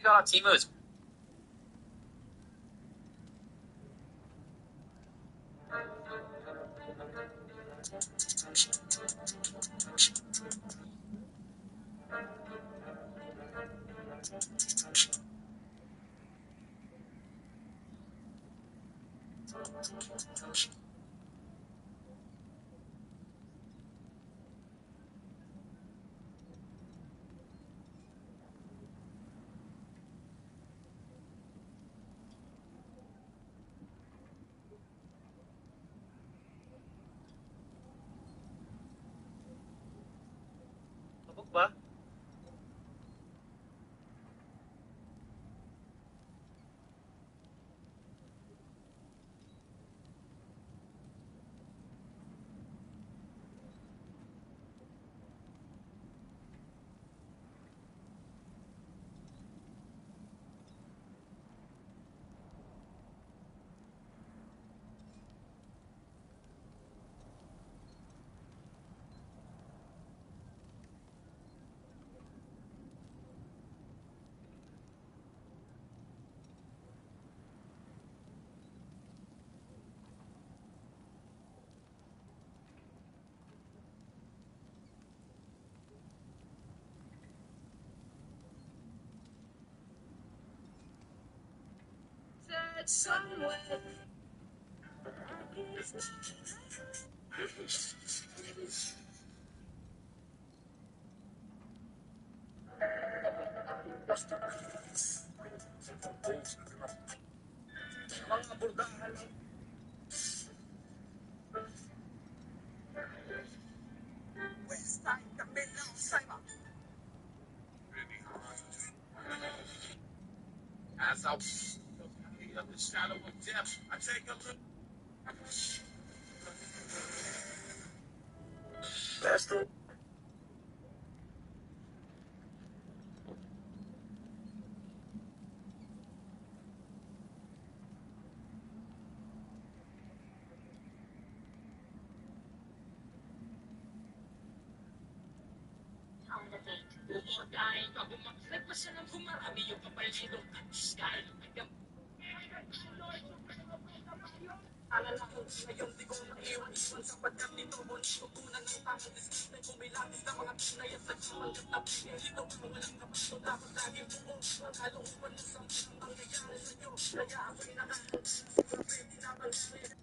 특별한 팀은 Kabog ba? As I was of the shadow of death, I take a look. That's the on the date. Dahil ka nagpasya ng humarami yung kapalino at sky. Alala ko ngayon di ko maiwan-iwan sapagkat nito bunis ko tunan ng tamang diskarte kung may lapis na mga tunay at nagsamanggap na pinilito ang walang napasyo dapat laging buo kalooban ng sampang mangyayari sa inyo kaya ako'y nakakalala sa grabe tinatanggap.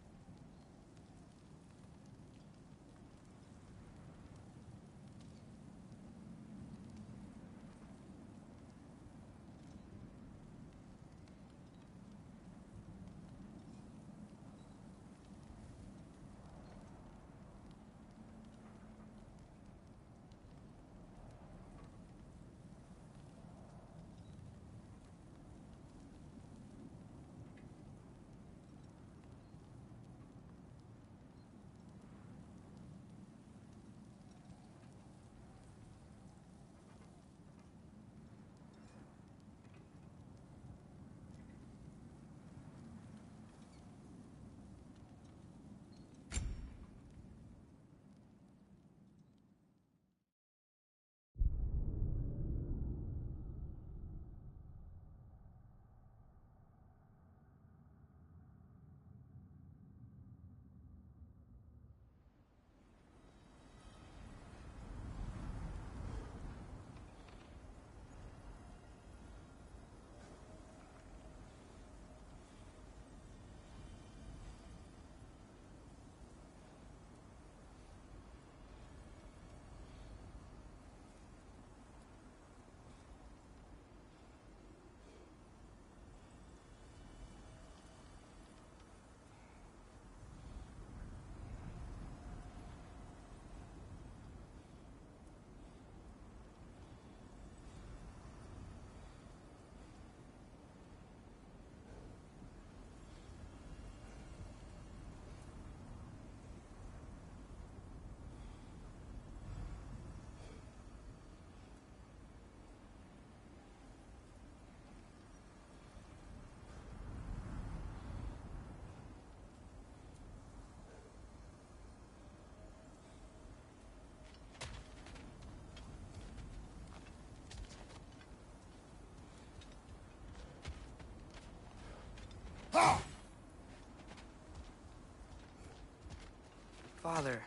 Father,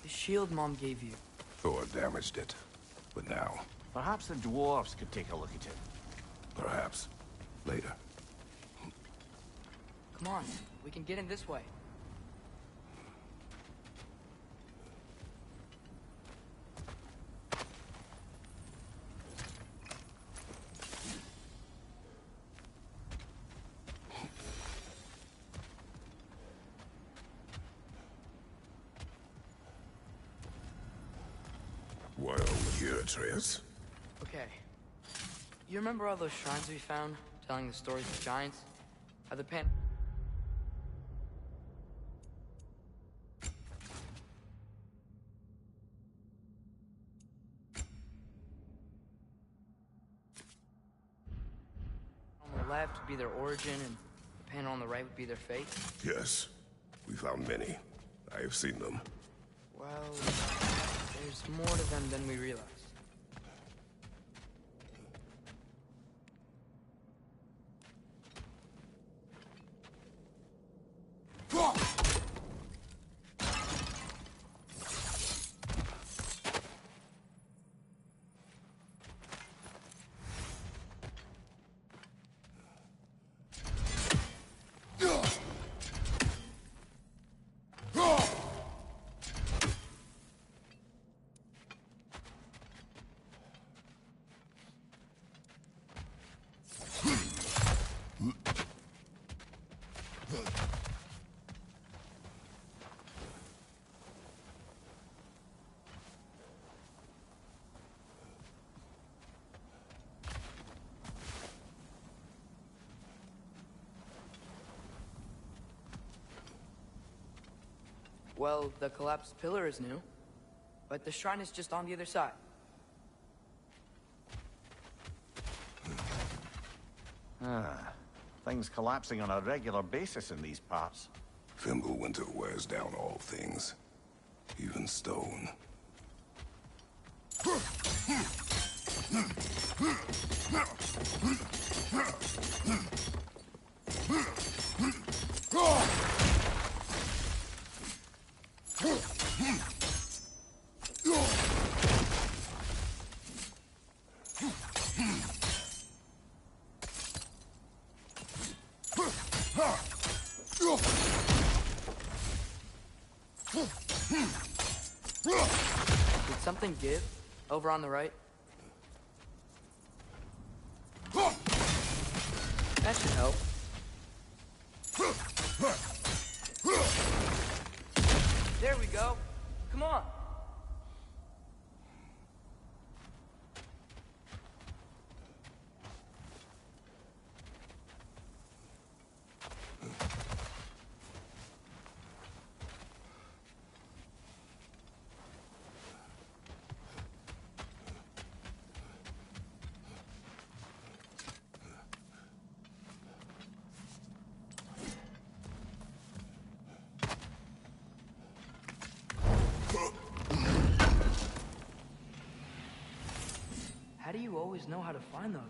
the shield Mom gave you. Thor damaged it. But now, Perhaps the dwarves could take a look at it. perhaps, later. Come on, we can get in this way. Why are we here, Atreus? Okay. You remember all those shrines we found, telling the stories of giants? How the pan... On the left would be their origin, and the panel on the right would be their fate? Yes. We found many. I have seen them. Well, there's more to them than we realize. Well, the collapsed pillar is new, but the shrine is just on the other side. Things collapsing on a regular basis in these parts. Fimbulwinter wears down all things, even stone. Did something give? Over on the right? That should help. There we go. Come on. How do you always know how to find those?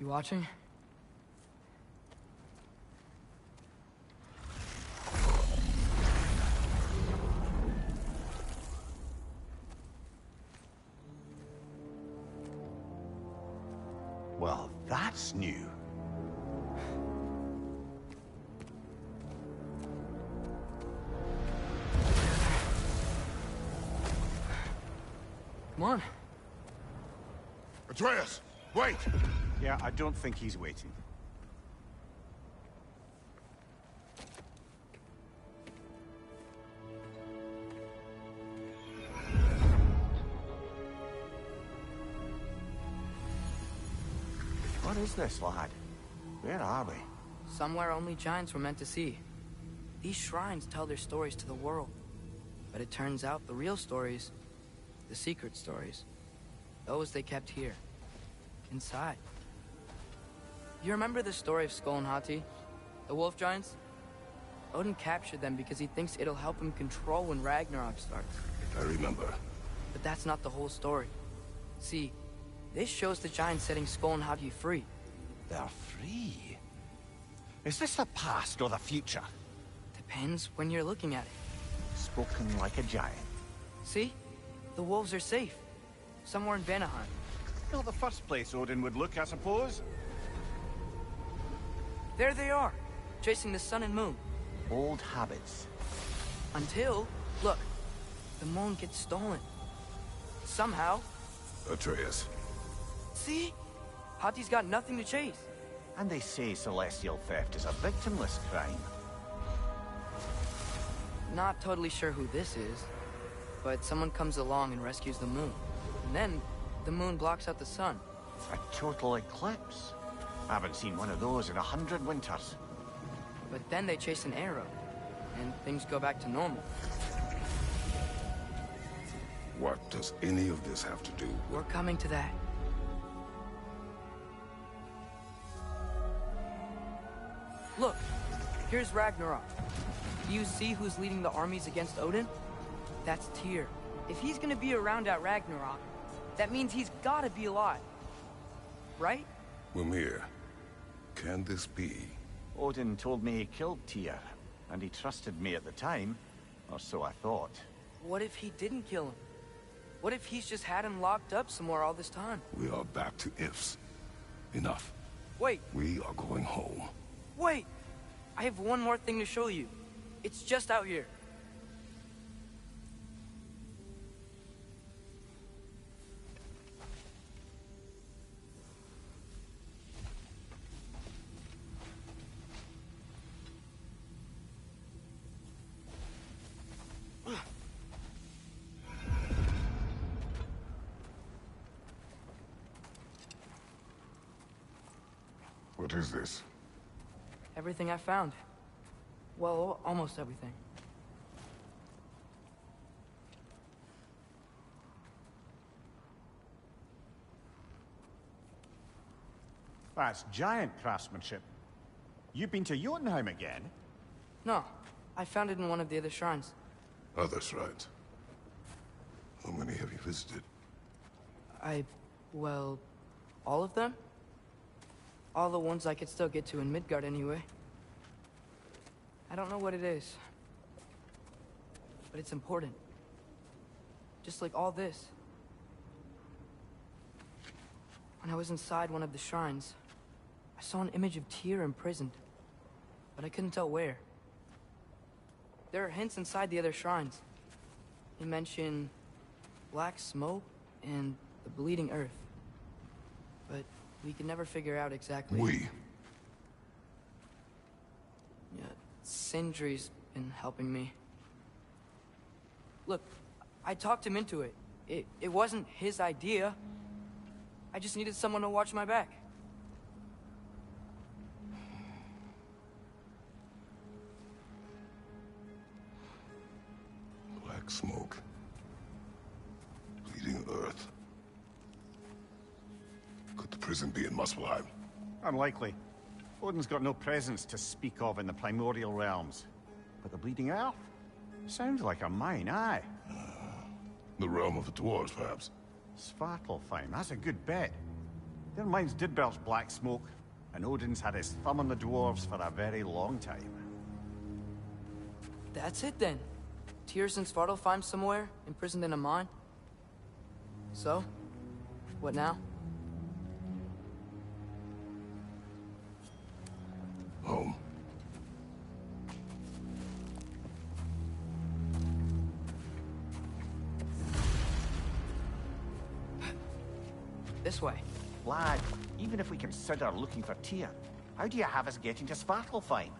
You watching? Well, that's new. Come on. Atreus, wait! Yeah, I don't think he's waiting. is this, lad? Where are we? Somewhere only giants were meant to see. These shrines tell their stories to the world. But it turns out the real stories, the secret stories, those they kept here, inside. You remember the story of Skull and Hati, the wolf giants? Odin captured them because he thinks it'll help him control when Ragnarok starts. I remember. But that's not the whole story. See, this shows the giants setting Skull and Hati free. They're free. Is this the past or the future? Depends when you're looking at it. Spoken like a giant. See? The wolves are safe. Somewhere in Vanaheim. Not the first place Odin would look, I suppose. There they are, chasing the sun and moon. Old habits. Until, look, the moon gets stolen. Somehow. Atreus. See? Hati's got nothing to chase. And they say celestial theft is a victimless crime. Not totally sure who this is, but someone comes along and rescues the moon. And then, the moon blocks out the sun. A total eclipse. I haven't seen one of those in 100 winters. But then they chase an arrow, and things go back to normal. What does any of this have to do with... We're coming to that. Look, here's Ragnarok. Do you see who's leading the armies against Odin? That's Tyr. If he's gonna be around at Ragnarok, that means he's gotta be alive. Right? Mimir, can this be? Odin told me he killed Tyr, and he trusted me at the time, or so I thought. What if he didn't kill him? What if he's just had him locked up somewhere all this time? We are back to ifs. Enough. Wait, We are going home. wait! I have one more thing to show you. It's just out here. What is this? Everything I found. Well, almost everything. That's giant craftsmanship. You've been to Jotunheim again? No, I found it in one of the other shrines. Other shrines. How many have you visited? Well, all of them? All the ones I could still get to in Midgard anyway. I don't know what it is, but it's important. Just like all this. When I was inside one of the shrines, I saw an image of Tyr imprisoned, but I couldn't tell where. There are hints inside the other shrines. They mention black smoke and the bleeding earth, but we could never figure out exactly. Yeah, Sindri's been helping me. Look, I talked him into it. It wasn't his idea. I just needed someone to watch my back. Black smoke. Bleeding earth. Could the prison be in Muspelheim? Unlikely. Odin's got no presence to speak of in the primordial realms. But the Bleeding Earth? Sounds like a mine, aye. The realm of the dwarves, perhaps. Svartalfheim, that's a good bet. Their mines did belch black smoke, and Odin's had his thumb on the dwarves for a very long time. That's it then. Tyr's in Svartalfheim somewhere, imprisoned in a mine. So, what now? Home. This way. Lad, even if we consider looking for Tyr, how do you have us getting to Svartalfheim?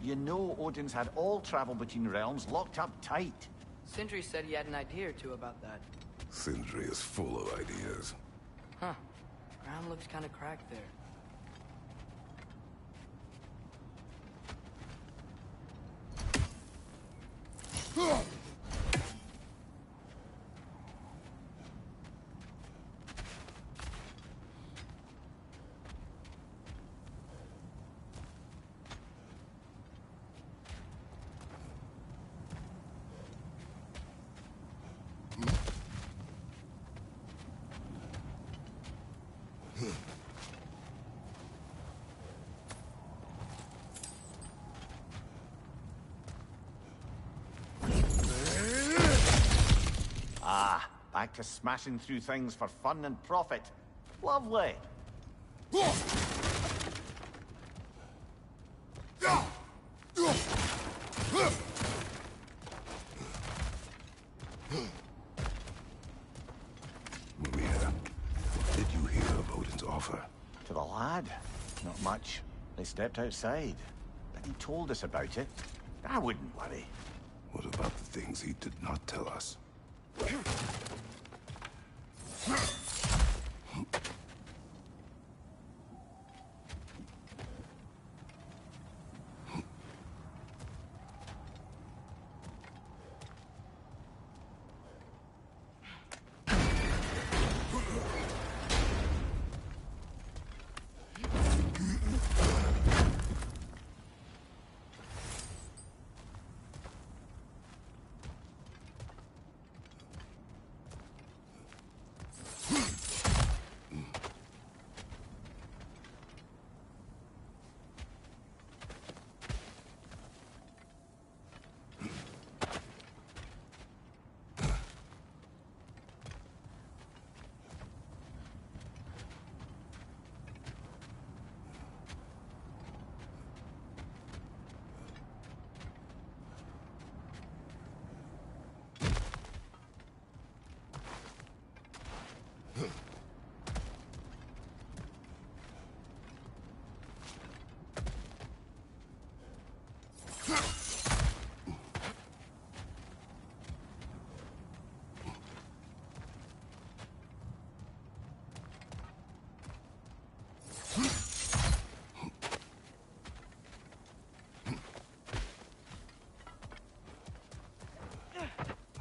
You know Odin's had all travel between realms locked up tight. Sindri said he had an idea or two about that. Sindri is full of ideas. Huh. Ground looks kind of cracked there. Back to smashing through things for fun and profit. Lovely. Maria, what did you hear of Odin's offer? To the lad? Not much. They stepped outside. But he told us about it. I wouldn't worry. What about the things he did not tell us?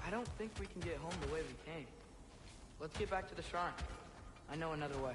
I don't think we can get home the way we came. Let's get back to the shrine. I know another way.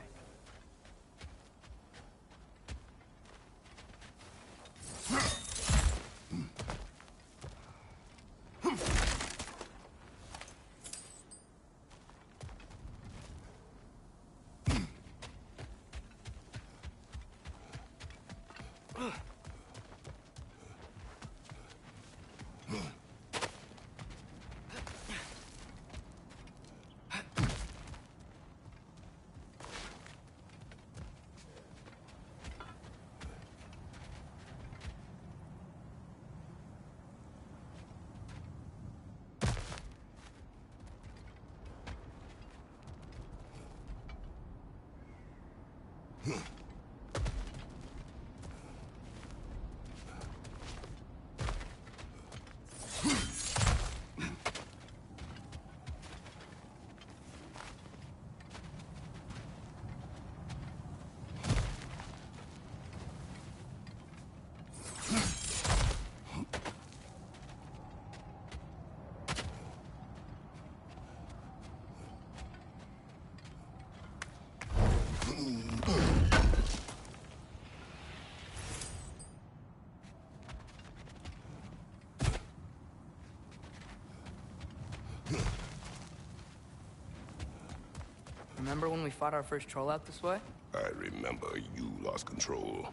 Remember when we fought our first troll out this way? I remember you lost control.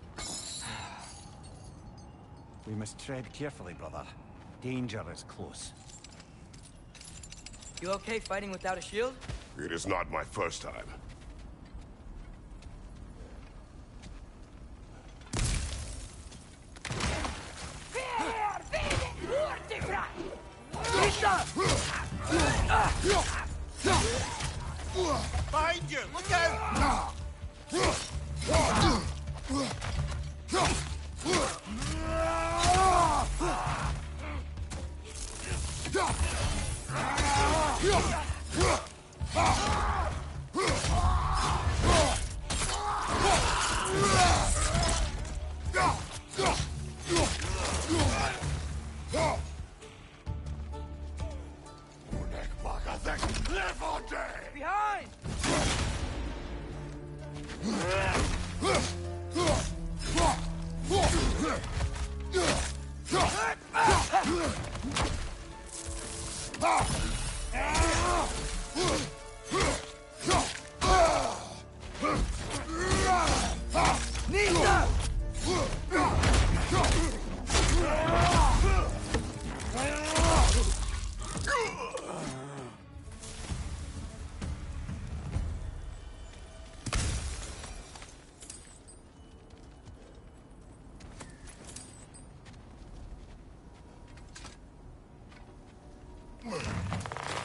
We must tread carefully, brother. Danger is close. You okay fighting without a shield? It is not my first time. Behind you! Look out!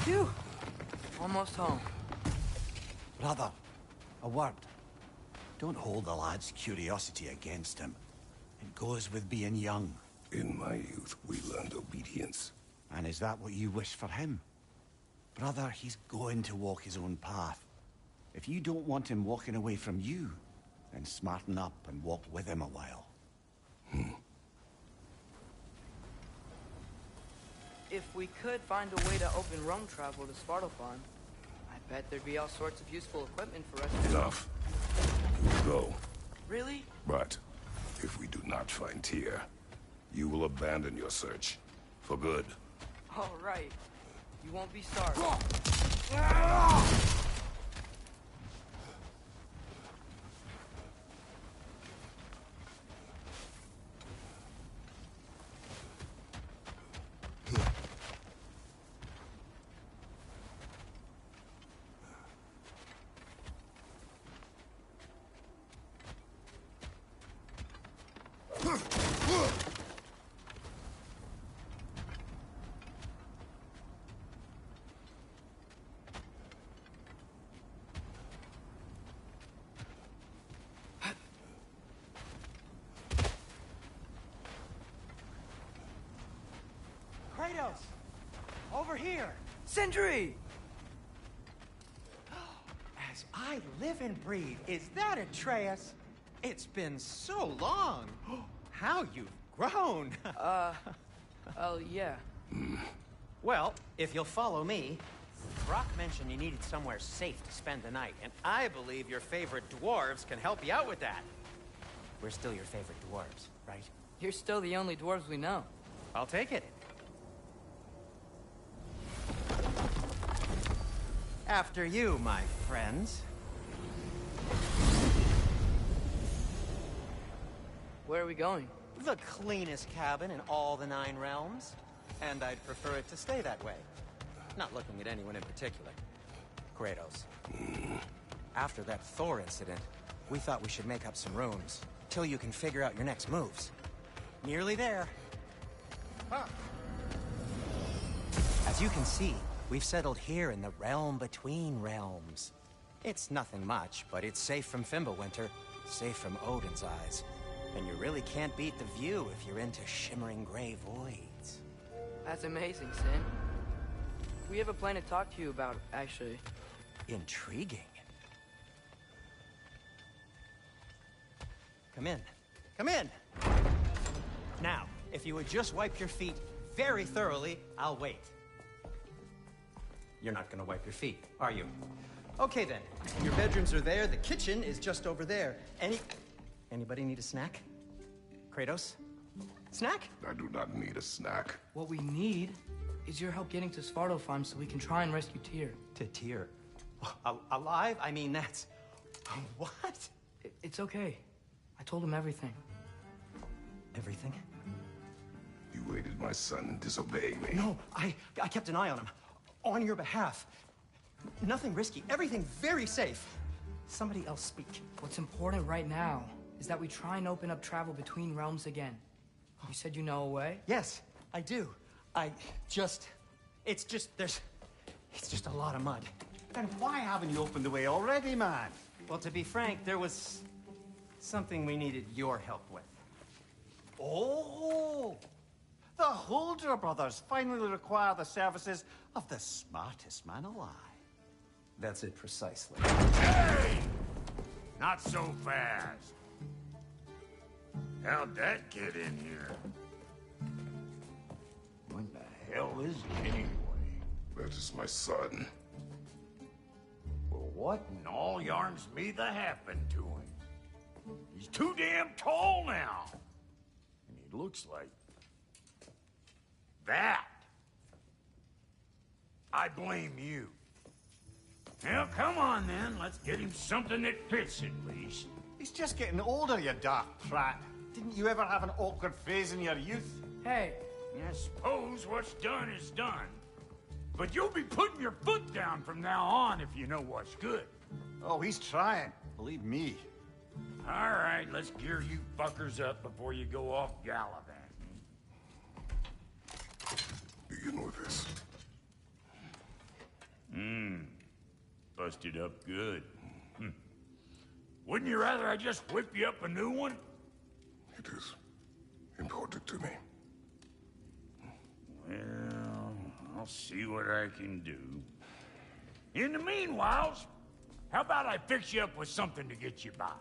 Phew. Almost home. Brother, a word. Don't hold the lad's curiosity against him. It goes with being young. In my youth, we learned obedience. And is that what you wish for him? Brother, he's going to walk his own path. If you don't want him walking away from you, then smarten up and walk with him a while. If we could find a way to open Rome travel to Svartalfheim, I bet there'd be all sorts of useful equipment for us to... Enough. You will go. Really? But if we do not find Tyr, you will abandon your search. For good. All right. You won't be sorry. Kratos! Over here! Sentry! As I live and breathe, is that Atreus? It's been so long! How you've grown! Oh, yeah. Well, if you'll follow me, Brock mentioned you needed somewhere safe to spend the night, and I believe your favorite dwarves can help you out with that. We're still your favorite dwarves, right? You're still the only dwarves we know. I'll take it. After you, my friends. Where are we going? The cleanest cabin in all the 9 realms. And I'd prefer it to stay that way. Not looking at anyone in particular. Kratos. After that Thor incident, we thought we should make up some rooms. Till you can figure out your next moves. Nearly there. As you can see, we've settled here in the realm between realms. It's nothing much, but it's safe from Fimbulwinter, safe from Odin's eyes. And you really can't beat the view if you're into shimmering gray voids. That's amazing, Sin. We have a plan to talk to you about, actually. Intriguing. Come in. Come in! Now, if you would just wipe your feet very thoroughly, I'll wait. You're not gonna wipe your feet, are you? Okay then. Your bedrooms are there, the kitchen is just over there. Anybody need a snack? Kratos? Snack? I do not need a snack. What we need is your help getting to Svartalfheim so we can try and rescue Tyr. To Tyr? Alive? I mean, that's... What? It's okay. I told him everything. Everything? You aided my son in disobeying me. No, I kept an eye on him. On your behalf. Nothing risky. Everything very safe. Somebody else speak. What's important right now is that we try and open up travel between realms again. You said you know a way? Yes, I do. It's just a lot of mud. Then why haven't you opened the way already, man? Well, to be frank, there was something we needed your help with. Oh! The Holder brothers finally require the services of the smartest man alive. That's it precisely. Hey! Not so fast. How'd that get in here? What the hell is he anyway? That is my son. Well, what in all yarns me that happened to him? He's too damn tall now. looks like. That. I blame you. Well, come on then. Let's get him something that fits at least. He's just getting older, you dark prat. Didn't you ever have an awkward phase in your youth? Hey, I suppose what's done is done. But you'll be putting your foot down from now on if you know what's good. Oh, he's trying. Believe me. All right, let's gear you fuckers up before you go off gallivanting. Begin with this. Busted up good. Wouldn't you rather I just whip you up a new one? It is important to me. Well, I'll see what I can do. In the meanwhile, how about I fix you up with something to get you by?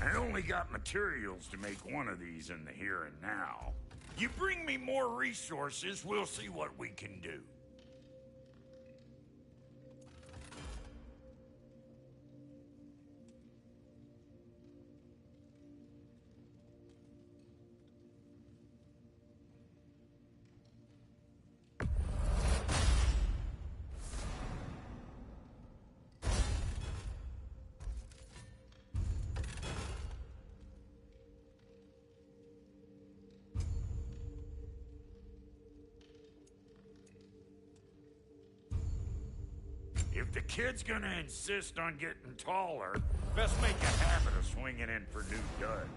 I only got materials to make one of these in the here and now. You bring me more resources, we'll see what we can do. If the kid's gonna insist on getting taller, best make a habit of swinging in for new duds.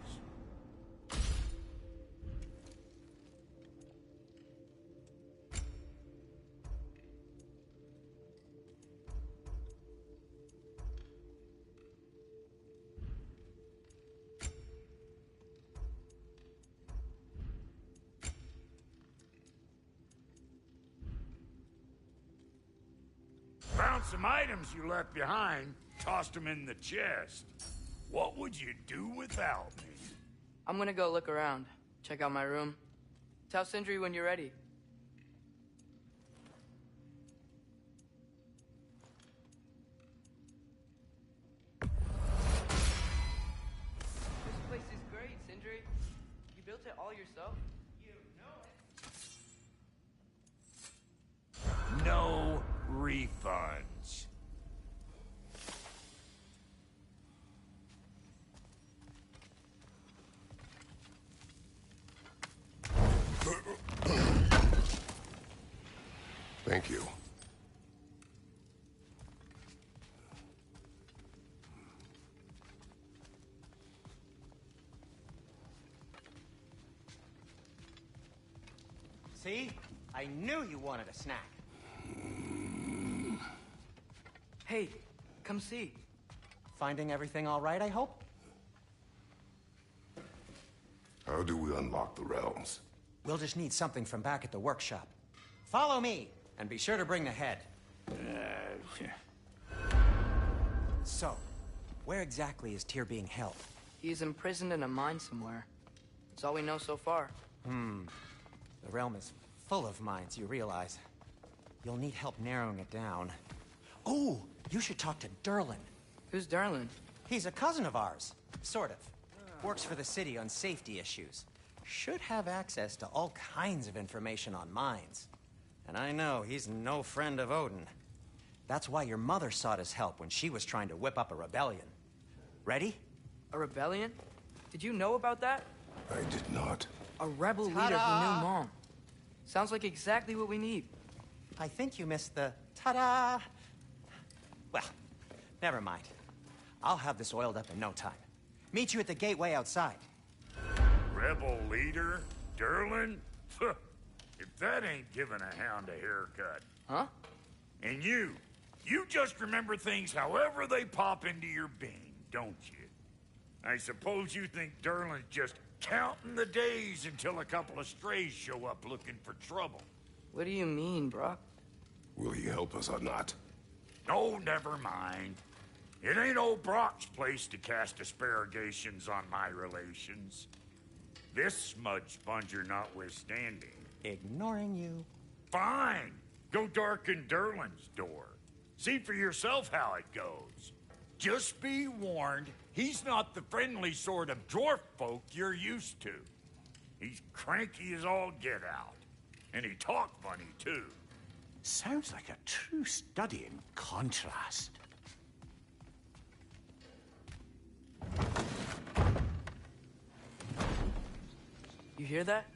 Found some items you left behind, tossed them in the chest. What would you do without me? I'm gonna go look around. Check out my room. Tell Sindri when you're ready. This place is great, Sindri. You built it all yourself? You know it. No refunds. Thank you. See? I knew you wanted a snack. Hey, come see. Finding everything all right, I hope? How do we unlock the realms? We'll just need something from back at the workshop. Follow me, and be sure to bring the head. So, where exactly is Tyr being held? He's imprisoned in a mine somewhere. That's all we know so far. The realm is full of mines, you realize. You'll need help narrowing it down. Oh, you should talk to Derlin. Who's Darlin? He's a cousin of ours. Sort of. Works for the city on safety issues. Should have access to all kinds of information on mines. And I know he's no friend of Odin. That's why your mother sought his help when she was trying to whip up a rebellion. Ready? A rebellion? Did you know about that? I did not. A rebel leader who knew Mom. Sounds like exactly what we need. I think you missed the ta-da. Well, never mind. I'll have this oiled up in no time. Meet you at the gateway outside. Rebel leader? Derlin? If that ain't giving a hound a haircut. Huh? And you just remember things however they pop into your being, don't you? I suppose you think Derlin's just counting the days until a couple of strays show up looking for trouble. What do you mean, Brock? Will he help us or not? No, never mind. It ain't old Brock's place to cast asparagations on my relations. This smudge sponger notwithstanding. Ignoring you. Fine. Go darken Derlin's door. See for yourself how it goes. Just be warned, he's not the friendly sort of dwarf folk you're used to. He's cranky as all get out. And he talk funny, too. Sounds like a true study in contrast. You hear that?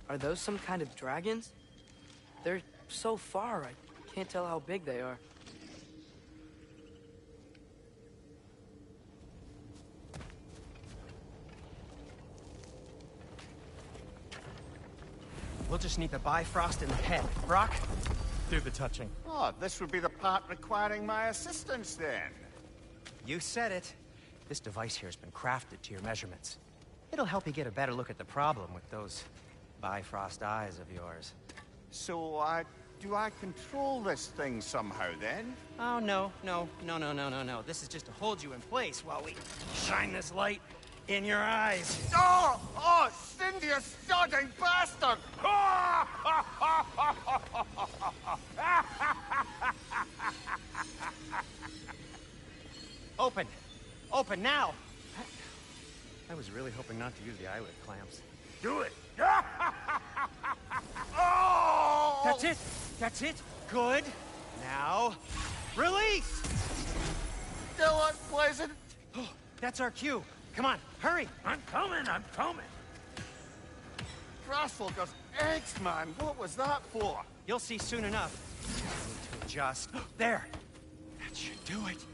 Are those some kind of dragons? They're so far, I can't tell how big they are. We'll just need the Bifrost in the head. Brock, do the touching. Oh, this would be the part requiring my assistance then. You said it. This device here has been crafted to your measurements. It'll help you get a better look at the problem with those Bifrost eyes of yours. So, do I control this thing somehow then? Oh, no. This is just to hold you in place while we shine this light in your eyes. Oh, Cindy, you sodding bastard! Open! Open now! I was really hoping not to use the eyelid clamps. Do it! Oh! That's it! That's it! Good! Now, release! Still unpleasant. Oh, that's our cue. Come on, hurry! I'm coming! Grassfolkers, eggs, man. What was that for? You'll see soon enough. I need to adjust. There! That should do it.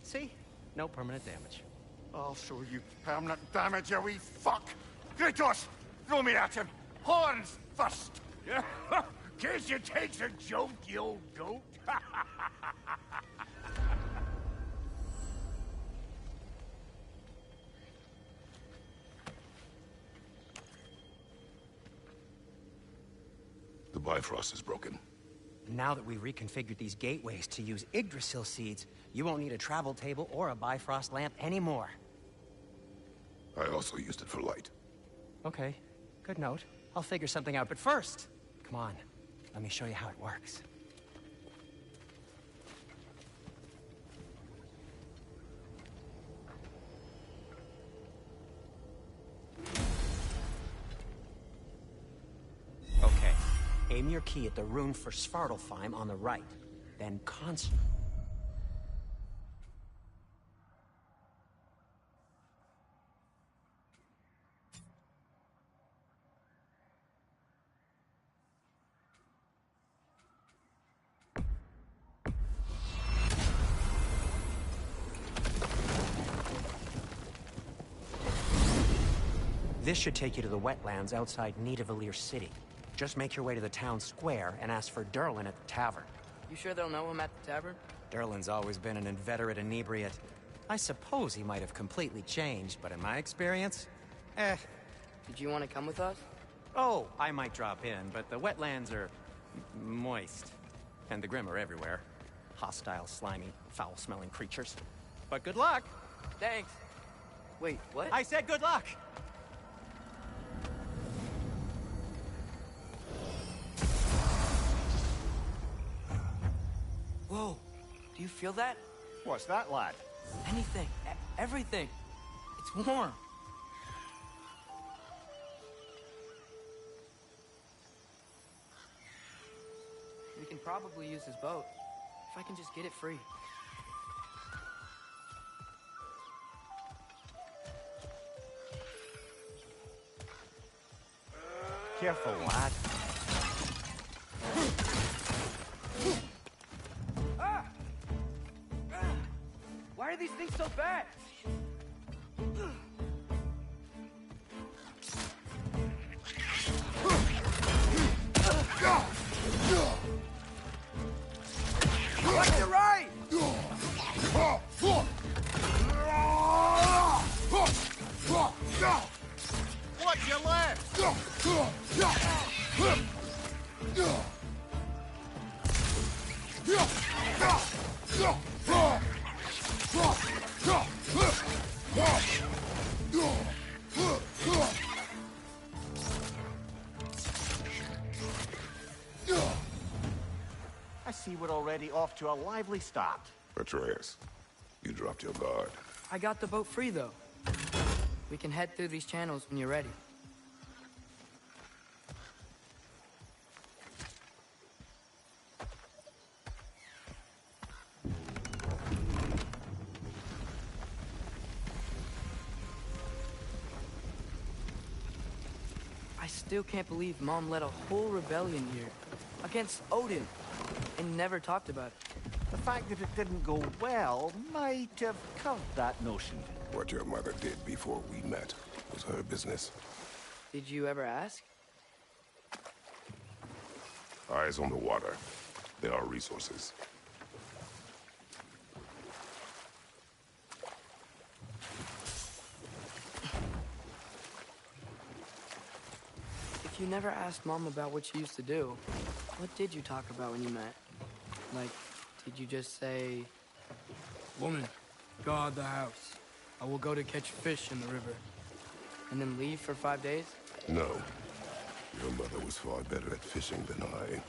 See? No permanent damage. I'll show you permanent damage, you wee fuck! Kratos, throw me at him! Horns first! Guess it takes a joke, you old goat. The Bifrost is broken. Now that we've reconfigured these gateways to use Yggdrasil seeds, you won't need a travel table or a Bifrost lamp anymore. I also used it for light. Okay, good note. I'll figure something out, but first, come on, let me show you how it works. Okay, aim your key at the rune for Svartalfheim on the right, then concentrate. This should take you to the wetlands outside Nidavellir City. Just make your way to the town square and ask for Derlin at the tavern. You sure they'll know him at the tavern? Derlin's always been an inveterate inebriate. I suppose he might have completely changed, but in my experience, Did you want to come with us? Oh, I might drop in, but the wetlands are moist. And the Grim are everywhere. Hostile, slimy, foul-smelling creatures. But good luck! Thanks. Wait, what? I said good luck! Whoa, do you feel that? What's that, lad? Anything, everything. It's warm. We can probably use his boat, if I can just get it free. Careful, lad. Why are these things so bad? Left to right! What's your left? I see we're already off to a lively start. Atreus, you dropped your guard. I got the boat free, though. We can head through these channels when you're ready. I still can't believe Mom led a whole rebellion here against Odin and never talked about it. The fact that it didn't go well might have curved that notion. What your mother did before we met was her business. Did you ever ask? Eyes on the water. There are resources. If you never asked Mom about what she used to do, what did you talk about when you met? Like, did you just say, "Woman, guard the house. I will go to catch fish in the river," and then leave for 5 days? No. Your mother was far better at fishing than I.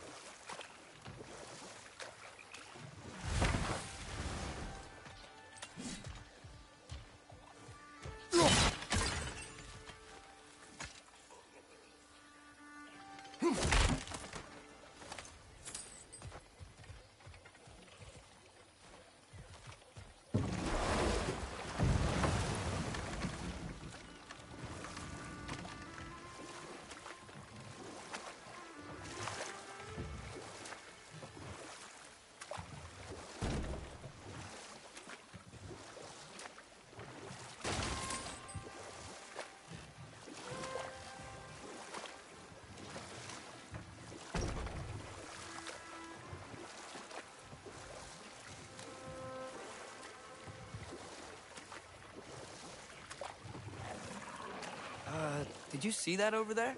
Did you see that over there?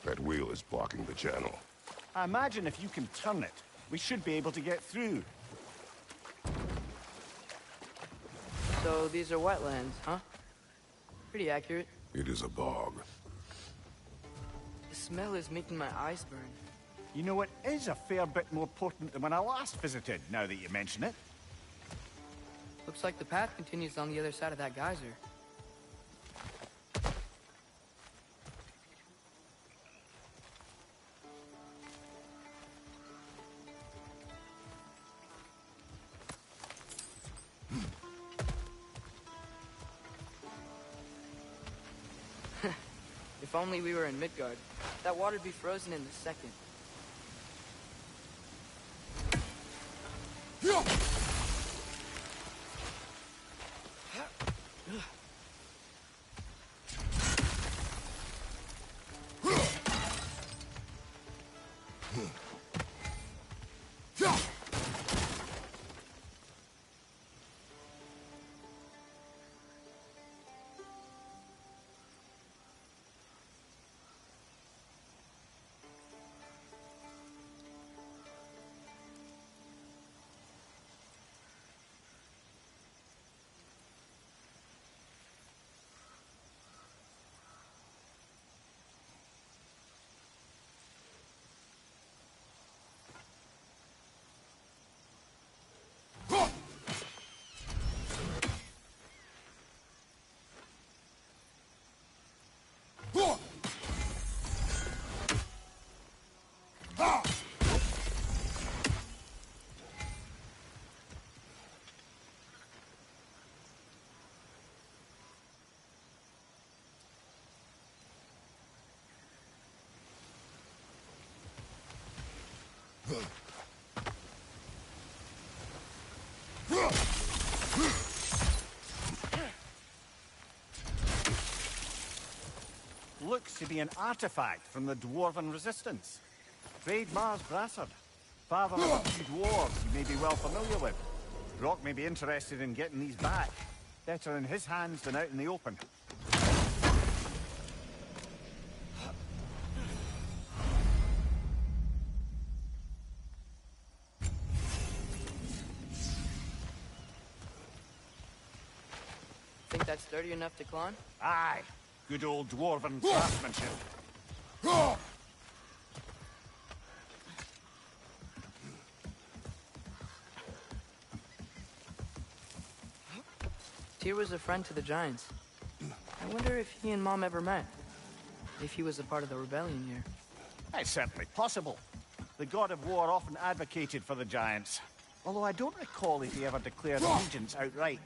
That wheel is blocking the channel. I imagine if you can turn it, we should be able to get through. So these are wetlands, huh? Pretty accurate. It is a bog. The smell is making my eyes burn. You know, it is a fair bit more potent than when I last visited, now that you mention it. Looks like the path continues on the other side of that geyser. If only we were in Midgard. That water'd be frozen in a second. Looks to be an artifact from the Dwarven Resistance. Trade Mars Brassard, father of a few dwarves you may be well familiar with. Brock may be interested in getting these back. Better in his hands than out in the open. Think that's sturdy enough to climb? Aye. Good old Dwarven craftsmanship. Tyr was a friend to the Giants. I wonder if he and Mom ever met. If he was a part of the rebellion here. It's certainly possible. The god of war often advocated for the Giants. Although I don't recall if he ever declared allegiance outright.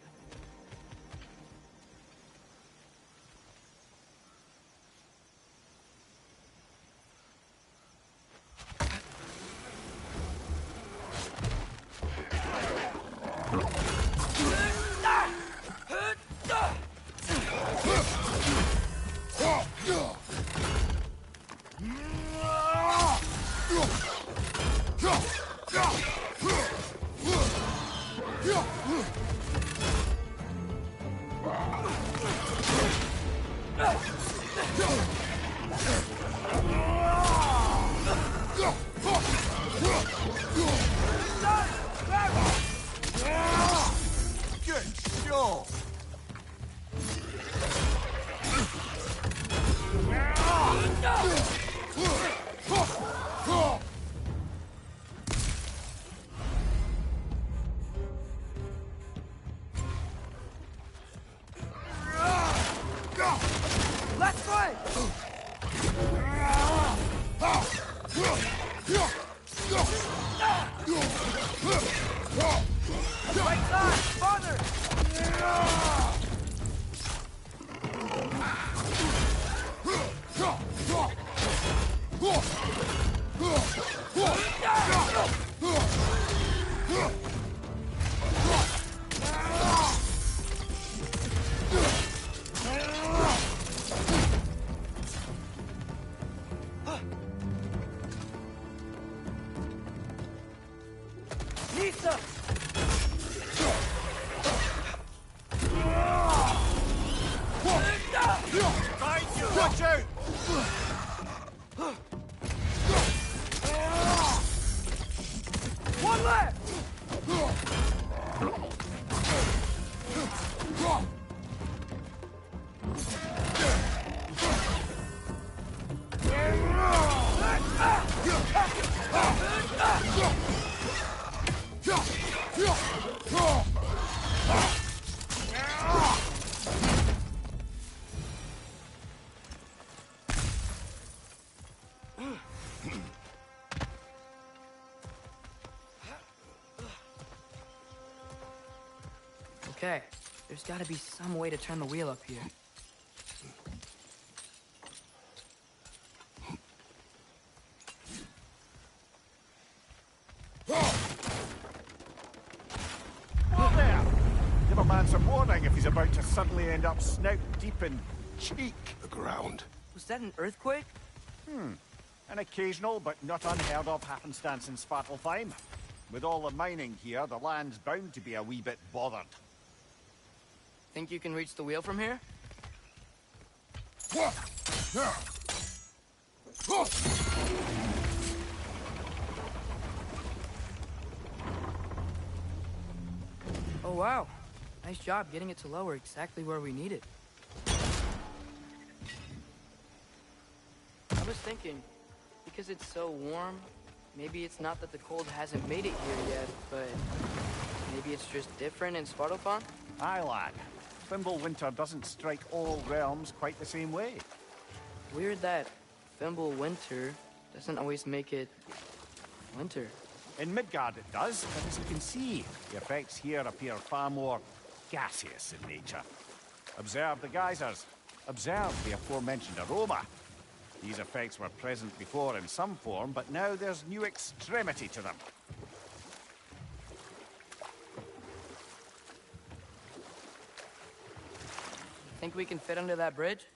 Watch out! One left! Okay, there's gotta be some way to turn the wheel up here. warning if he's about to suddenly end up snout deep in cheek. The ground. Was that an earthquake? An occasional but not unheard of happenstance in Svartalfheim. With all the mining here, the land's bound to be a wee bit bothered. Think you can reach the wheel from here? Oh wow. Nice job getting it to lower exactly where we need it. I was thinking, because it's so warm, maybe it's not that the cold hasn't made it here yet, but maybe it's just different in Svartalfheim? Aye, lad. Winter doesn't strike all realms quite the same way. Weird that Winter doesn't always make it winter. In Midgard it does, but as you can see, the effects here appear far more gaseous in nature. Observe the geysers. Observe the aforementioned aroma. These effects were present before in some form, but now there's new extremity to them. Think we can fit under that bridge?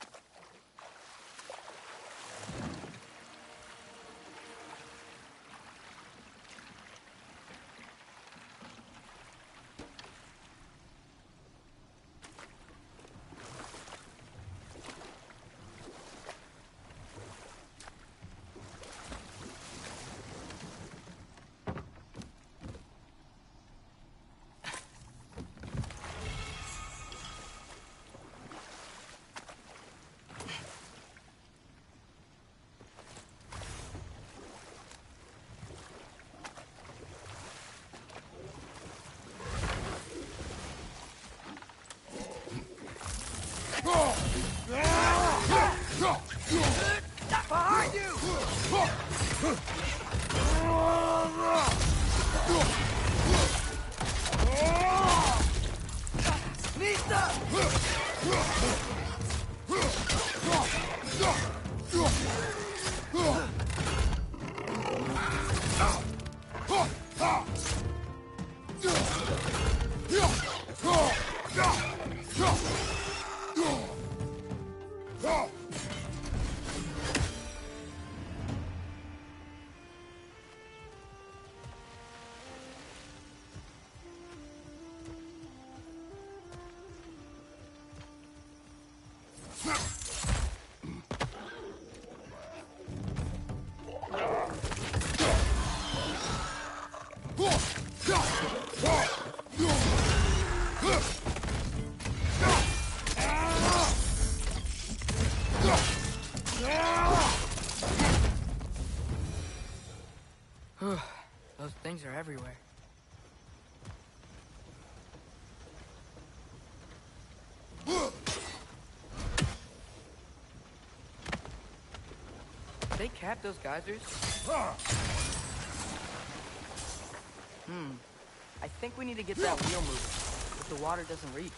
Behind you! Those things are everywhere. Did they cap those geysers? I think we need to get that wheel moving, if the water doesn't reach.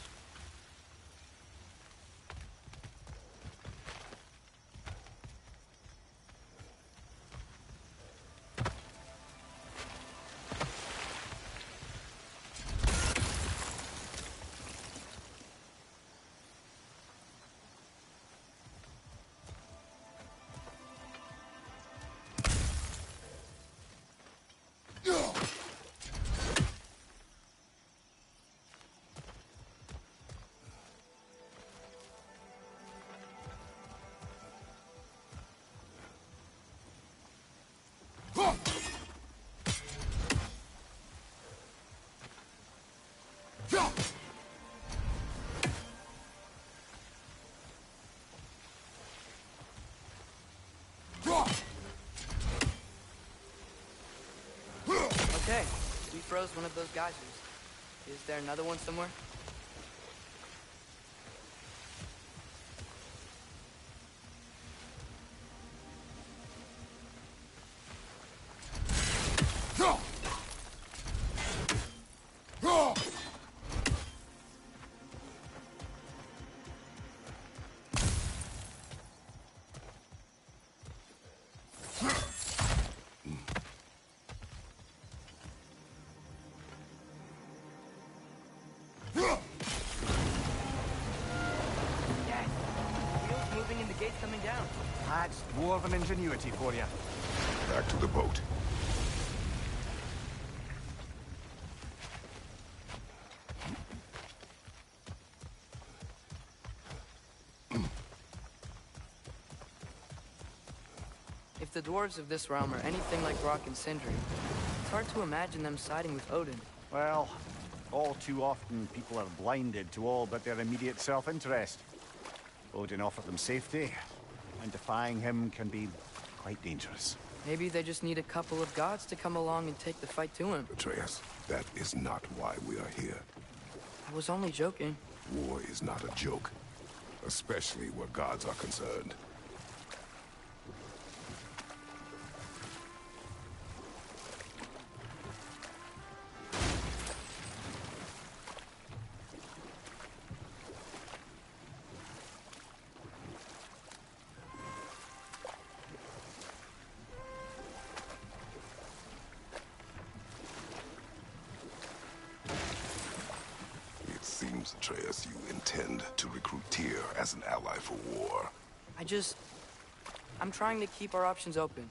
Okay, we froze one of those geysers. Is there another one somewhere? coming down. That's dwarven ingenuity for you. Back to the boat. If the dwarves of this realm are anything like Rock and Sindri, it's hard to imagine them siding with Odin. Well, all too often people are blinded to all but their immediate self-interest. Odin offered them safety, and defying him can be quite dangerous. Maybe they just need a couple of gods to come along and take the fight to him. Atreus, that is not why we are here. I was only joking. War is not a joke, especially where gods are concerned. Seems, Atreus, you intend to recruit Tyr as an ally for war. I'm trying to keep our options open.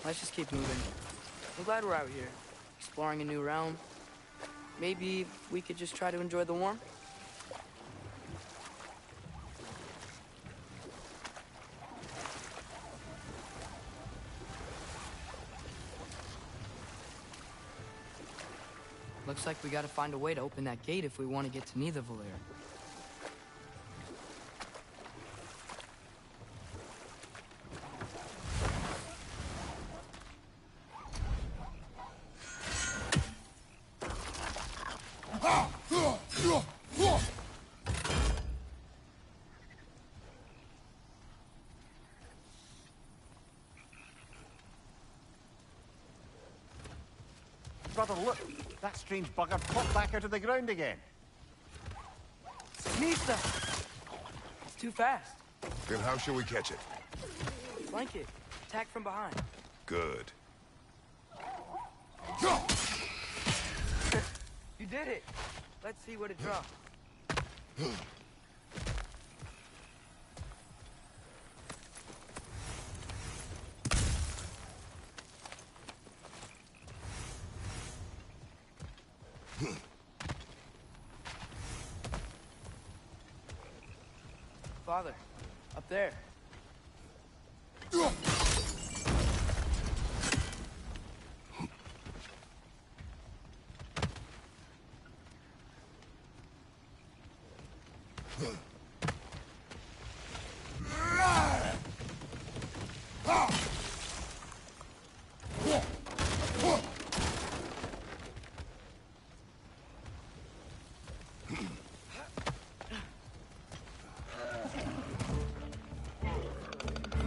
Let's just keep moving. I'm glad we're out here, exploring a new realm. Maybe we could just try to enjoy the warmth? Looks like we gotta find a way to open that gate if we want to get to Nidavellir. Brother, look! That strange bugger popped back out of the ground again. Nista! It's too fast. Then how shall we catch it? Flank it. Attack from behind. Good. You did it! Let's see what it dropped. Father, up there.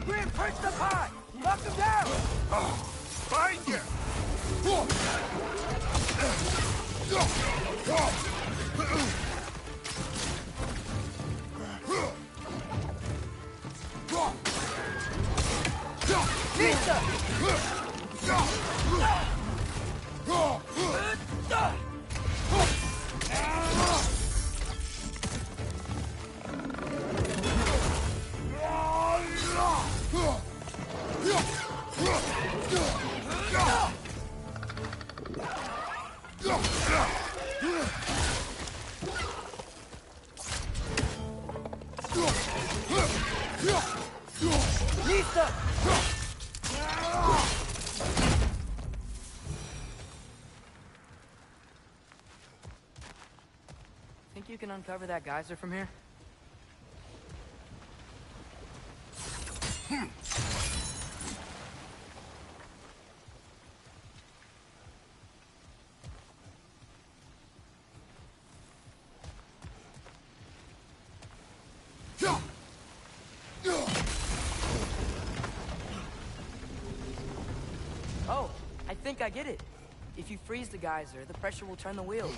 Reinforce the pot! Knock him down! Find you! Think you can uncover that geyser from here? Oh, I think I get it. If you freeze the geyser, the pressure will turn the wheel.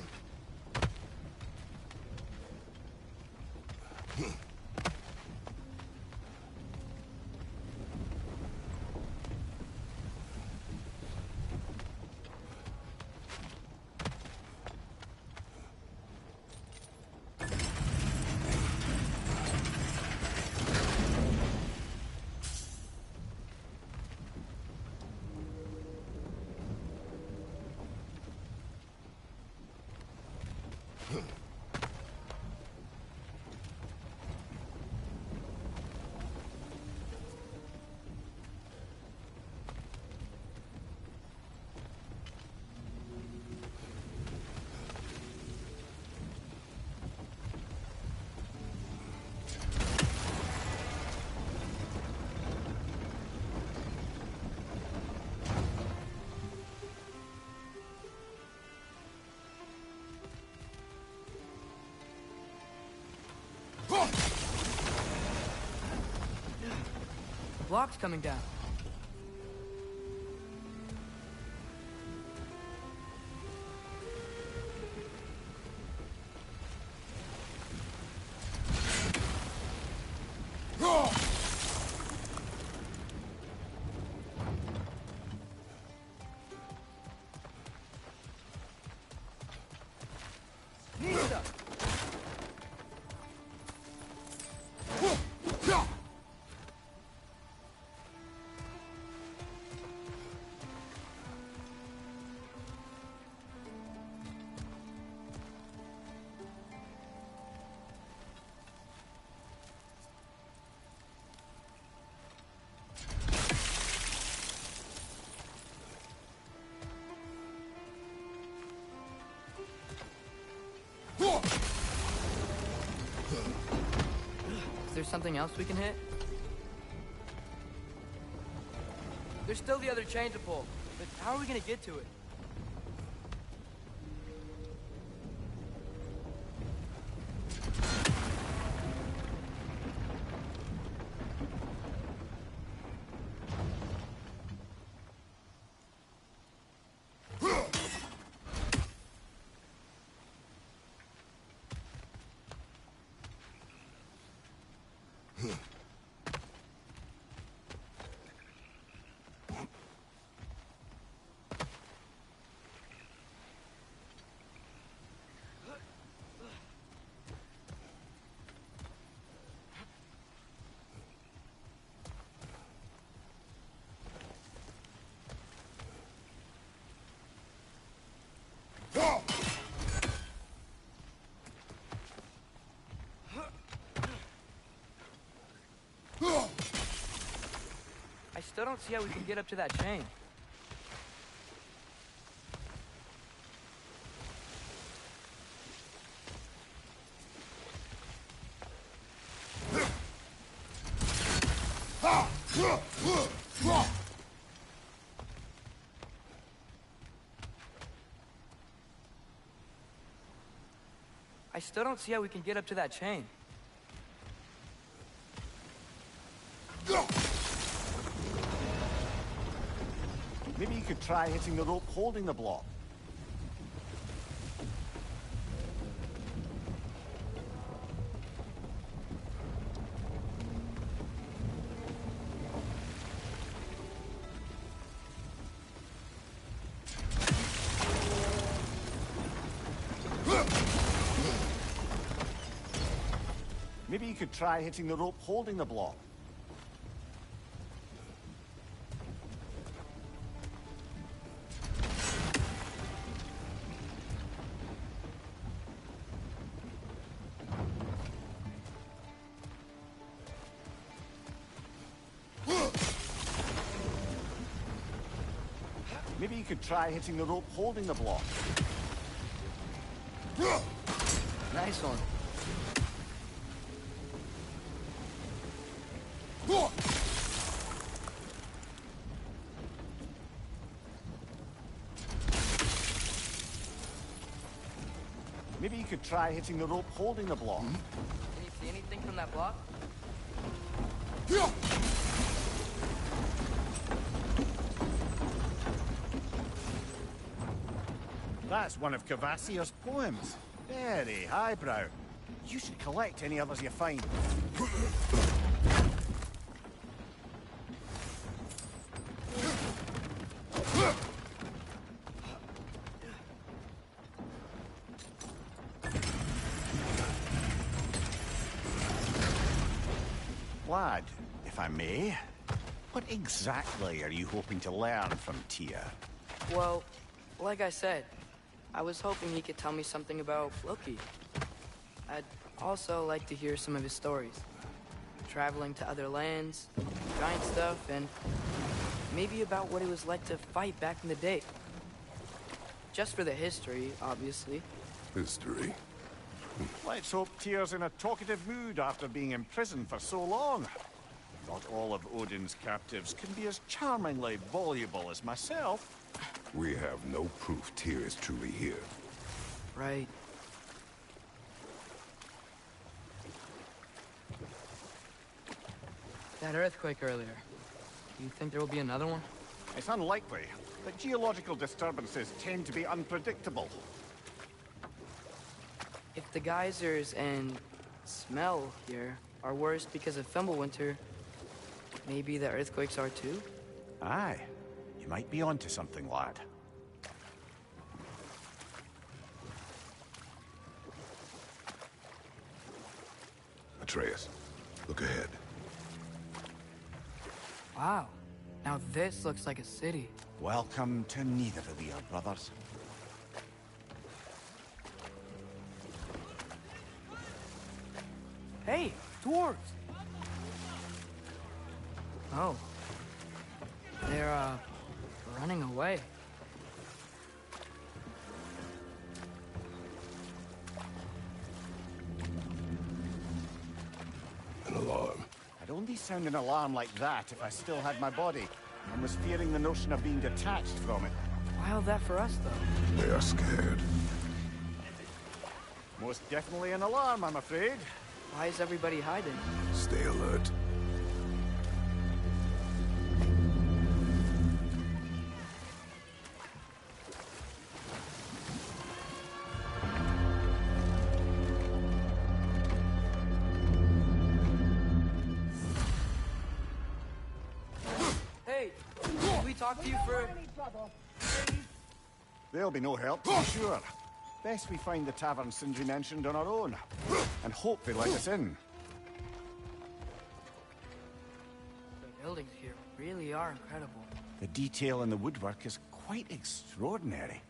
Block's coming down. Is there something else we can hit? There's still the other chain to pull, but how are we gonna get to it? I still don't see how we can get up to that chain. I still don't see how we can get up to that chain. Maybe you could try hitting the rope holding the block. Maybe you could try hitting the rope holding the block. Maybe you could try hitting the rope holding the block. Nice one. Maybe you could try hitting the rope holding the block. Can you see anything from that block? That's one of Cavassier's poems. Very highbrow. You should collect any others you find. Lad, if I may, what exactly are you hoping to learn from Tyr? Well, like I said, I was hoping he could tell me something about Loki. I'd also like to hear some of his stories. Traveling to other lands, giant stuff, and maybe about what it was like to fight back in the day. Just for the history, obviously. History. Let's hope Tyr's in a talkative mood after being imprisoned for so long. Not all of Odin's captives can be as charmingly voluble as myself. We have no proof Tyr is truly here. Right. That earthquake earlier. Do you think there will be another one? It's unlikely, but geological disturbances tend to be unpredictable. If the geysers and smell here are worse because of Fimbulwinter, maybe the earthquakes are too? Aye. You might be onto something, lad. Atreus, look ahead. Wow. Now this looks like a city. Welcome to Nidavellir, brothers. Hey, dwarves! Oh. They're, running away. An alarm. I'd only sound an alarm like that if I still had my body, and was fearing the notion of being detached from it. Why all that for us, though? They are scared. Most definitely an alarm, I'm afraid. Why is everybody hiding? Stay alert. Hey, can we talk to you for... There'll be no help, I'm sure. Best we find the tavern Sindri mentioned on our own, and hope they let us in. The buildings here really are incredible. The detail in the woodwork is quite extraordinary.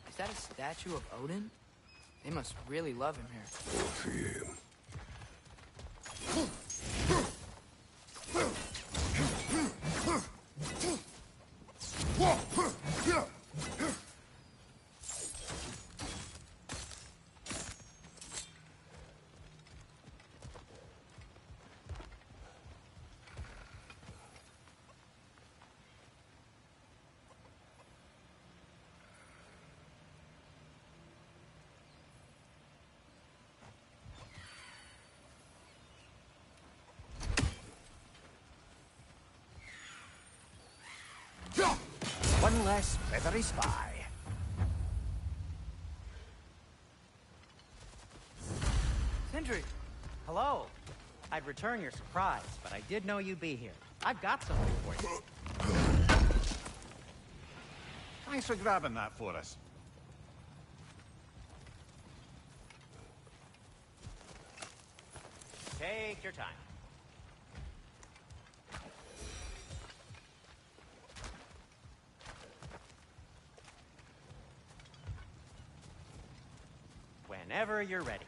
Is that a statue of Odin? They must really love him here. For him. One less feathery spy. Sindri! Hello. I'd return your surprise, but I did know you'd be here. I've got something for you. Thanks for grabbing that for us. Take your time. Whenever you're ready.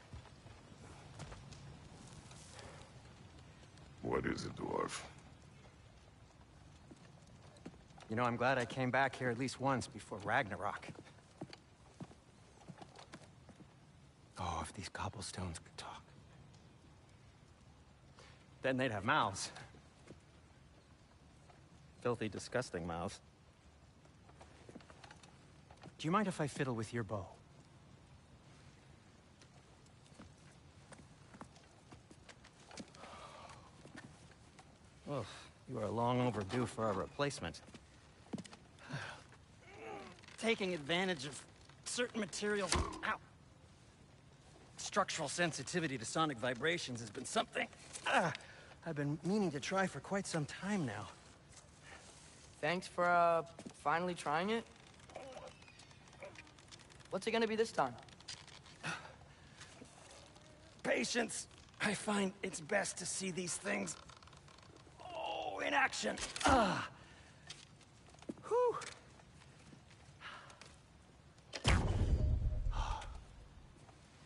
What is it, dwarf? You know, I'm glad I came back here at least once before Ragnarok. Oh, if these cobblestones could talk. Then they'd have mouths. Filthy, disgusting mouths. Do you mind if I fiddle with your bow? Oh, you are long overdue for a replacement. Taking advantage of certain materials. Ow. Structural sensitivity to sonic vibrations has been something I've been meaning to try for quite some time now. Thanks for, finally trying it. What's it gonna be this time? Patience. I find it's best to see these things in action. Whew.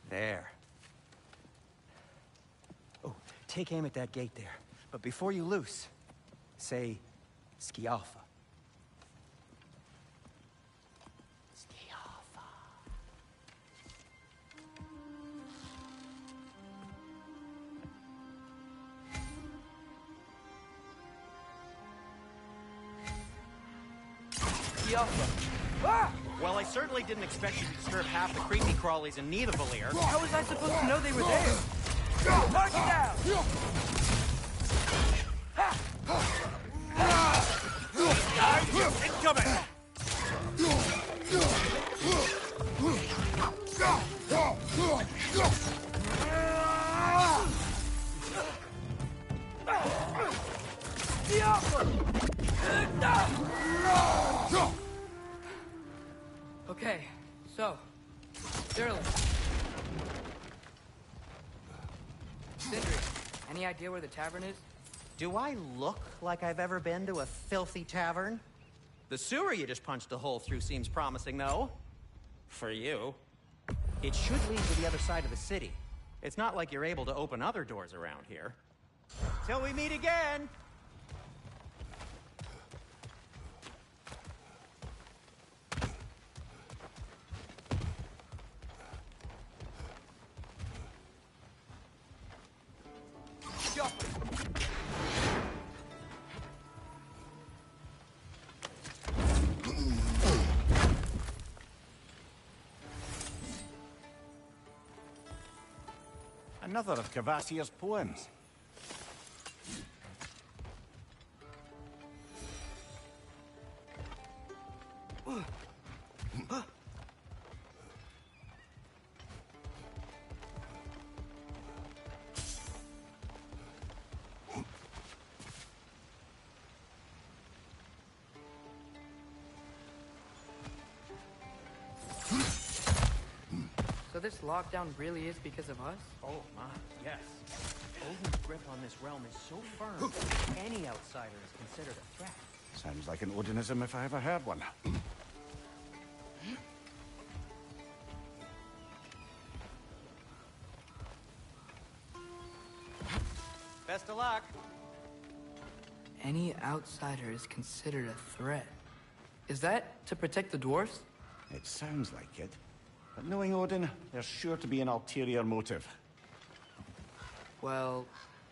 There. Oh, take aim at that gate there. But before you loose, say, Scialfa. Scialfa. Ah! Well, I certainly didn't expect you to disturb half the creepy crawlies in Nidavellir. How was I supposed to know they were there? Knock it down! Incoming! Okay, so, Sterling. Sindri, any idea where the tavern is? Do I look like I've ever been to a filthy tavern? The sewer you just punched a hole through seems promising, though. For you. It should lead to the other side of the city. It's not like you're able to open other doors around here. Till we meet again! Another of Cavassier's poems. So this lockdown really is because of us? Oh, my, yes. Odin's grip on this realm is so firm, any outsider is considered a threat. Sounds like an Odinism if I ever heard one. Best of luck. Any outsider is considered a threat. Is that to protect the dwarves? It sounds like it. But knowing Odin, there's sure to be an ulterior motive. Well,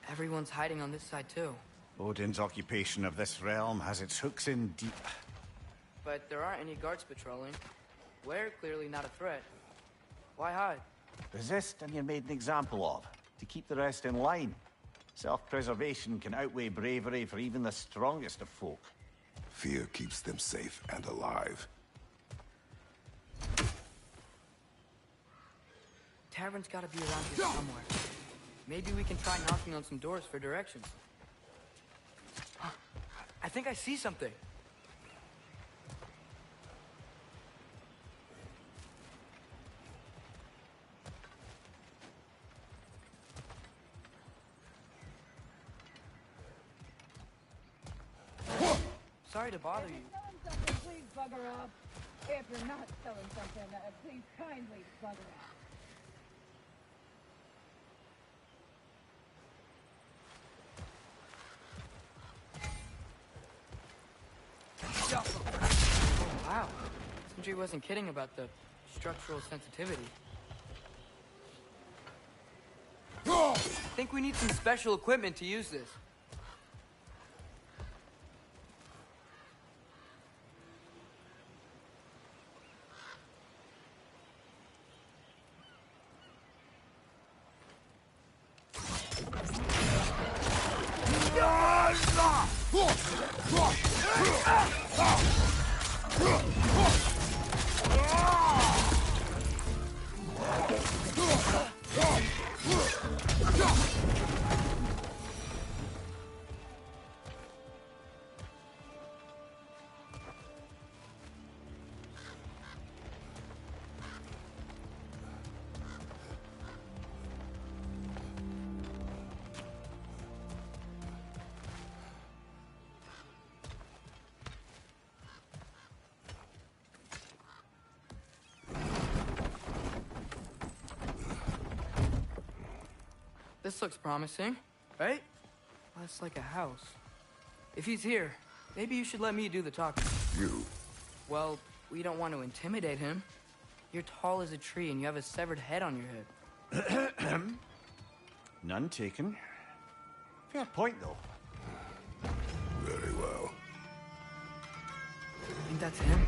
everyone's hiding on this side too. Odin's occupation of this realm has its hooks in deep. But there aren't any guards patrolling. We're clearly not a threat. Why hide? Resist and you're made an example of, to keep the rest in line. Self-preservation can outweigh bravery for even the strongest of folk. Fear keeps them safe and alive. Tavern's gotta be around here somewhere. Maybe we can try knocking on some doors for directions. I think I see something. Sorry to bother you. If you're selling something, please bugger off. If you're not selling something, please kindly bugger off. Oh, wow. Sindri wasn't kidding about the structural sensitivity. I think we need some special equipment to use this. This looks promising, right? Less like a house. If he's here, maybe you should let me do the talking. You? Well, we don't want to intimidate him. You're tall as a tree and you have a severed head on your head. None taken. Fair point, though. Very well. Think that's him?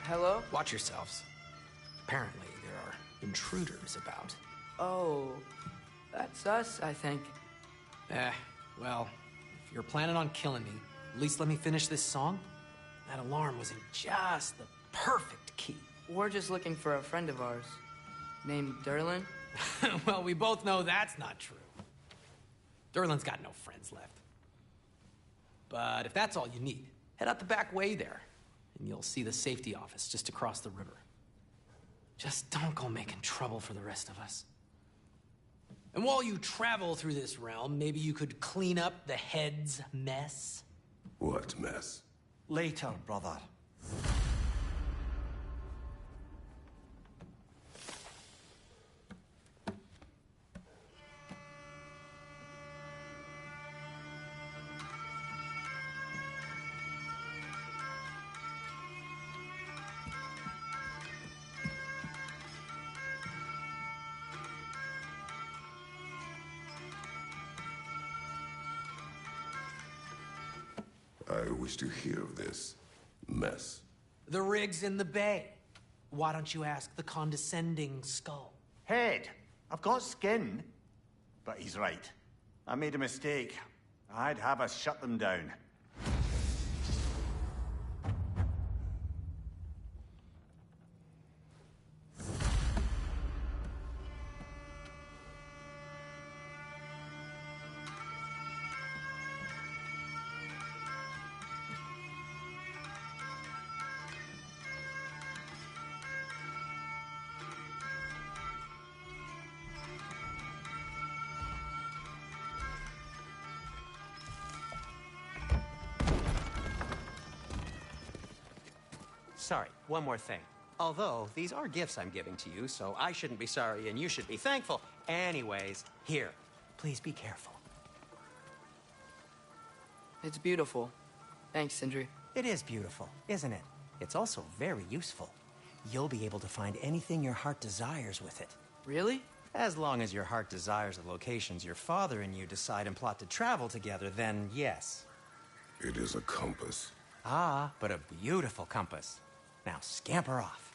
Hello? Watch yourselves. Apparently, there are intruders about. Oh, that's us, I think. Well, if you're planning on killing me, at least let me finish this song. That alarm was in just the perfect key. We're just looking for a friend of ours, named Derlin. Well, we both know that's not true. Derlin's got no friends left. But if that's all you need, head out the back way there, and you'll see the safety office just across the river. Just don't go making trouble for the rest of us. And while you travel through this realm, maybe you could clean up the head's mess? What mess? Later, brother. I wish to hear of this mess. The rig's in the bay. Why don't you ask the condescending skull? Head. I've got skin. But he's right. I made a mistake. I'd have us shut them down. Sorry, one more thing. Although, these are gifts I'm giving to you, so I shouldn't be sorry and you should be thankful. Anyways, here, please be careful. It's beautiful. Thanks, Sindri. It is beautiful, isn't it? It's also very useful. You'll be able to find anything your heart desires with it. Really? As long as your heart desires the locations your father and you decide and plot to travel together, then yes. It is a compass. Ah, but a beautiful compass. Now scamper off.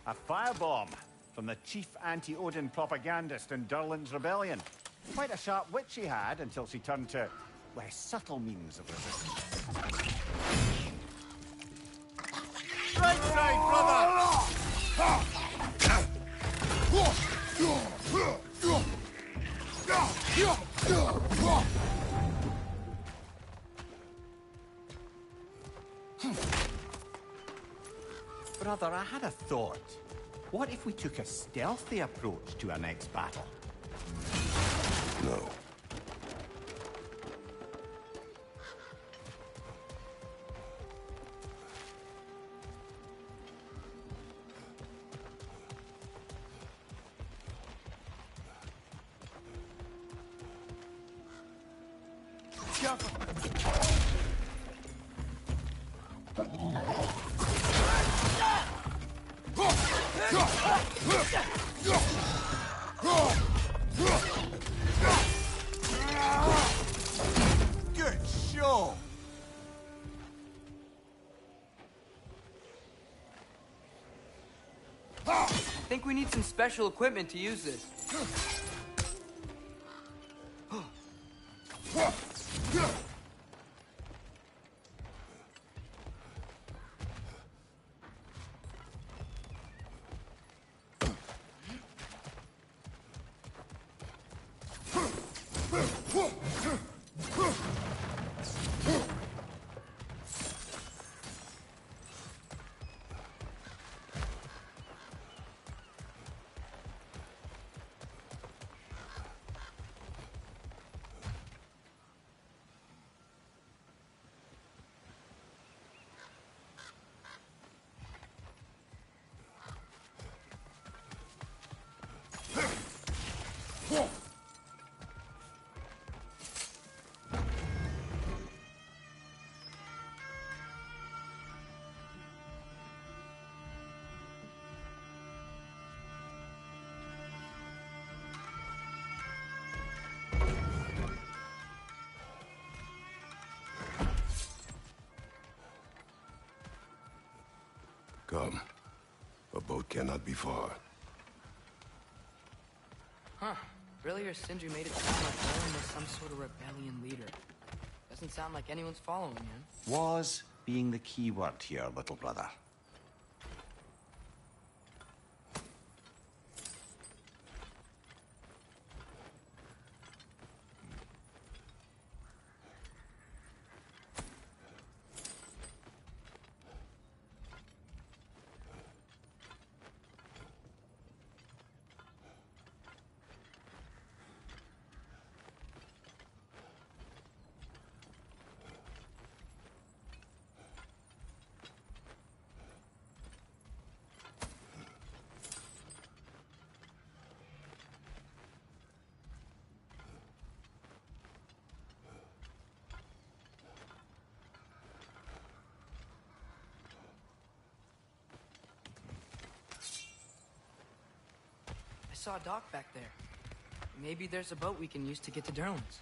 A firebomb from the chief anti-Odin propagandist in Durlin's rebellion. Quite a sharp wit she had until she turned to less subtle means of resistance. Right side, brother! Brother, I had a thought. What if we took a stealthy approach to our next battle? No. Good show! I think we need some special equipment to use this. Come. A boat cannot be far. Huh. Earlier, Sindri made it sound like Owen was some sort of rebellion leader. Doesn't sound like anyone's following him. Was being the key word here, little brother. I saw a dock back there. Maybe there's a boat we can use to get to Durlin's.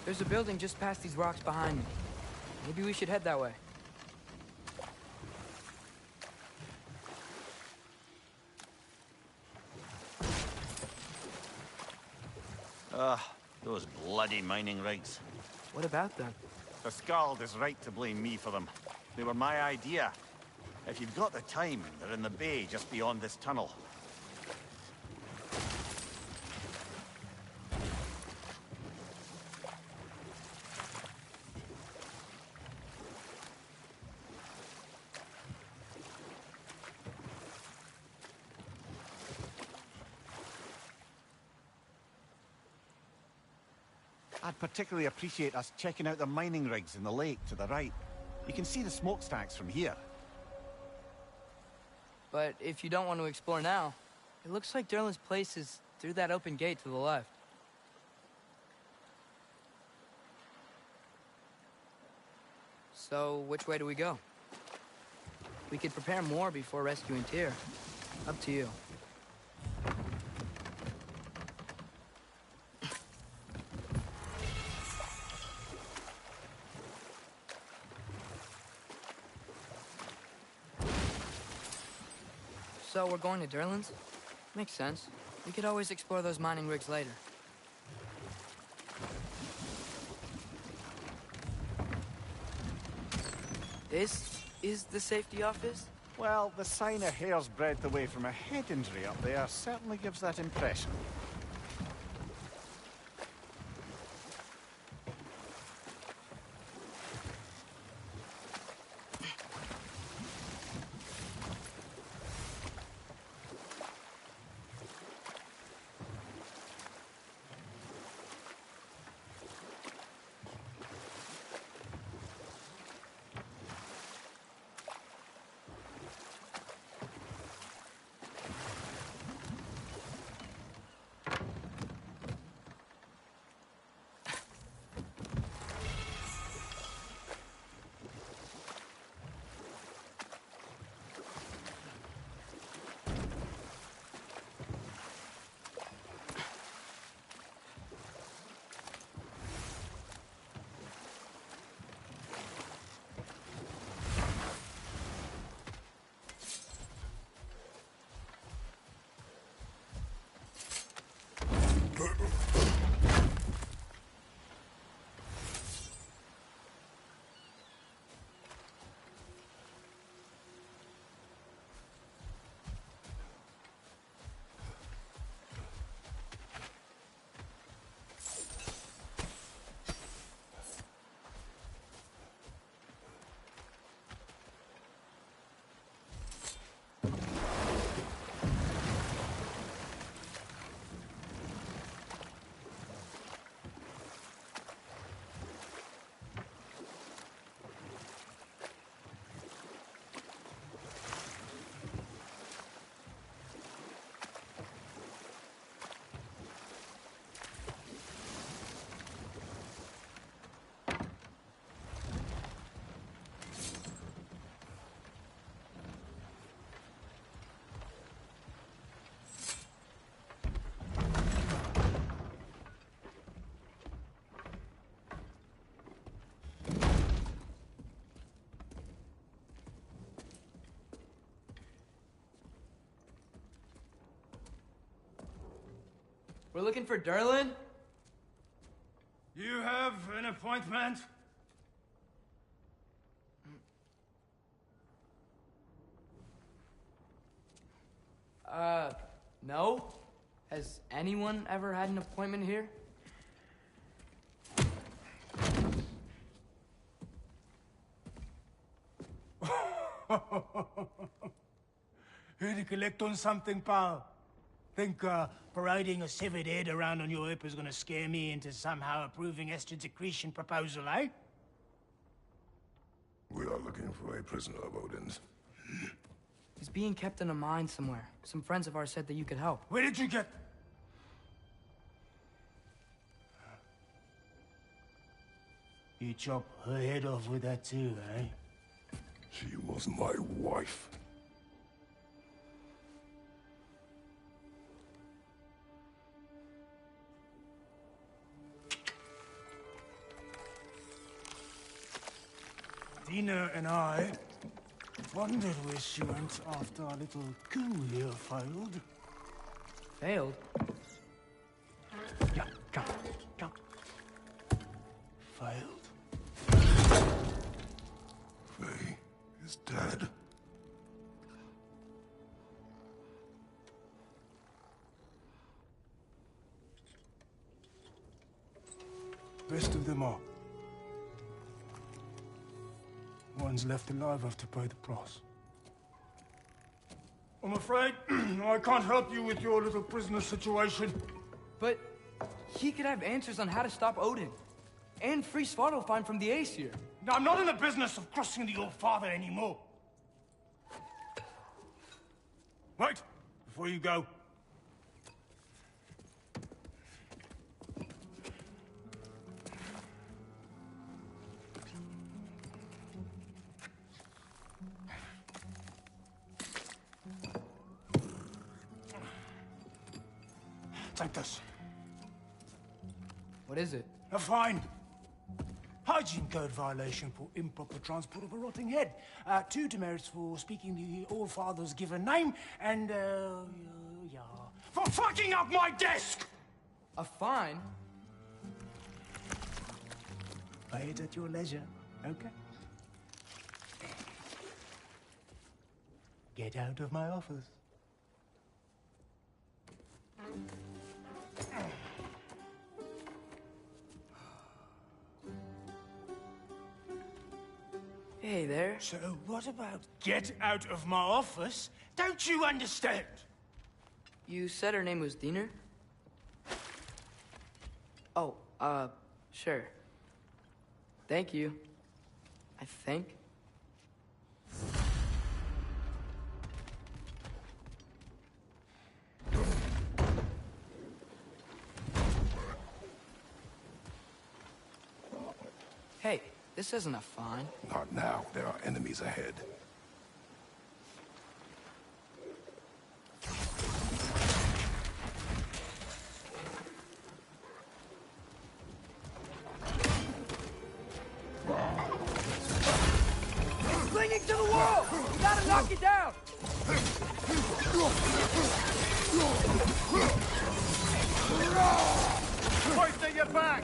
There's a building just past these rocks behind me. Maybe we should head that way. Those bloody mining rigs. What about them? The Skald is right to blame me for them. They were my idea. If you've got the time, they're in the bay just beyond this tunnel. I'd particularly appreciate us checking out the mining rigs in the lake to the right. You can see the smokestacks from here. But if you don't want to explore now, it looks like Derlin's place is through that open gate to the left. So, which way do we go? We could prepare more before rescuing Tyr. Up to you. So, we're going to Derlin's? Makes sense. We could always explore those mining rigs later. This is the safety office? Well, the sign a hair's breadth away from a head injury up there certainly gives that impression. We're looking for Derlin? You have an appointment? No? Has anyone ever had an appointment here? Here to collect on something, pal? Think, parading a severed head around on your hip is gonna scare me into somehow approving Esther's accretion proposal, eh? We are looking for a prisoner of Odin's. He's being kept in a mine somewhere. Some friends of ours said that you could help. Where did you get... You chop her head off with that too, eh? She was my wife. Dina and I wondered where she went after our little coup here failed. Failed? Yeah, come. Failed. Faye is dead. Best of them all. One's left alive have to pay the price. I'm afraid I can't help you with your little prisoner situation. But He could have answers on how to stop Odin. And free Svartalfheim from the Aesir. Now, I'm not in the business of crossing the Old Father anymore. Wait, before you go. Take this. What is it? A fine. Hygiene code violation for improper transport of a rotting head. 2 demerits for speaking the All Father's given name, and, yeah, for fucking up my desk! A fine? Pay it at your leisure, okay? Get out of my office. Hey there. So what about get out of my office? Don't you understand? You said her name was Diener? Oh, sure. Thank you. I think. Hey, this isn't a fine. Not now. There are enemies ahead. It's clinging to the wall! You gotta knock it down! Hoisting it back!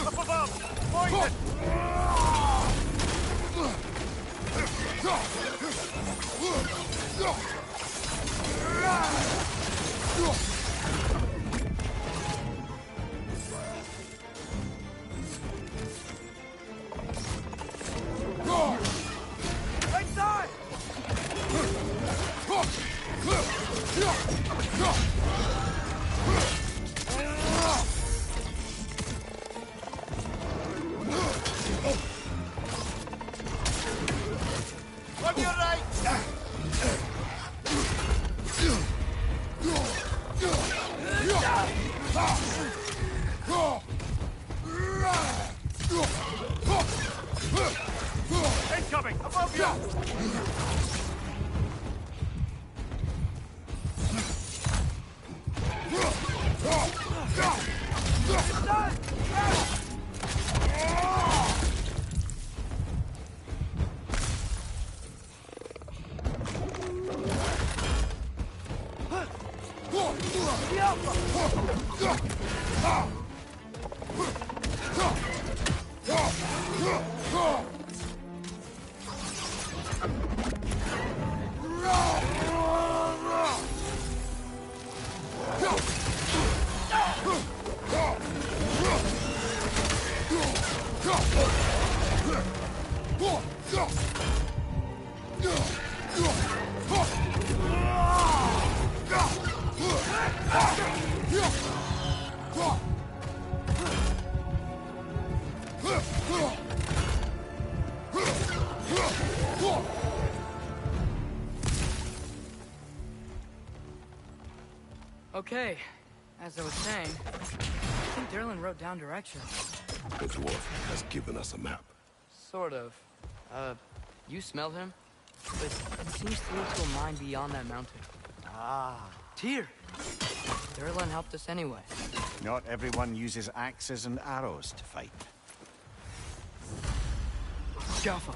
Up above! Point it! Right side! On your right! Incoming! Above you! Okay, as I was saying, I think Derlin wrote down directions. The dwarf has given us a map. Sort of. You smell him? But it seems to lead to a mine beyond that mountain. Ah. Tyr! Derlin helped us anyway. Not everyone uses axes and arrows to fight. Jaffa.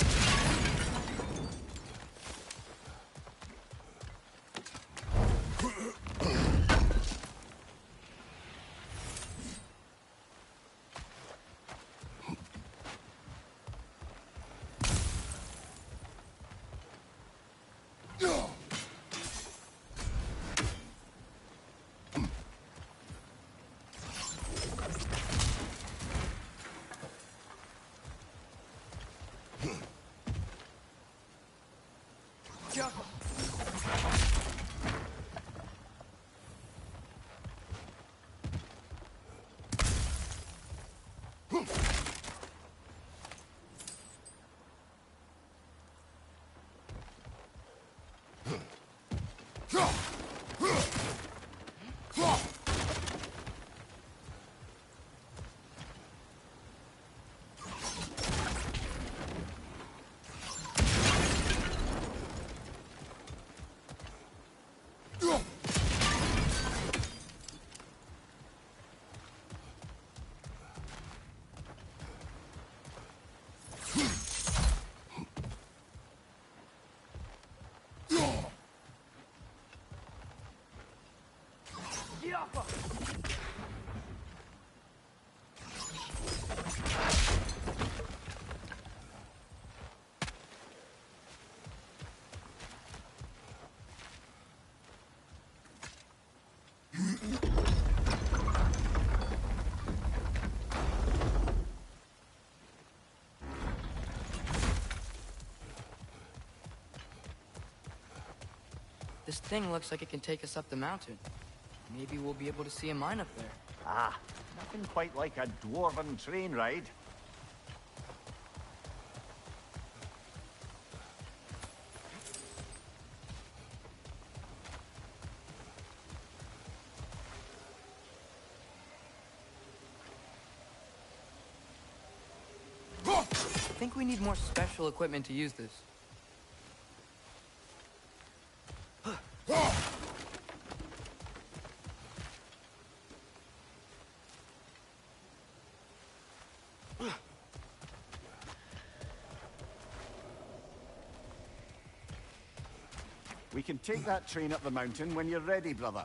This thing looks like it can take us up the mountain. Maybe we'll be able to see a mine up there. Ah, nothing quite like a dwarven train ride. I think we need more special equipment to use this. We can take that train up the mountain when you're ready, brother.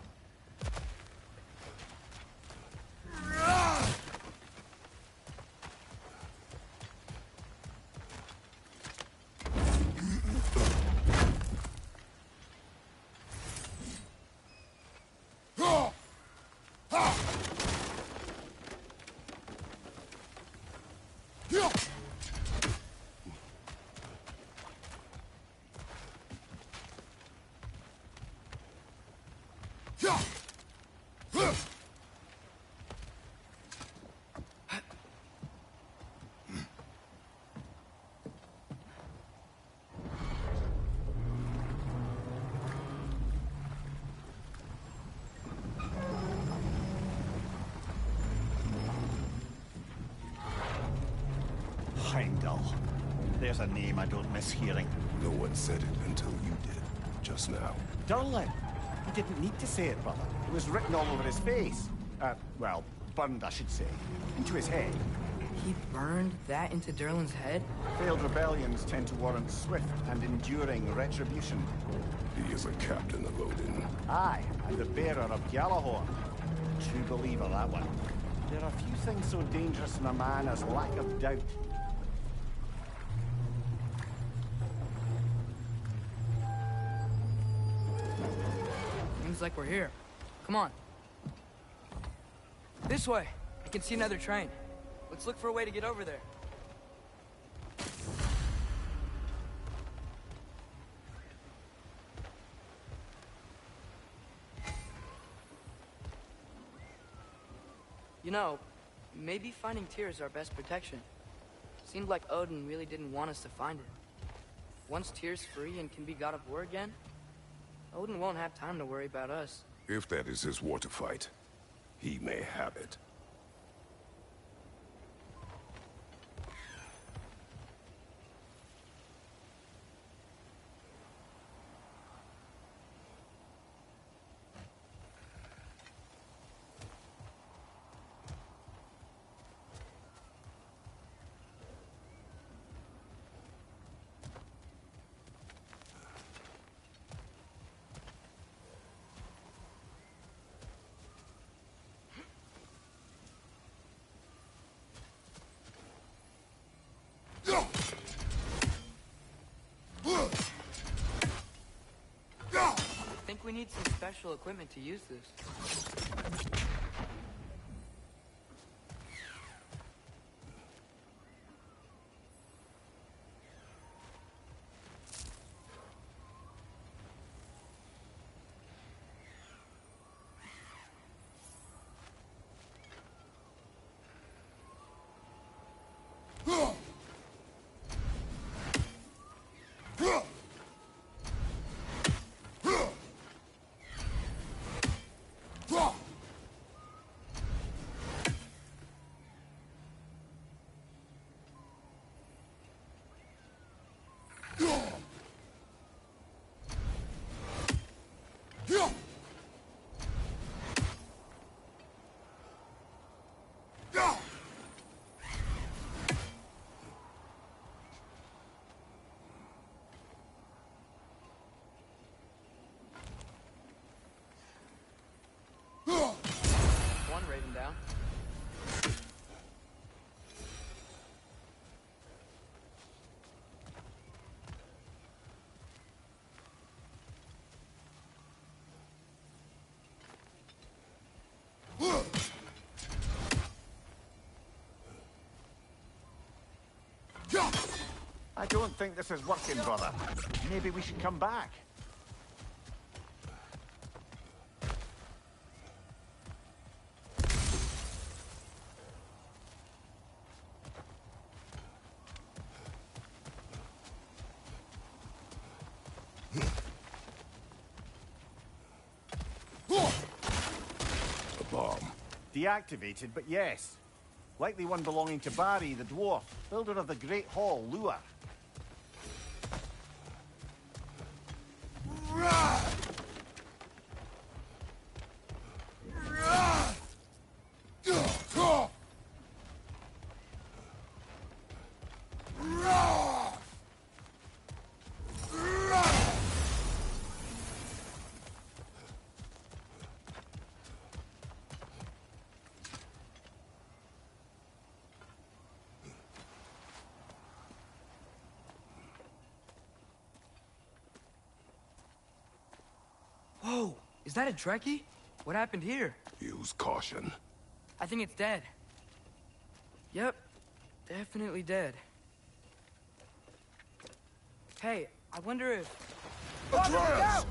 Heimdall. There's a name I don't miss hearing. No one said it until you did, just now. Durlin. He didn't need to say it, brother. It was written all over his face. Well, burned, I should say. Into his head. He burned that into Durlin's head? Failed rebellions tend to warrant swift and enduring retribution. He is a captain of Odin. Aye, and the bearer of Gjallarhorn. True believer, that one. There are few things so dangerous in a man as lack of doubt. Seems like we're here. Come on. This way. I can see another train. Let's look for a way to get over there. You know, maybe finding Tyr is our best protection. Seemed like Odin really didn't want us to find it. Once Tyr's free and can be god of war again, Odin won't have time to worry about us. If that is his war to fight, he may have it. I think we need some special equipment to use this. Yeah? I don't think this is working, brother. Maybe we should come back. A bomb. Deactivated, but yes. Likely one belonging to Barry, the dwarf, builder of the Great Hall, Lure. Whoa, is that a Trekkie? What happened here? Use caution. I think it's dead. Yep, definitely dead. Hey, I wonder if... Atreus!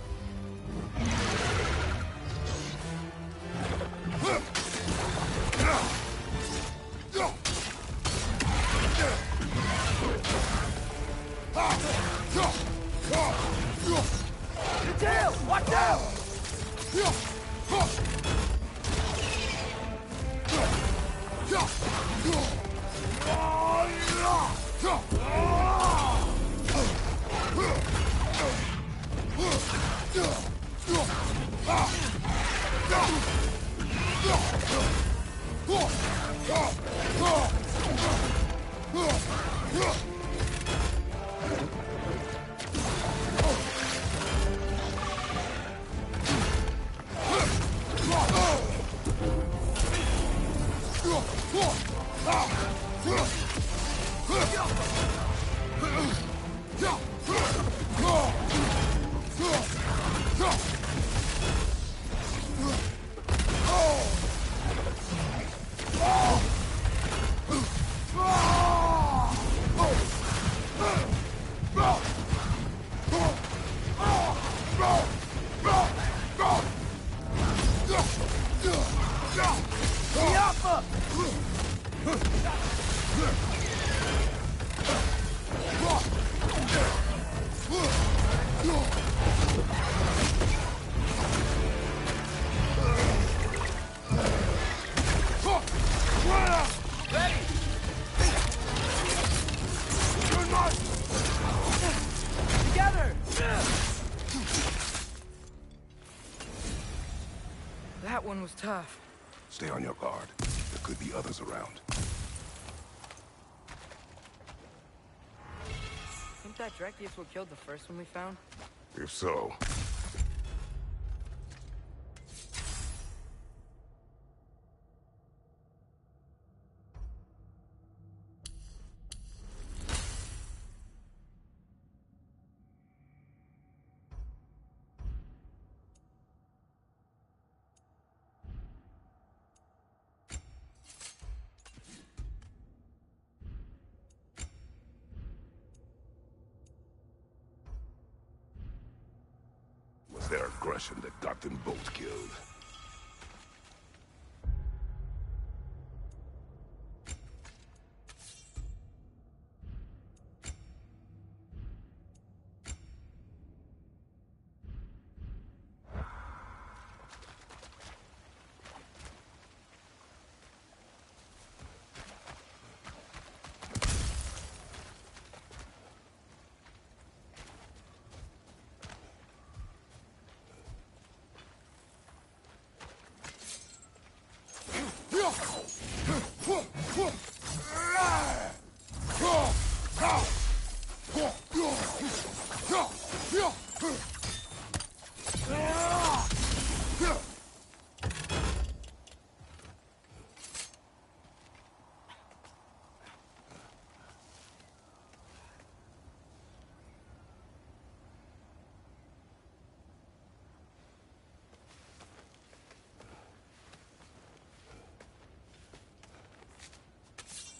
The tail! Watch out! That one was tough. Stay on your guard. There could be others around. Think that Trekkie is what killed the first one we found? If so, was their aggression that got them both killed.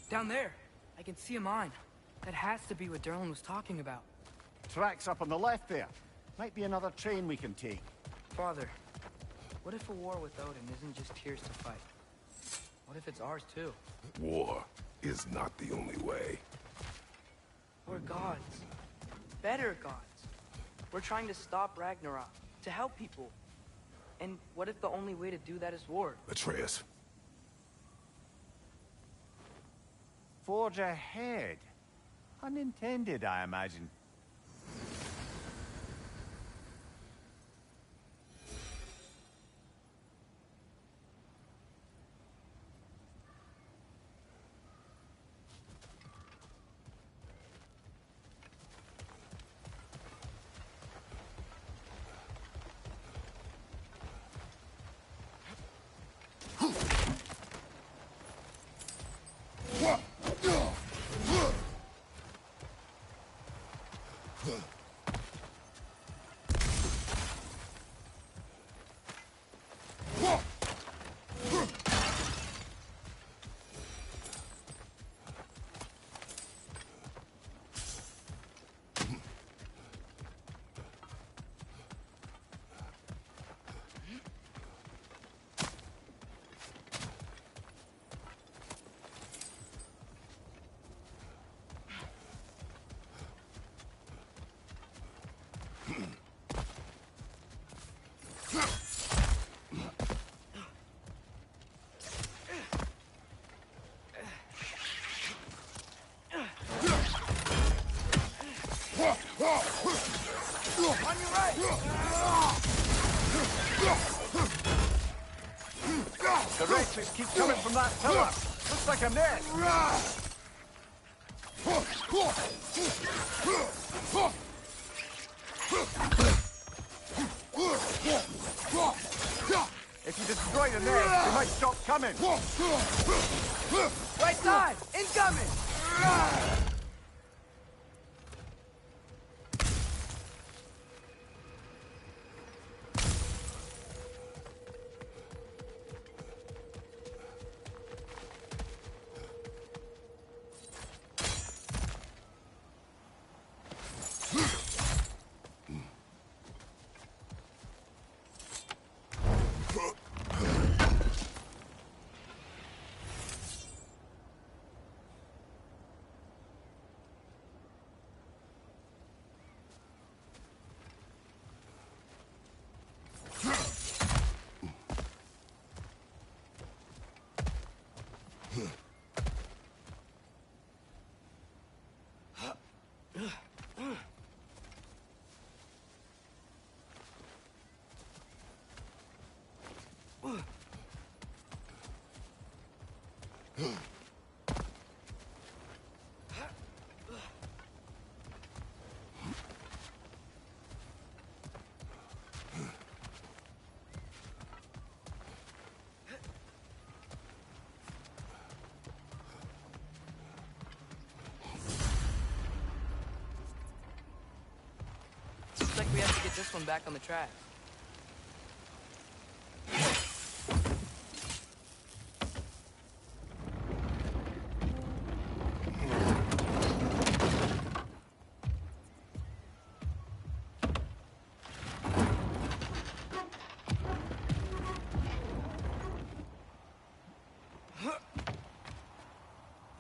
Down there. I can see a mine. That has to be what Derlin was talking about. Tracks up on the left there. Might be another train we can take. Father, what if a war with Odin isn't just Tyr's to fight? What if it's ours too? War is not the only way. We're gods. Better gods. We're trying to stop Ragnarok, to help people. And what if the only way to do that is war? Atreus. Forge ahead. Unintended, I imagine. The wretches keep coming from that pillar. Looks like a net. If you destroy the net, they might stop coming. Right side! Incoming! Looks like we have to get this one back on the track.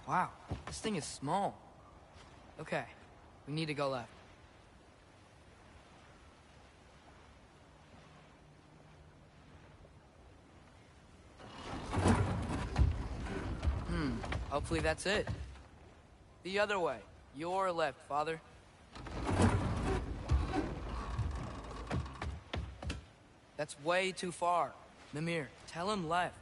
Wow, this thing is small. Okay, we need to go left. Hopefully that's it. The other way. Your left, Father. That's way too far. Mimir, tell him left.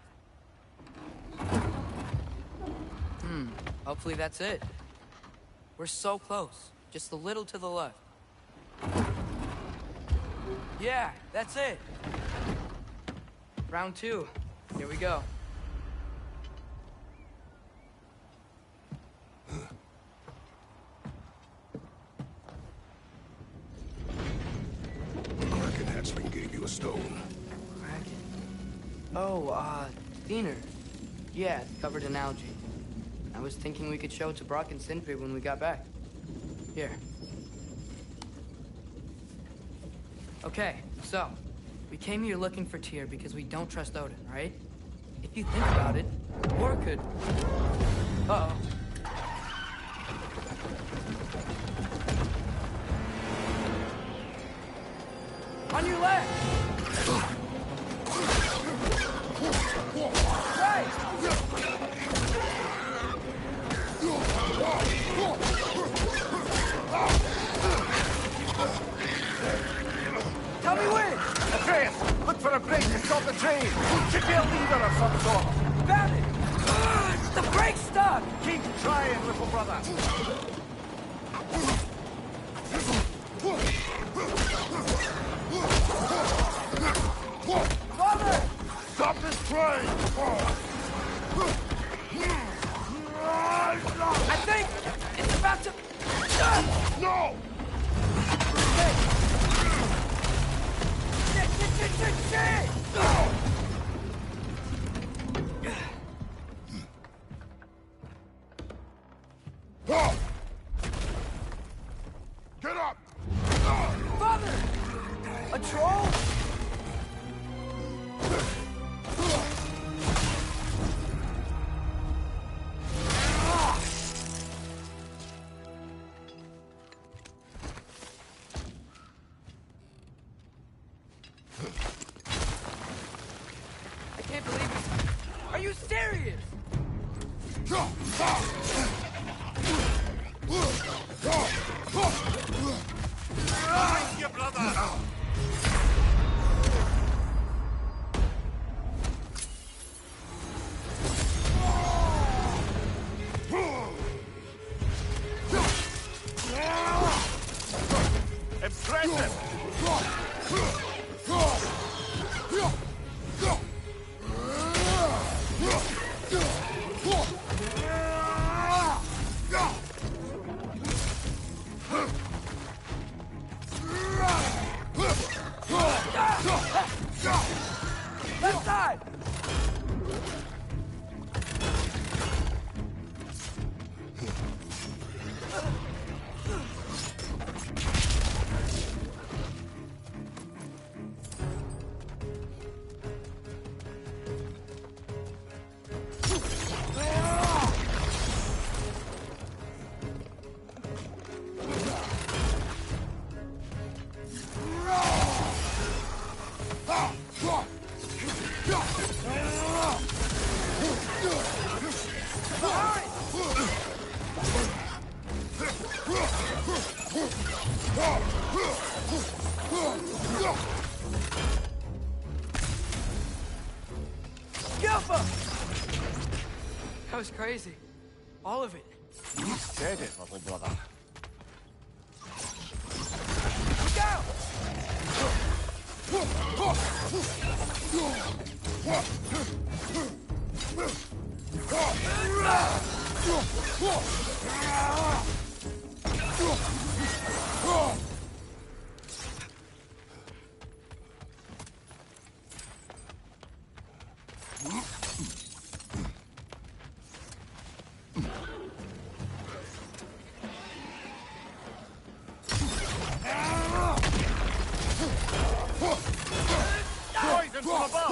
Hopefully that's it. We're so close. Just a little to the left. Yeah, that's it. Round 2. Here we go. Kraken hatchling gave you a stone. Kraken. Oh, Diener. Yeah, it's covered in algae. I was thinking we could show it to Brock and Sindri when we got back. Here. Okay, so, we came here looking for Tyr because we don't trust Odin, right? If you think about it, war could... Uh-oh. On your left! Right! Tell me when! Atreus, look for a break to stop the train. Should be a leader of some sort. Found it! The brake's stuck! Keep trying, little brother. Father! Stop this train! I think it's about to... No! Shit! Get up! Father! A troll? I can't believe it. Are you serious? Your brother. Left side! That was crazy. All of it. You said it, little brother. Look out! Poison from above!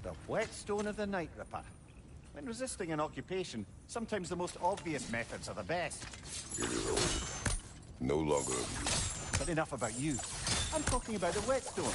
The whetstone of the Night Ripper. When resisting an occupation, sometimes the most obvious methods are the best. It is old. No longer of use. But enough about you. I'm talking about the whetstone.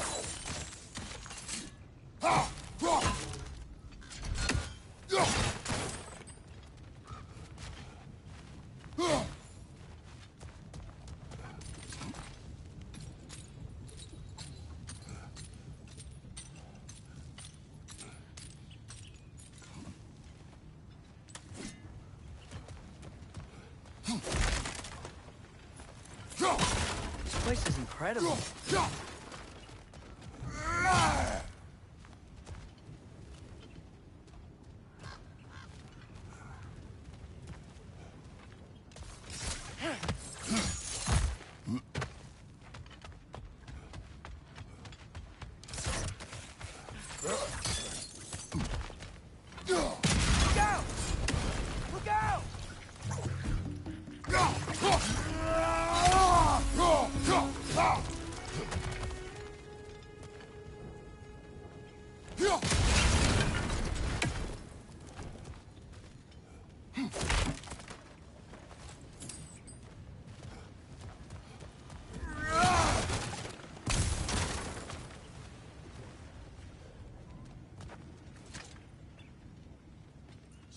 This place is incredible.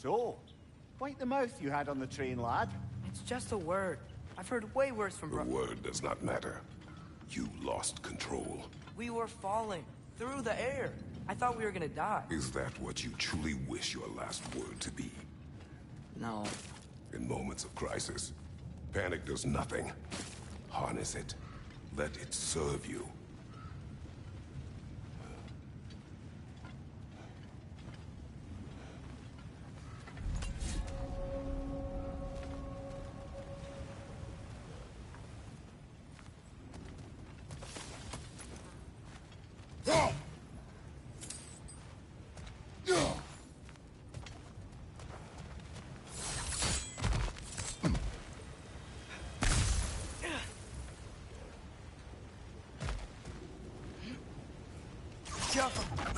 So, wipe the mouth you had on the train, lad. It's just a word. I've heard way worse from The word does not matter. You lost control. We were falling through the air. I thought we were gonna die. Is that what you truly wish your last word to be? No. In moments of crisis, panic does nothing. Harness it. Let it serve you.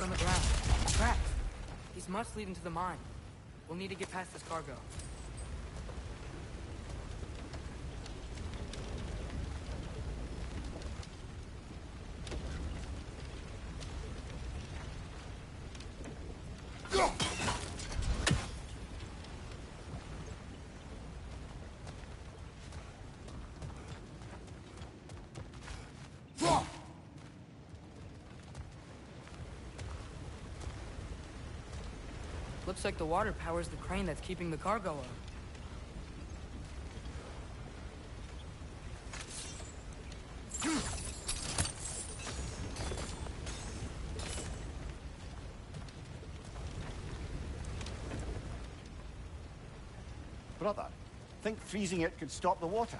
On the ground. Tracks. These must lead into the mine. We'll need to get past this cargo. Looks like the water powers the crane that's keeping the cargo up. Brother, think freezing it could stop the water?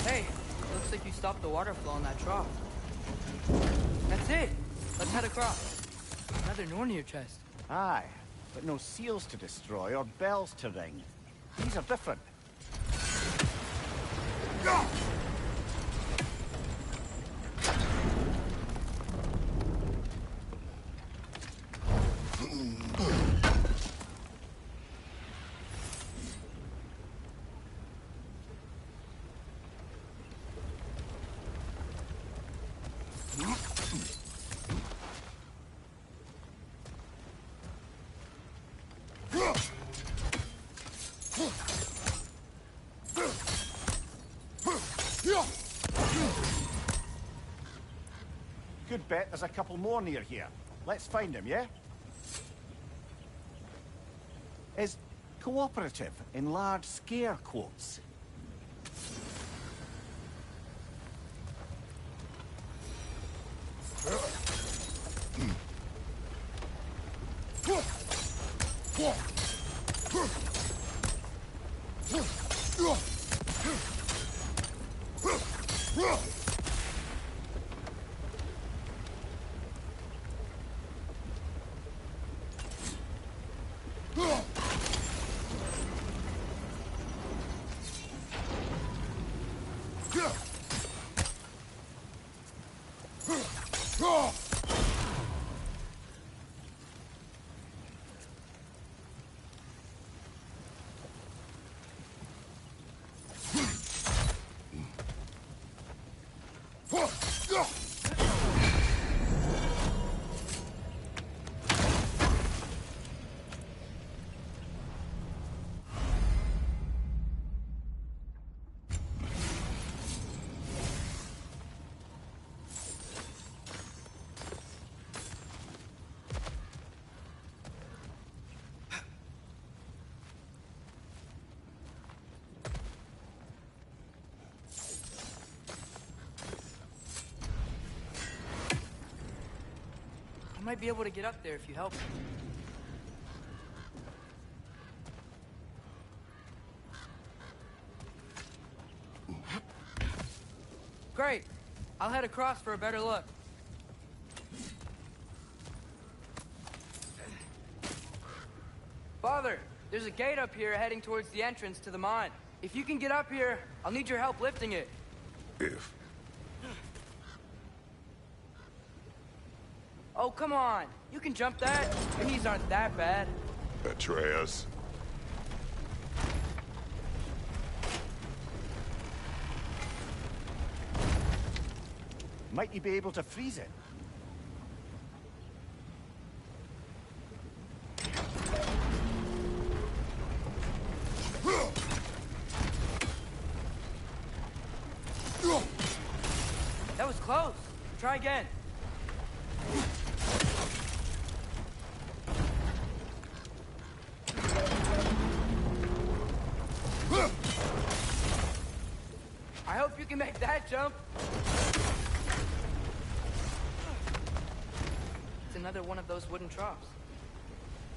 Hey, looks like you stopped the water flow in that trough. That's it. Let's head across. Another Nornir chest. Aye, but no seals to destroy or bells to ring. These are different. Good bet there's a couple more near here. Let's find them, yeah? Is cooperative in large scare quotes? I might be able to get up there if you help me. Great. I'll head across for a better look. Father, there's a gate up here heading towards the entrance to the mine. If you can get up here, I'll need your help lifting it. If. Oh, come on. You can jump that. Your knees aren't that bad. Atreus. Might you be able to freeze it? That was close. Try again. I hope you can make that jump. It's another one of those wooden troughs.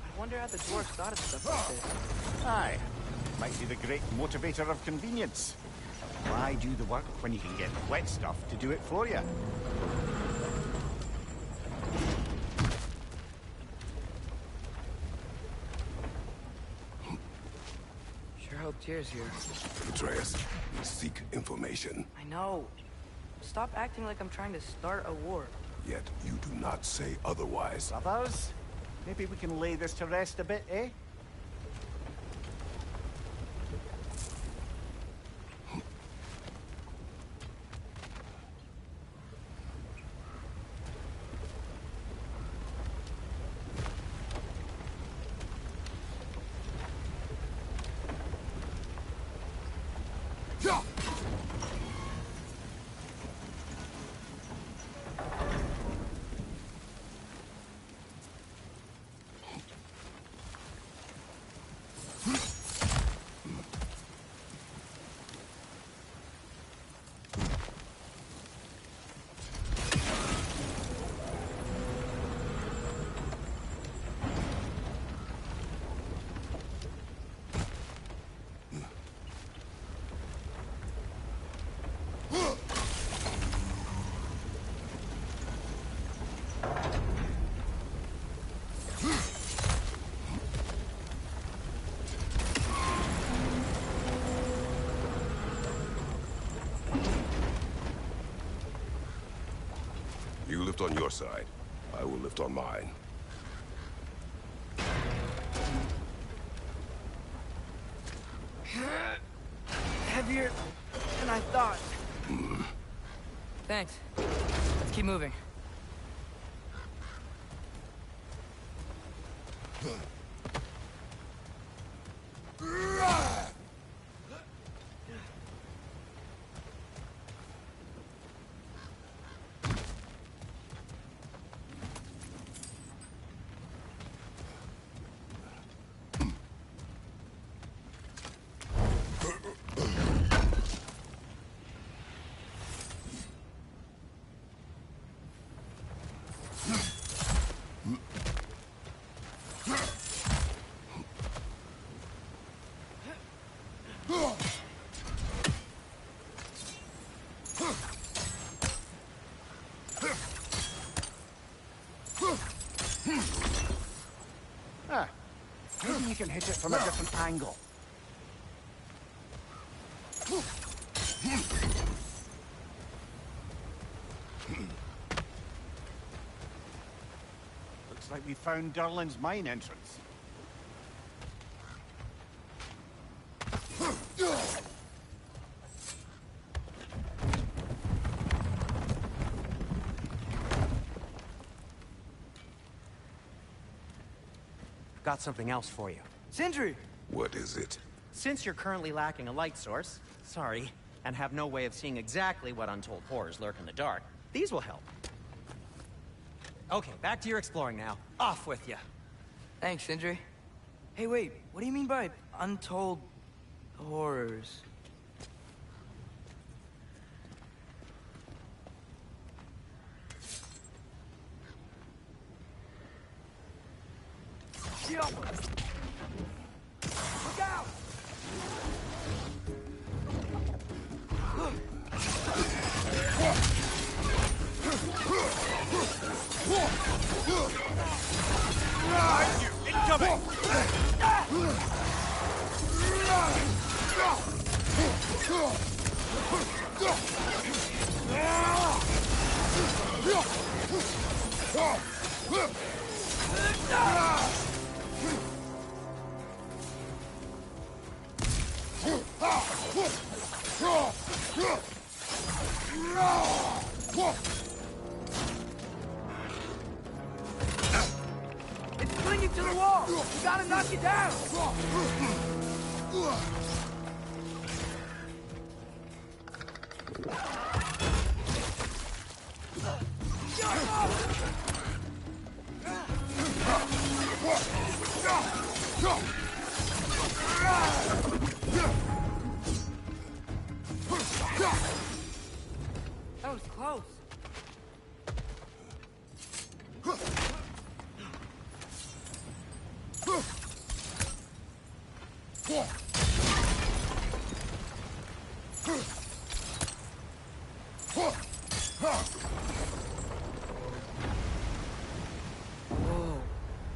I wonder how the dwarves thought of stuff like this. Aye. Might be the great motivator of convenience. Why do the work when you can get wet stuff to do it for you? Sure hope Tyr's here. Atreus, seek information. I know. Stop acting like I'm trying to start a war. Yet you do not say otherwise. Brothers, maybe we can lay this to rest a bit, eh? lift on your side. I will lift on mine. Heavier than I thought. Thanks. Let's keep moving. Maybe you can hit it from a different angle. Looks like we found Durlin's mine entrance. Got something else for you. Sindri! What is it? Since you're currently lacking a light source, sorry, and have no way of seeing exactly what untold horrors lurk in the dark, these will help. Okay, back to your exploring now. Off with you. Thanks, Sindri. Hey, wait, what do you mean by untold horrors? Look out! Behind you! Incoming! It's clinging to the wall! You gotta knock it down! That was close. Whoa.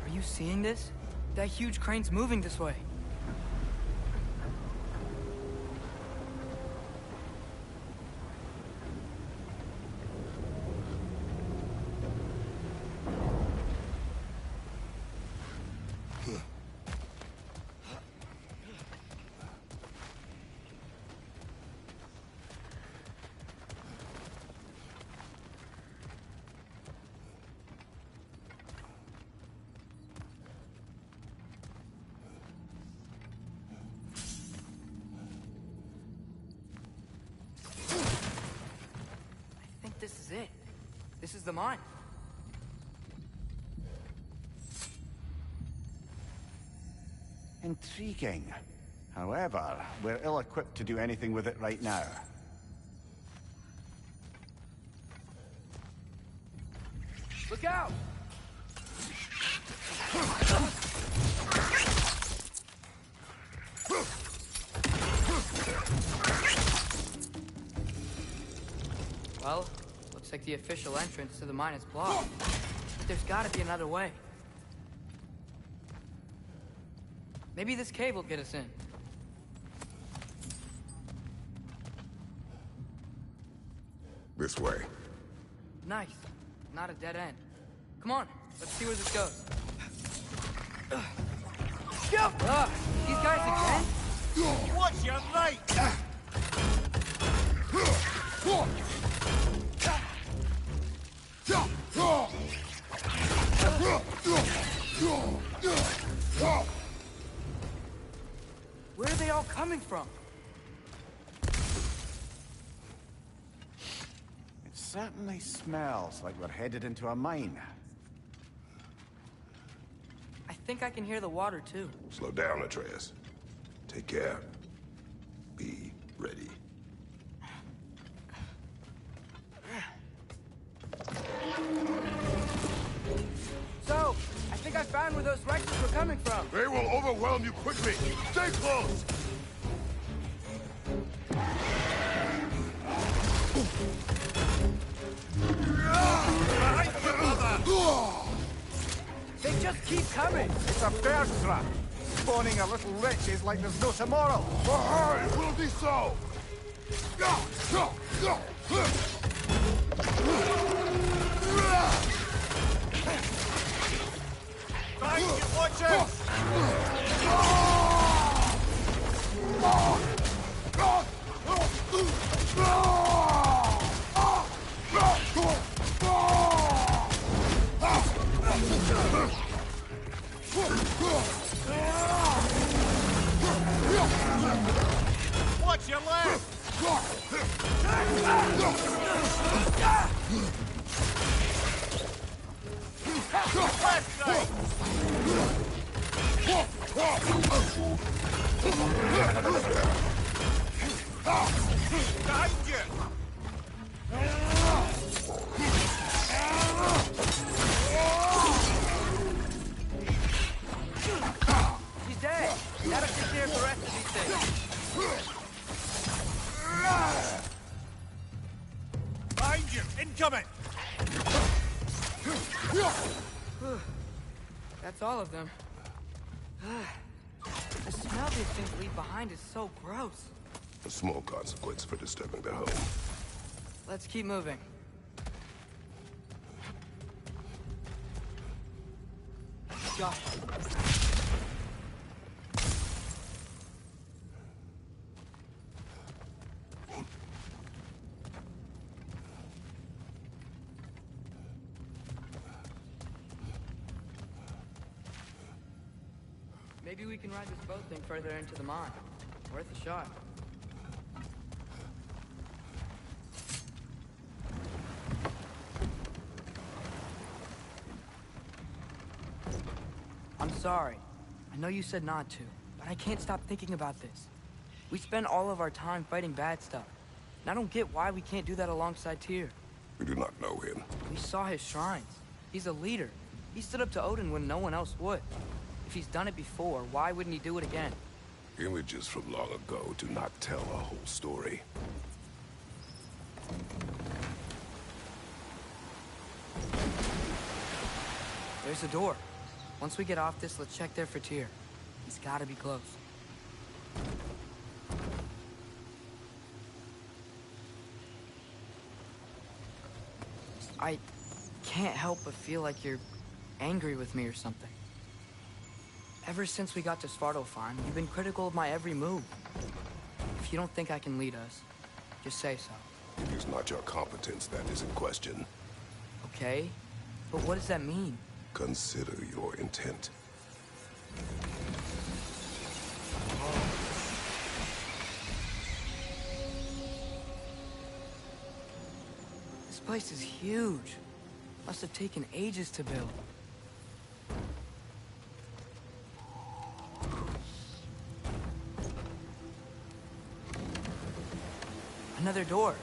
Are you seeing this? That huge crane's moving this way. I think this is it. This is the mine. Intriguing. However, we're ill-equipped to do anything with it right now. Look out! Well, looks like the official entrance to the mine is blocked. But there's gotta be another way. Maybe this cave will get us in. This way. Nice. not a dead end. Come on, let's see where this goes. Ugh, these guys again? What's your right? Where are they all coming from? It certainly smells like we're headed into a mine. I think I can hear the water, too. Slow down, Atreus. Take care. Be ready. So, I think I found where those Rexes were coming from. They will overwhelm you quickly. Stay close! They just keep coming. It's a bear trap. Spawning a little wretches like there's no tomorrow. It will be so! Thank you, watchers! Watch your left! Left side! Behind you! He's dead. That'll take care of the rest of these things. Behind you! Incoming! That's all of them. The smell these things leave behind is so gross. A small consequence for disturbing their home. Let's keep moving. Josh. Maybe we can ride this boat thing further into the mine. Worth a shot. I'm sorry. I know you said not to, but I can't stop thinking about this. We spend all of our time fighting bad stuff. And I don't get why we can't do that alongside Tyr. We do not know him. We saw his shrines. He's a leader. He stood up to Odin when no one else would. If he's done it before, why wouldn't he do it again? Images from long ago do not tell a whole story. There's a door. Once we get off this, let's check there for Tyr. He's gotta be close. I can't help but feel like you're angry with me or something. Ever since we got to Svartalfheim, you've been critical of my every move. If you don't think I can lead us, just say so. It is not your competence that is in question. Okay? But what does that mean? Consider your intent. This place is huge. Must have taken ages to build. Another door.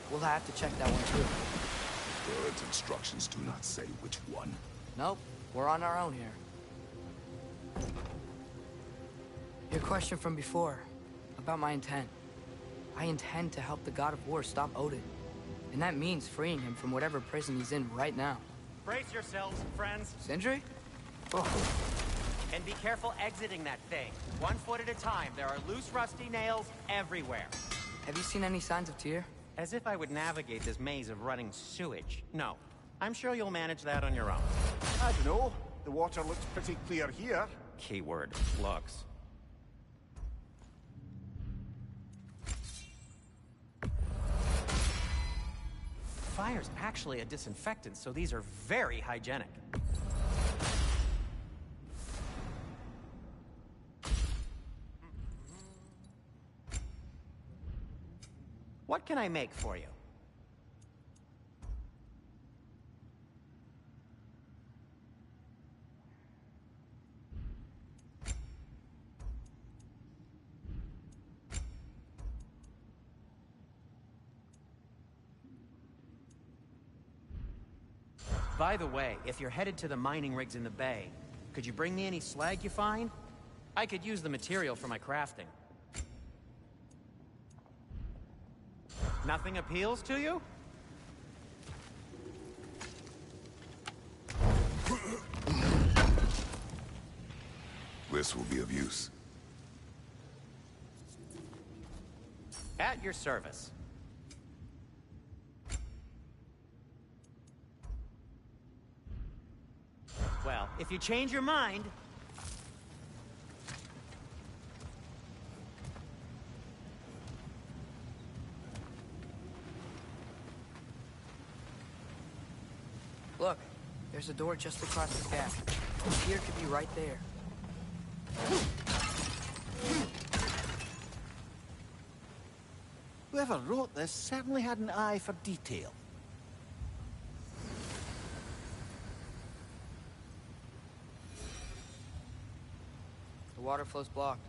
We'll have to check that one too. Birds' instructions do not say which one. Nope, we're on our own here. Your question from before, about my intent. I intend to help the God of War stop Odin. And that means freeing him from whatever prison he's in right now. Brace yourselves, friends, Sindri? and be careful exiting that thing. 1 foot at a time. There are loose, rusty nails everywhere. Have you seen any signs of Tyr? As if I would navigate this maze of running sewage. No. I'm sure you'll manage that on your own. I don't know. The water looks pretty clear here. Keyword, looks. Fire's actually a disinfectant, so these are very hygienic. What can I make for you? By the way, if you're headed to the mining rigs in the bay, could you bring me any slag you find? I could use the material for my crafting. Nothing appeals to you? This will be of use. At your service. Well, if you change your mind... Look, there's a door just across the gap. Here could be right there. Whoever wrote this certainly had an eye for detail. The water flow's blocked.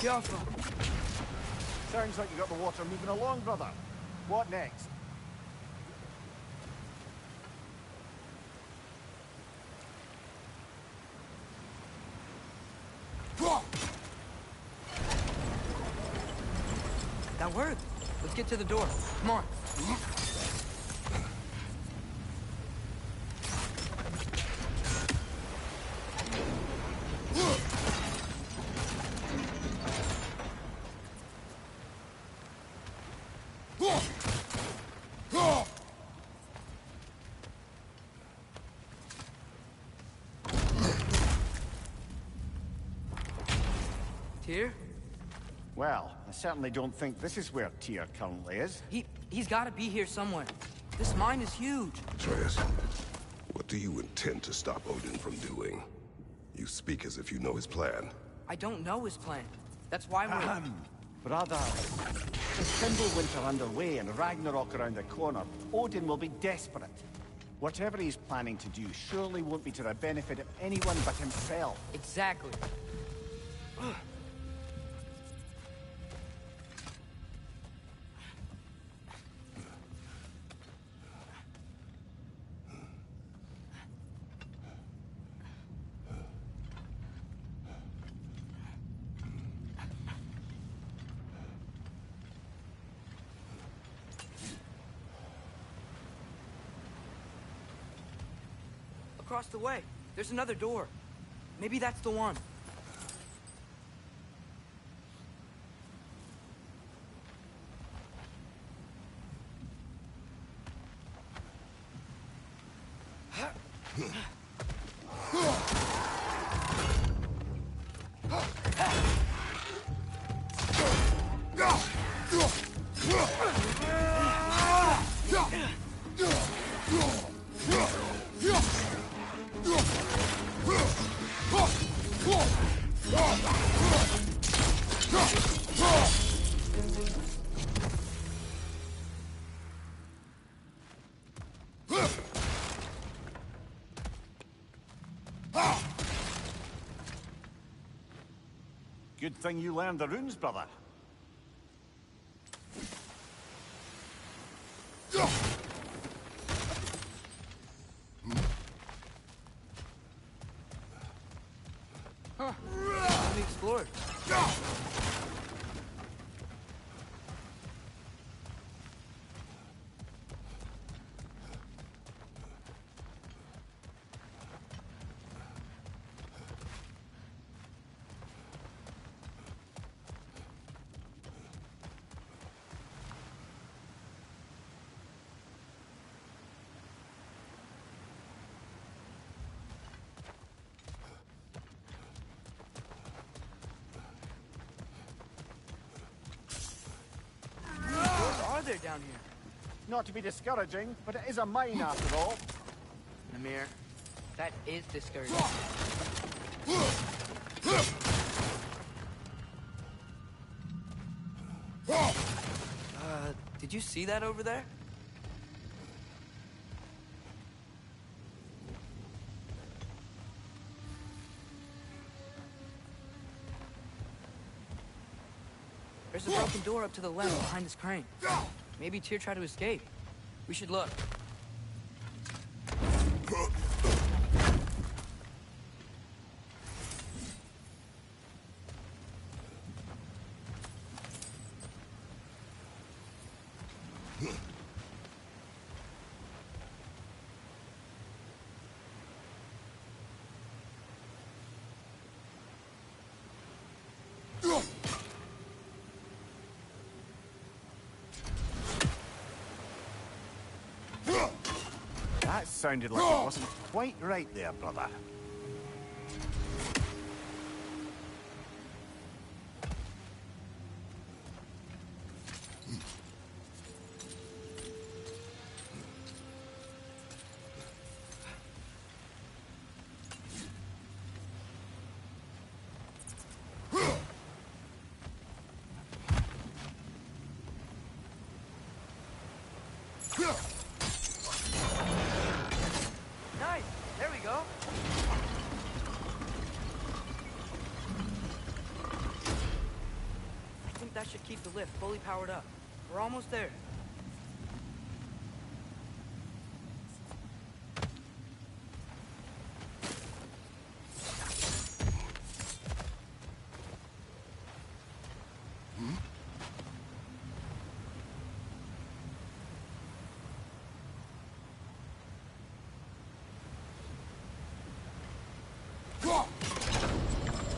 Careful. Sounds like you got the water moving along, brother. What next? That worked. Let's get to the door. Come on. Tyr? Well, I certainly don't think this is where Tyr currently is. He's got to be here somewhere. This mine is huge. Atreus, what do you intend to stop Odin from doing? You speak as if you know his plan. I don't know his plan. That's why we're... Brother, with Fimbulwinter underway and Ragnarok around the corner, Odin will be desperate. Whatever he's planning to do surely won't be to the benefit of anyone but himself. Exactly. Across the way, there's another door. Maybe that's the one. Good thing you learned the runes, brother. Huh. Let me explore. What are there down here? Not to be discouraging, but it is a mine after all. Namir, that is discouraging. Did you see that over there? There's a broken door up to the left behind this crane. Maybe Tyr tried to escape. We should look. That sounded like it wasn't quite right there, brother. Nice! There we go! I think that should keep the lift fully powered up. We're almost there.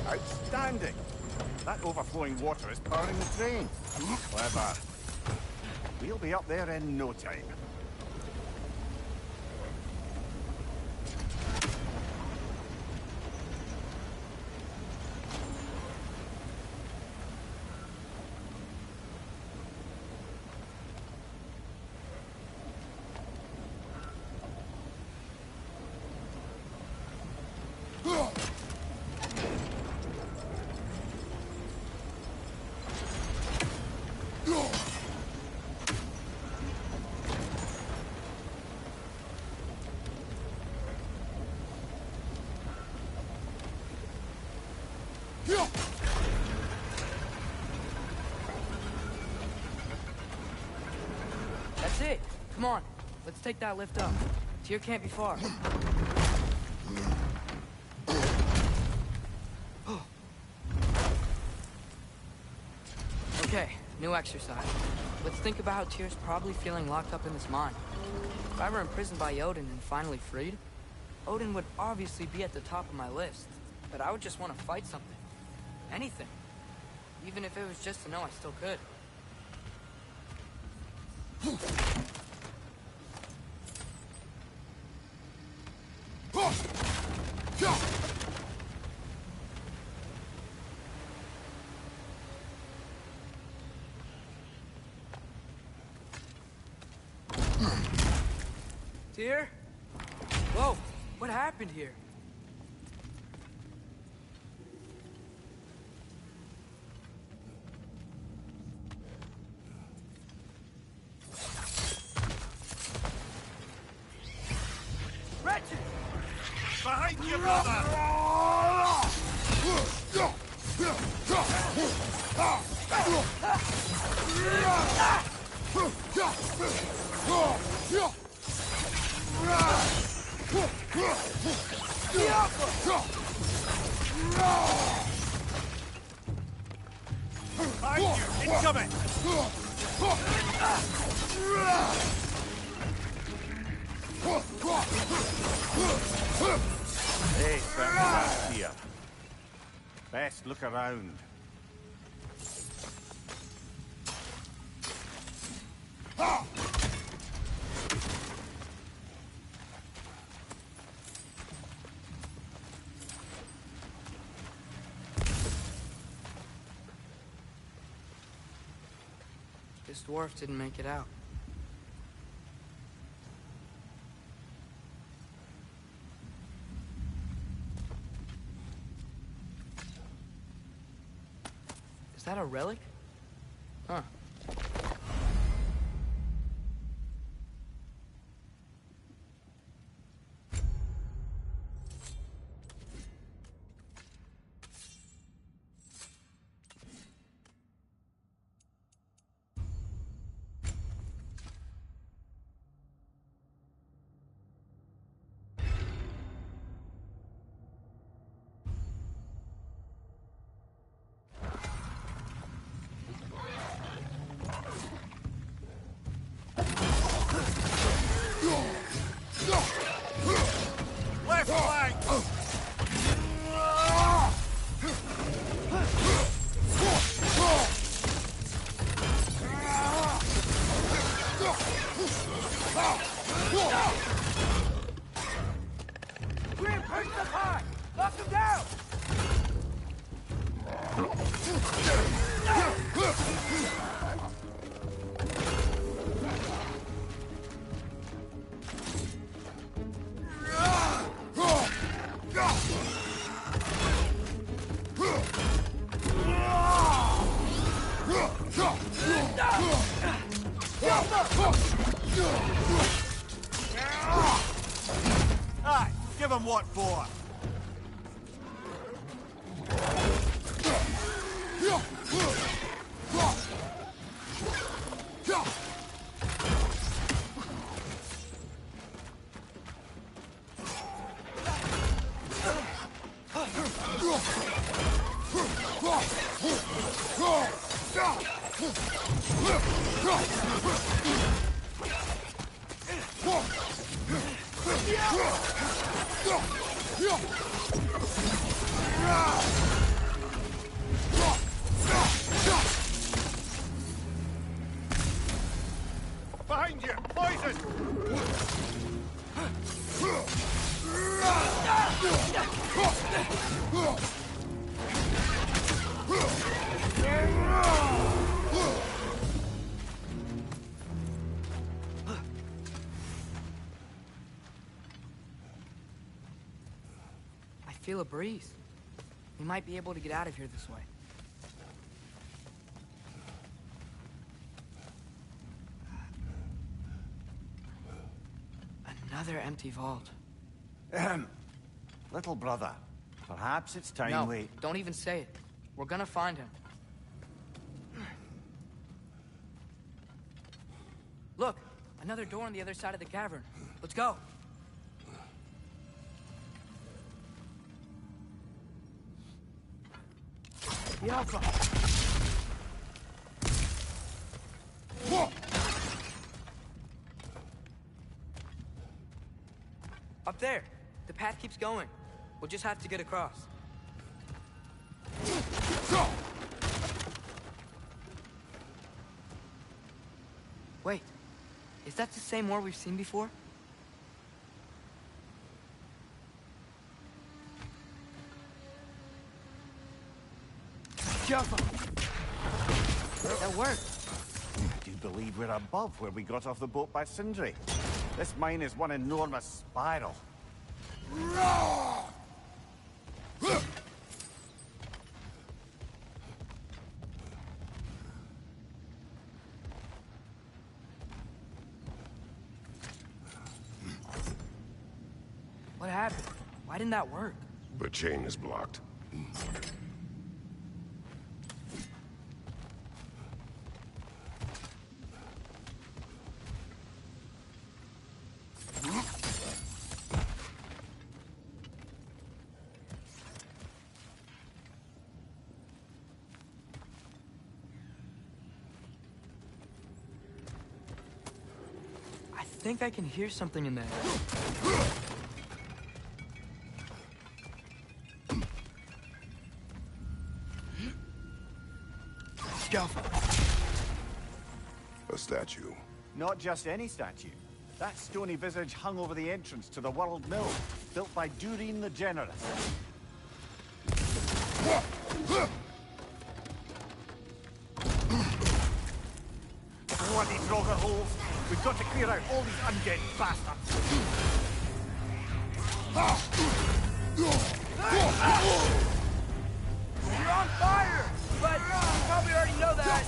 Outstanding! That overflowing water is powering the train. Clever. We'll be up there in no time. That's it! Come on, let's take that lift up. Tyr can't be far. Okay, new exercise. Let's think about how Tyr's probably feeling locked up in this mine. If I were imprisoned by Odin and finally freed, Odin would obviously be at the top of my list. But I would just want to fight something. Anything. Even if it was just to know I still could. Tyr? Whoa, what happened here? Wretched! Behind you, brother! Coming! Hey, that's here. Best look around. This dwarf didn't make it out. Is that a relic? Huh. Left flank! Grim, push the high! Knock him down! Aye, give him what for. Behind you! Poison! I feel a breeze. We might be able to get out of here this way. Another empty vault. Little brother, perhaps it's time No, we... don't even say it. We're gonna find him. Look, another door on the other side of the cavern. Let's go. The Alpha. Up there. The path keeps going. We'll just have to get across. Wait. Is that the same war we've seen before? Jump! That worked. Do you believe we're above where we got off the boat by Sindri? This mine is one enormous spiral. What happened? Why didn't that work? The chain is blocked. think I can hear something in there. A statue. Not just any statue. That stony visage hung over the entrance to the World Mill, built by Durin the Generous. Bloody Draugr holes! We've got to clear out all these undead bastards! You're on fire! But you probably already know that.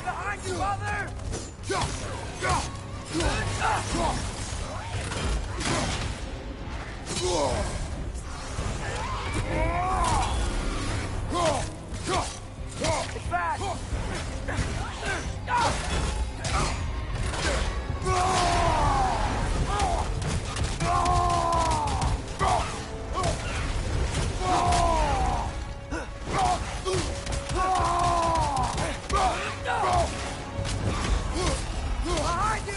Behind you, mother! It's back! Behind you!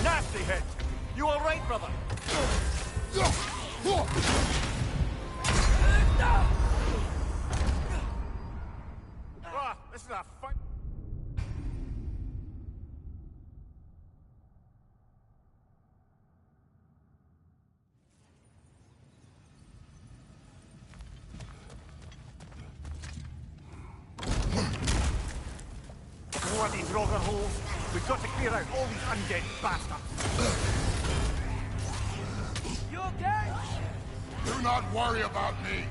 Nasty hit! You all right, brother? Ah, this is a fight. Bloody Draugr holes! We've got to clear out all these undead bastards! You okay? Do not worry about me.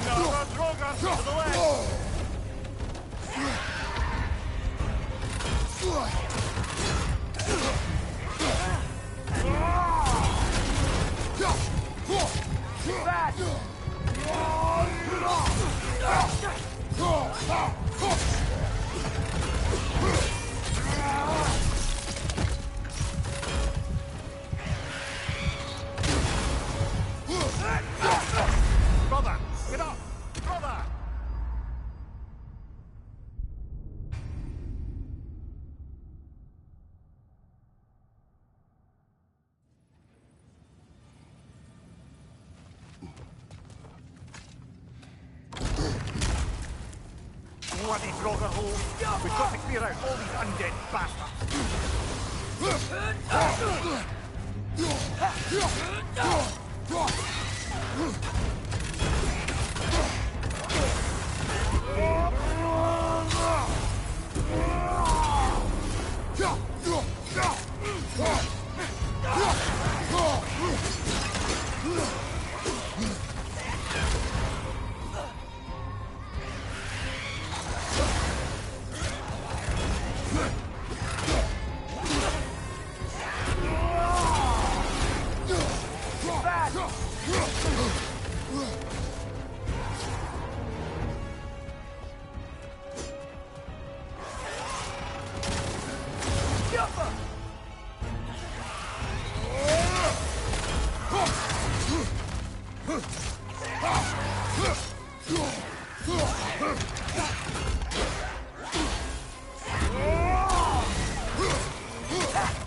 Another Draugr to the left! Back! Brother! Get up! Brother! Bloody Draugr holes! We've got to clear out all these undead bastards!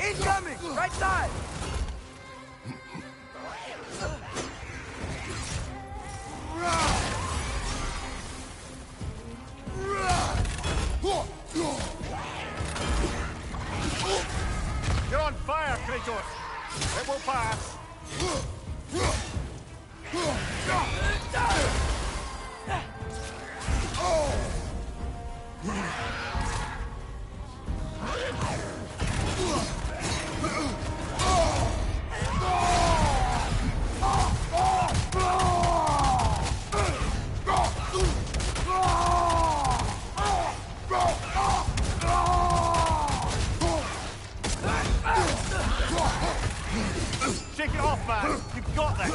Incoming! Right side! You're on fire, Kratos! It will pass! Shake it off, man! You've got this!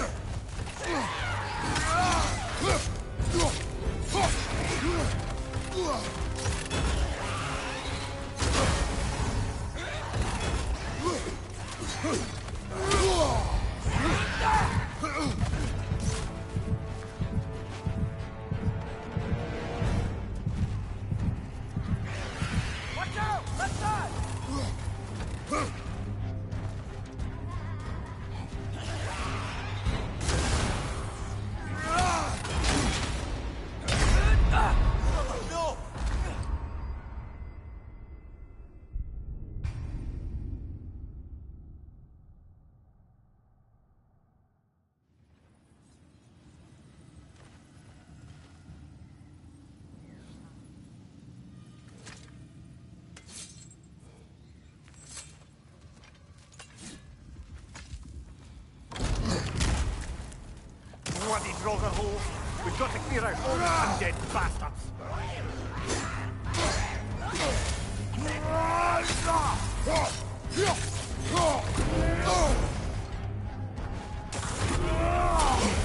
Bloody Draugr hole. We've got to clear out all these undead bastards.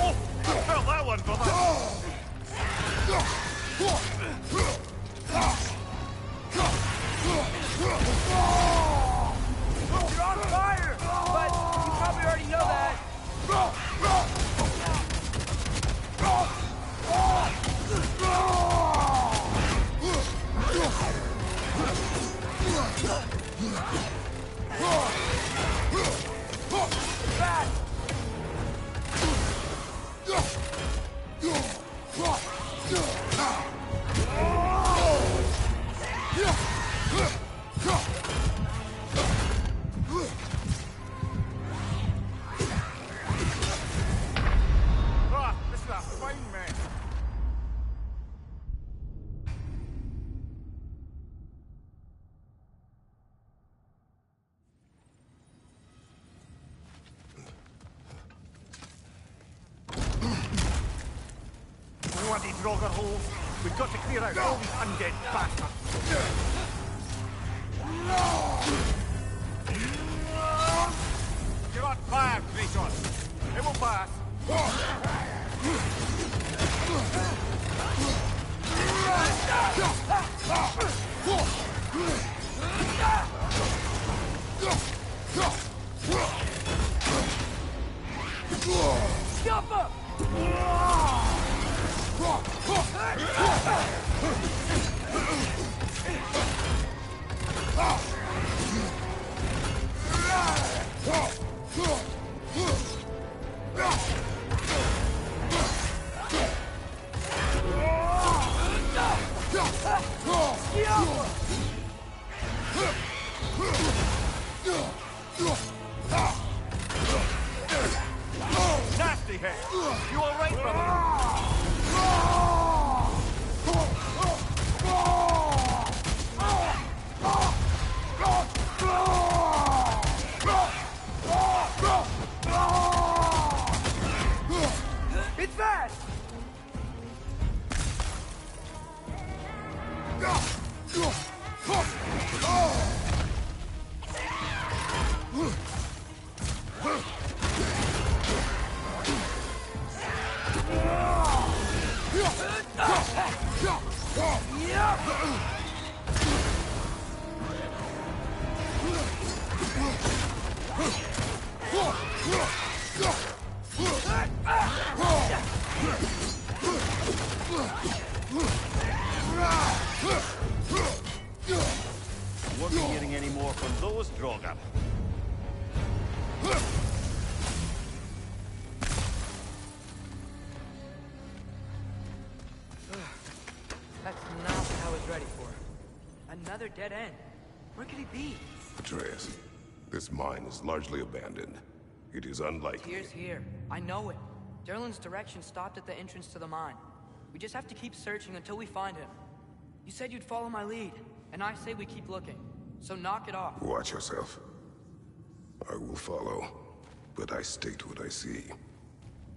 Oh, I felt that one, brother. You're on fire! But you probably already know that. Back! Ah, this is a fine man. Bloody Draugr hole. We've got to clear out all these undead bastards. You're on fire, Kratos. It will pass. Jump up! Nasty head. You all right, brother? It's fast! Won't be hearing any more from those Draugr. That's not what I was ready for. Another dead end. Where could he be? Atreus, this mine is largely abandoned. It is unlikely. Tyr's here. I know it. Derlin's direction stopped at the entrance to the mine. We just have to keep searching until we find him. You said you'd follow my lead, and I say we keep looking. So knock it off. Watch yourself. I will follow, but I state what I see.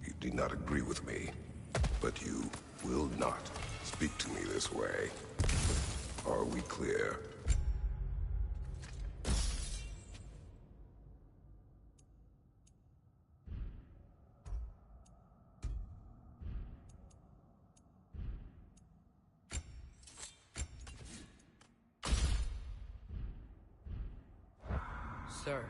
You do not agree with me, but you will not speak to me this way. Are we clear? sir.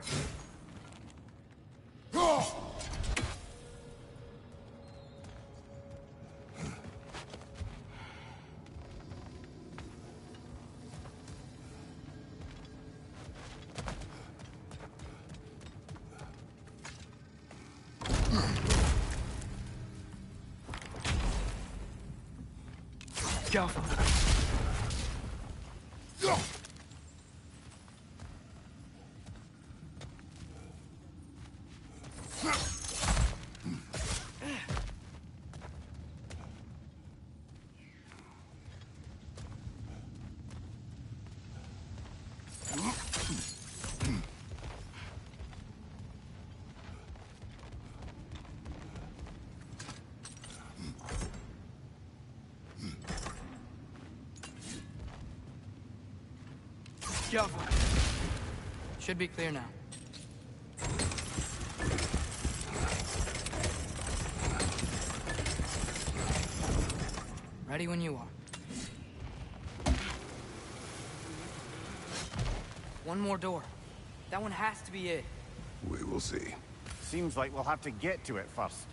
Go. Go. Should be clear now. Ready when you are. One more door. That one has to be it. We will see. Seems like we'll have to get to it first.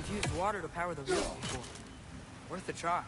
We've used water to power the wheels before. Worth a try.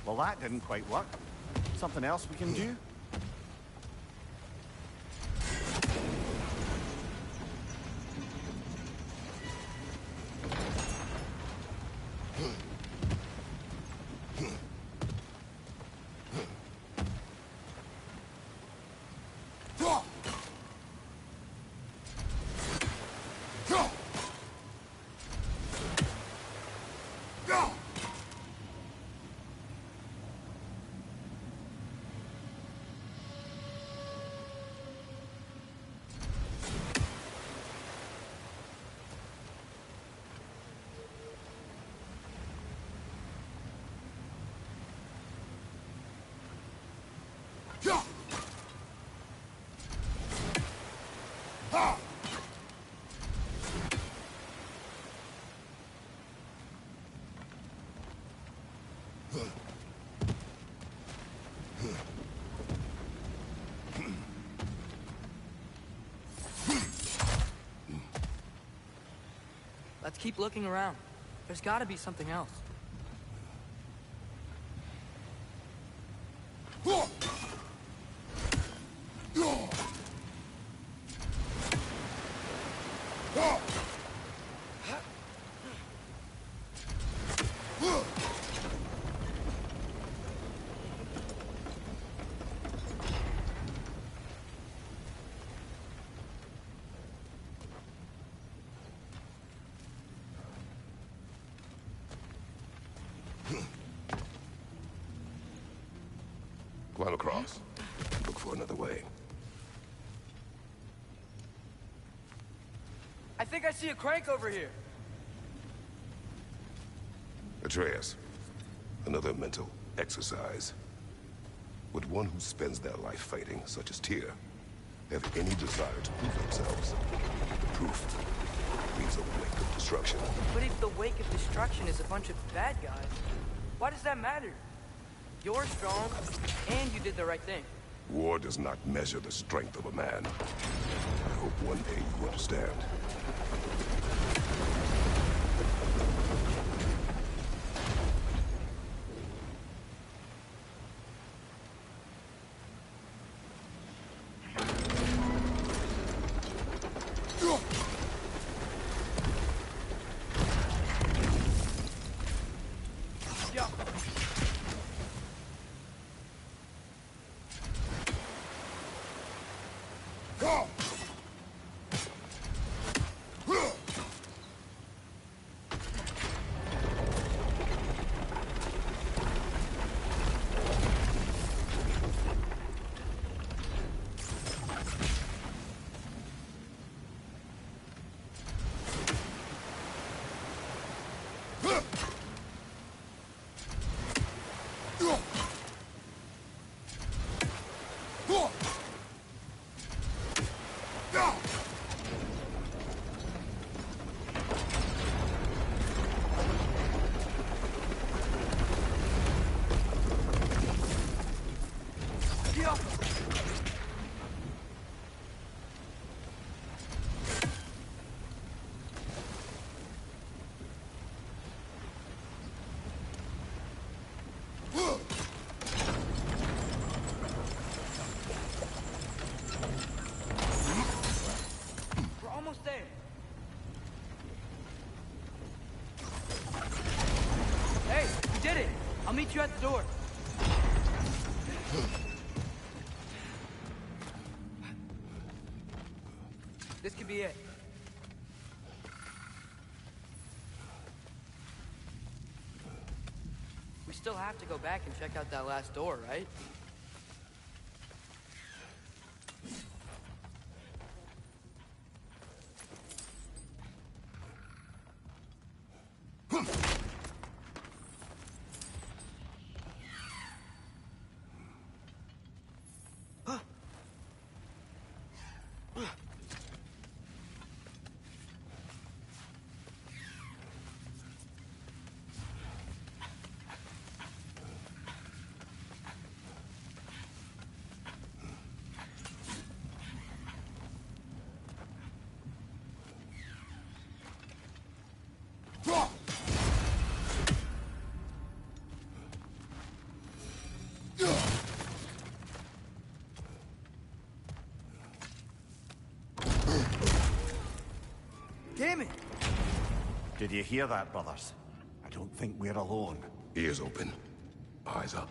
Well, that didn't quite work. Something else we can do? Let's keep looking around. There's gotta be something else. Climb across. Look for another way. I think I see a crank over here. Atreus, another mental exercise. Would one who spends their life fighting, such as Tyr, have any desire to prove themselves? The proof leaves a wake of destruction. But if the wake of destruction is a bunch of bad guys, why does that matter? You're strong, and you did the right thing. War does not measure the strength of a man. I hope one day you understand. I'll meet you at the door. This could be it. We still have to go back and check out that last door, right? Damn it! Did you hear that, brothers? I don't think we're alone. Ears open, eyes up.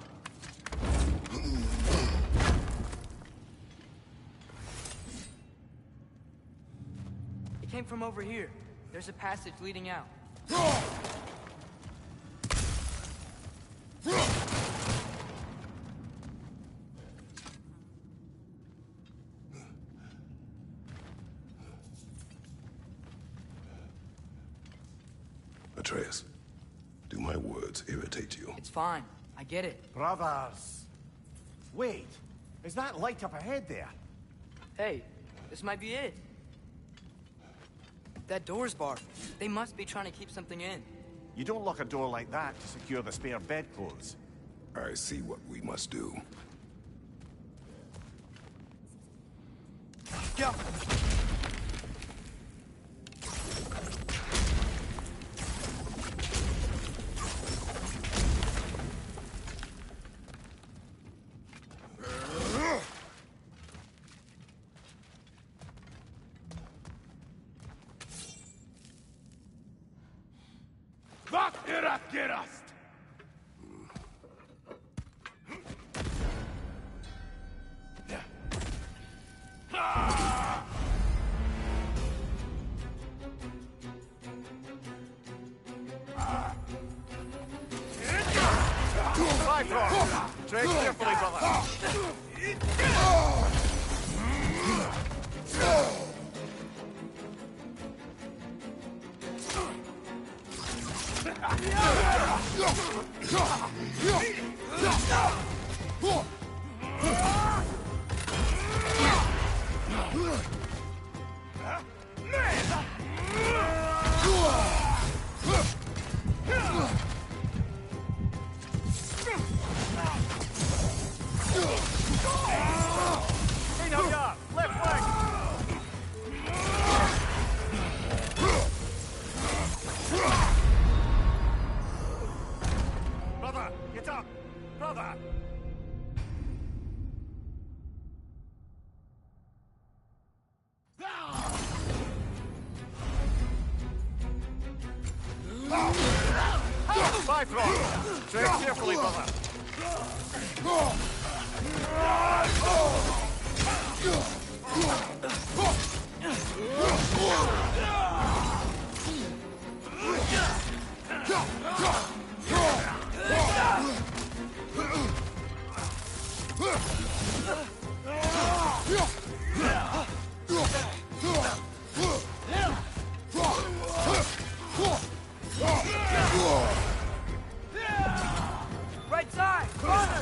It came from over here. There's a passage leading out. Atreus, do my words irritate you? It's fine. I get it. Brothers! Wait, is that light up ahead there? Hey, this might be it. That door's barred. They must be trying to keep something in. You don't lock a door like that to secure the spare bedclothes. I see what we must do. Go! Tread carefully, brother. Brother, get up! Brother! Bifrost! Tread carefully, brother! Right side! Corner!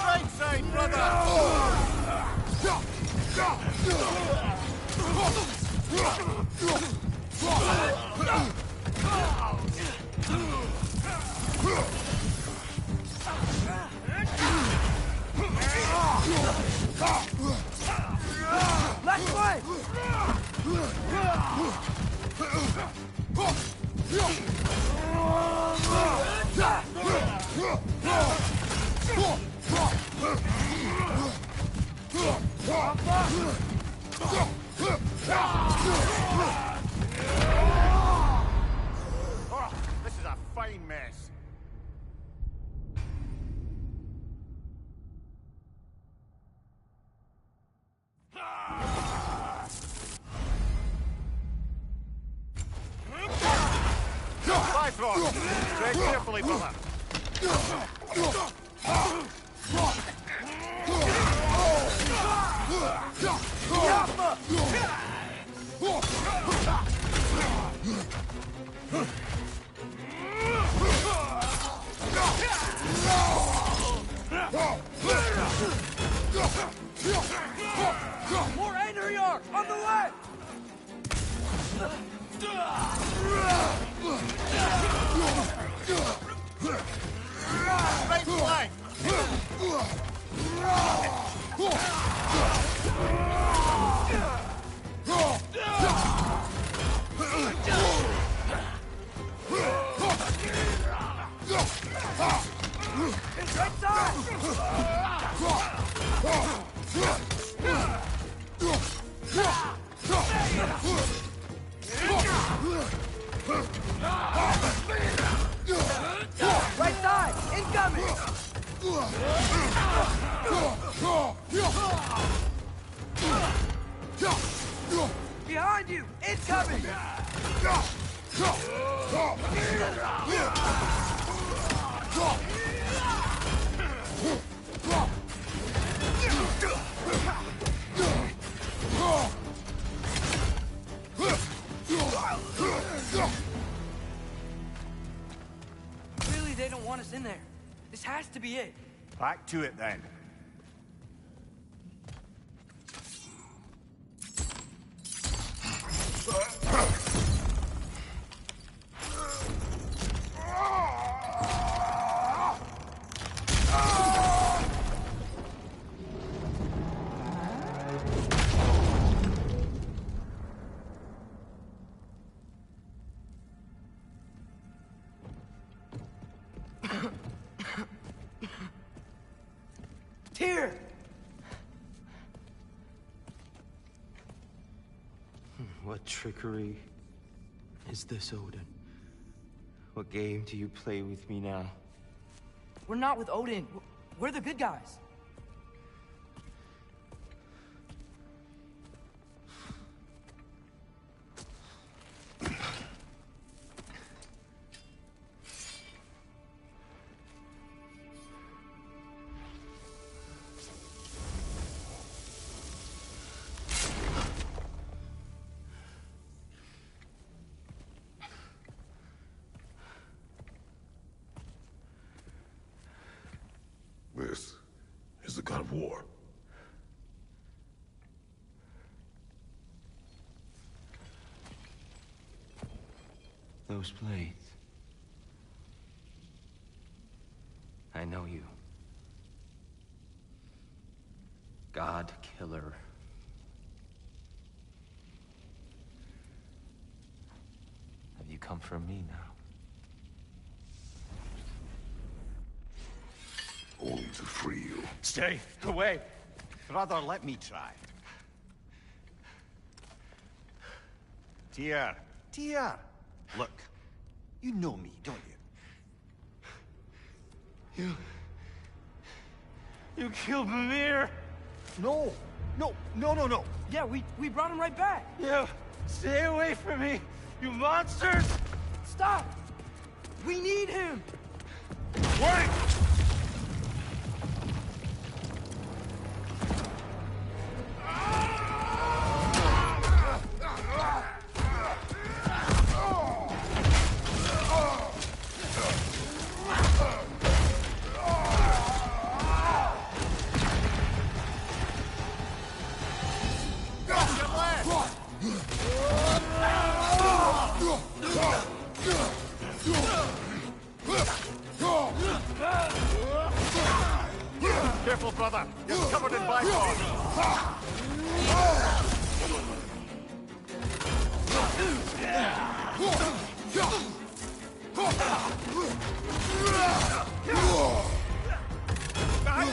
Right side, brother! Left way! Oh, this is a fine mess. Bifrost! Tread carefully, brother! More Einherjar! On the way! Right flank! Right side! Right side! Incoming! Behind you! Incoming! Really, they don't want us in there. This has to be it. Back to it then. Tyr! What trickery is this, Odin? What game do you play with me now? We're not with Odin. We're the good guys. war. Those blades. I know you. God Killer. Have you come for me now? Only to free you. Stay away. Brother, let me try. Tyr. Tyr. Look, you know me, don't you? You killed Mimir! No. No. Yeah, we brought him right back. You stay away from me, you monsters! Stop! We need him! Wait! Careful, brother. You're covered in bifrost. Behind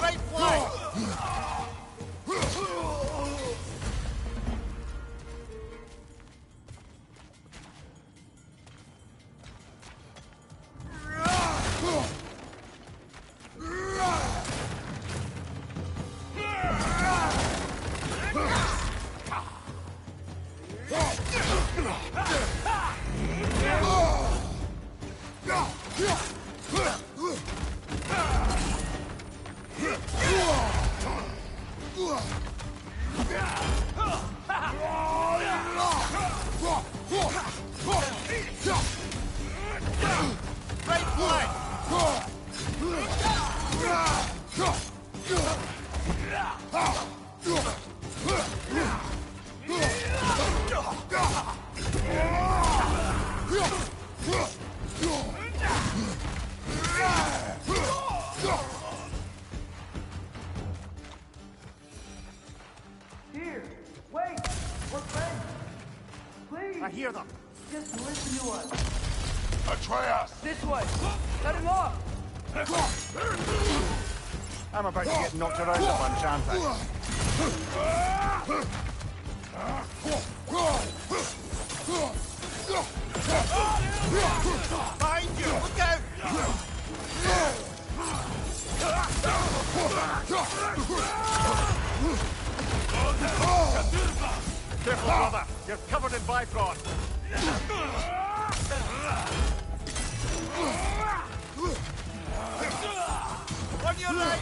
right flank! Right flank! Here, wait! We're friends! Please! I hear them. Just listen to us! Atreus! This way! Cut him off! I'm about to get knocked around a bunch, aren't I? Behind you! Look out! Careful, brother. You're covered in bifrost. On your right!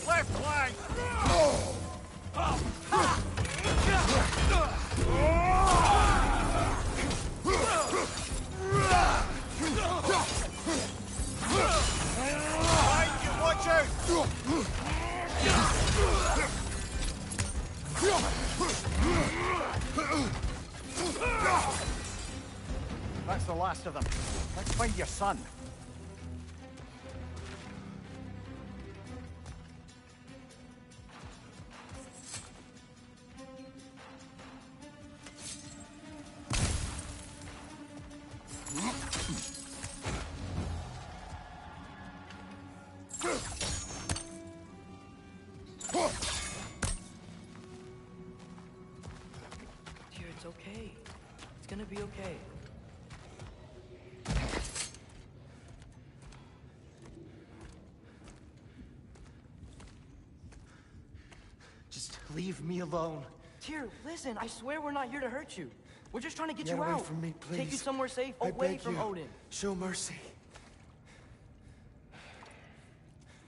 Left flank! Left flank! Behind you, watch out! That's the last of them. Let's find your son. okay. Just leave me alone. Tyr, listen, I swear we're not here to hurt you. We're just trying to get Get you away out. from me, please. Take you somewhere safe, I away beg from you. Odin. Show mercy.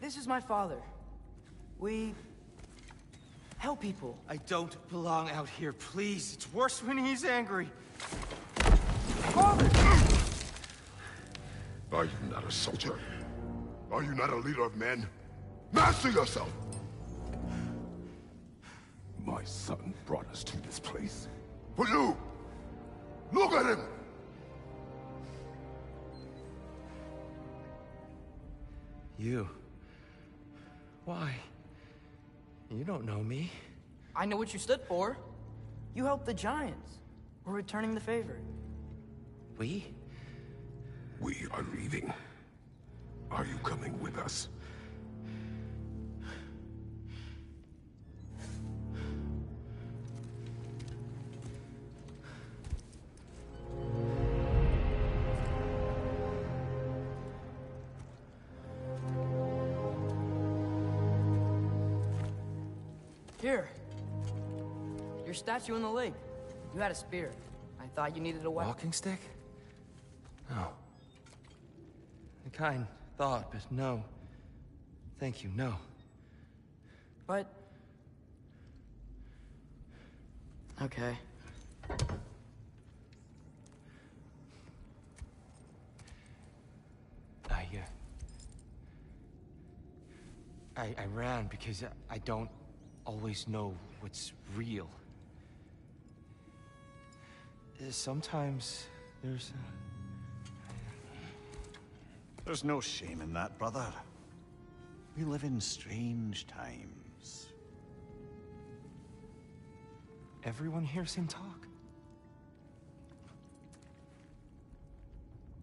This is my father. We help people. I don't belong out here, please. It's worse when he's angry. Father! Are you not a soldier? Are you not a leader of men? Master yourself! My son brought us to this place. For you! Look at him! You. Why? You don't know me. I know what you stood for. You helped the Giants. We're returning the favor. We? We are leaving. Are you coming with us? Here. Your statue in the lake. You had a spear. I thought you needed a weapon. Walking stick? No. A kind thought, but no. Thank you, no. But... okay. I ran because I don't always know what's real. Sometimes There's no shame in that, brother. We live in strange times. Everyone hears him talk.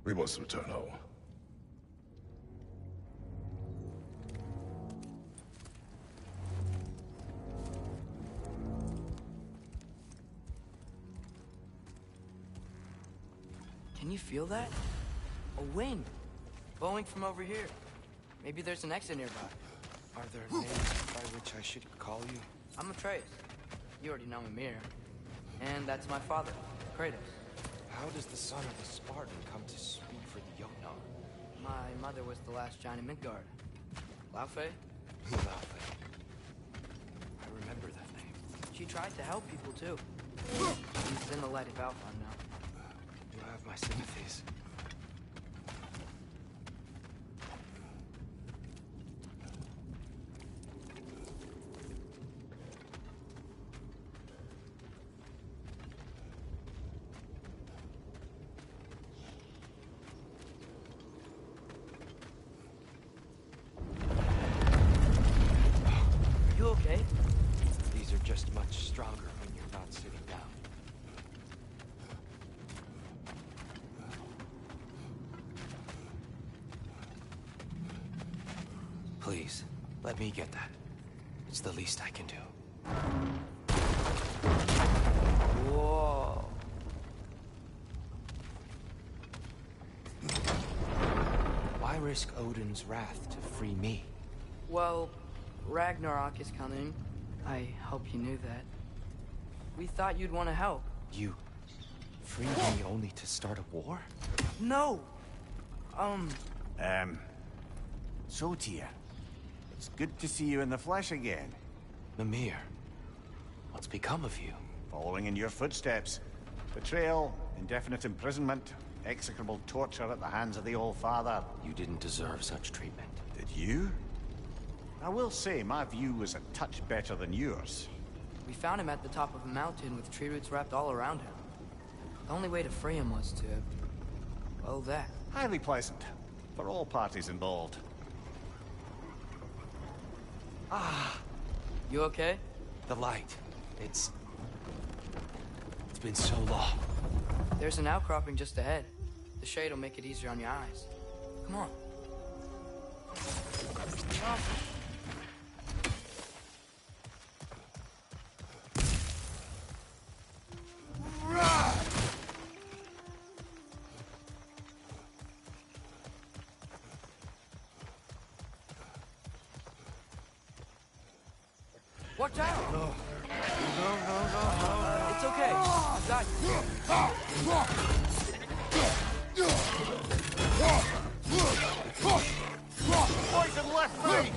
We must return home. Can you feel that? A wind. Blowing from over here. Maybe there's an exit nearby. Are there names by which I should call you? I'm Atreus. You already know Mimir. And that's my father, Kratos. How does the son of a Spartan come to speak for the Jotnar? My mother was the last giant in Midgard. Laufey? Laufey. I remember that name. She tried to help people too. She's in the light of Alpha now. You have my sympathies. You okay? These are just much stronger when you're not sitting down. Please, let me get that. It's the least I can do. Whoa. Why risk Odin's wrath to free me? Well, Ragnarok is coming. I hope you knew that. We thought you'd want to help. You freed me only to start a war? No! So, Tyr, it's good to see you in the flesh again. Mimir, what's become of you? Following in your footsteps. Betrayal, indefinite imprisonment, execrable torture at the hands of the Old Father. You didn't deserve such treatment. Did you? I will say, my view was a touch better than yours. We found him at the top of a mountain with tree roots wrapped all around him. The only way to free him was to... well, that. Highly pleasant, for all parties involved. You okay? The light. It's been so long. There's an outcropping just ahead. The shade will make it easier on your eyes. Come on. Watch out! No. No. It's okay. I've got you. Poison left me!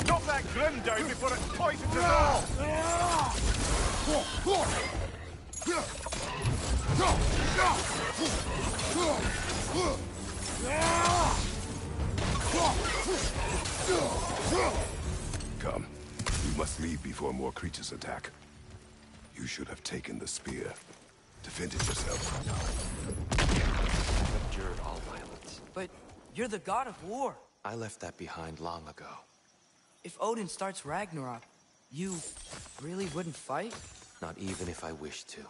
Knock that grim down before it poisons us all! Come. We must leave before more creatures attack. You should have taken the spear. Defended yourself. I've endured all violence. But you're the god of war. I left that behind long ago. If Odin starts Ragnarok, you really wouldn't fight? Not even if I wished to.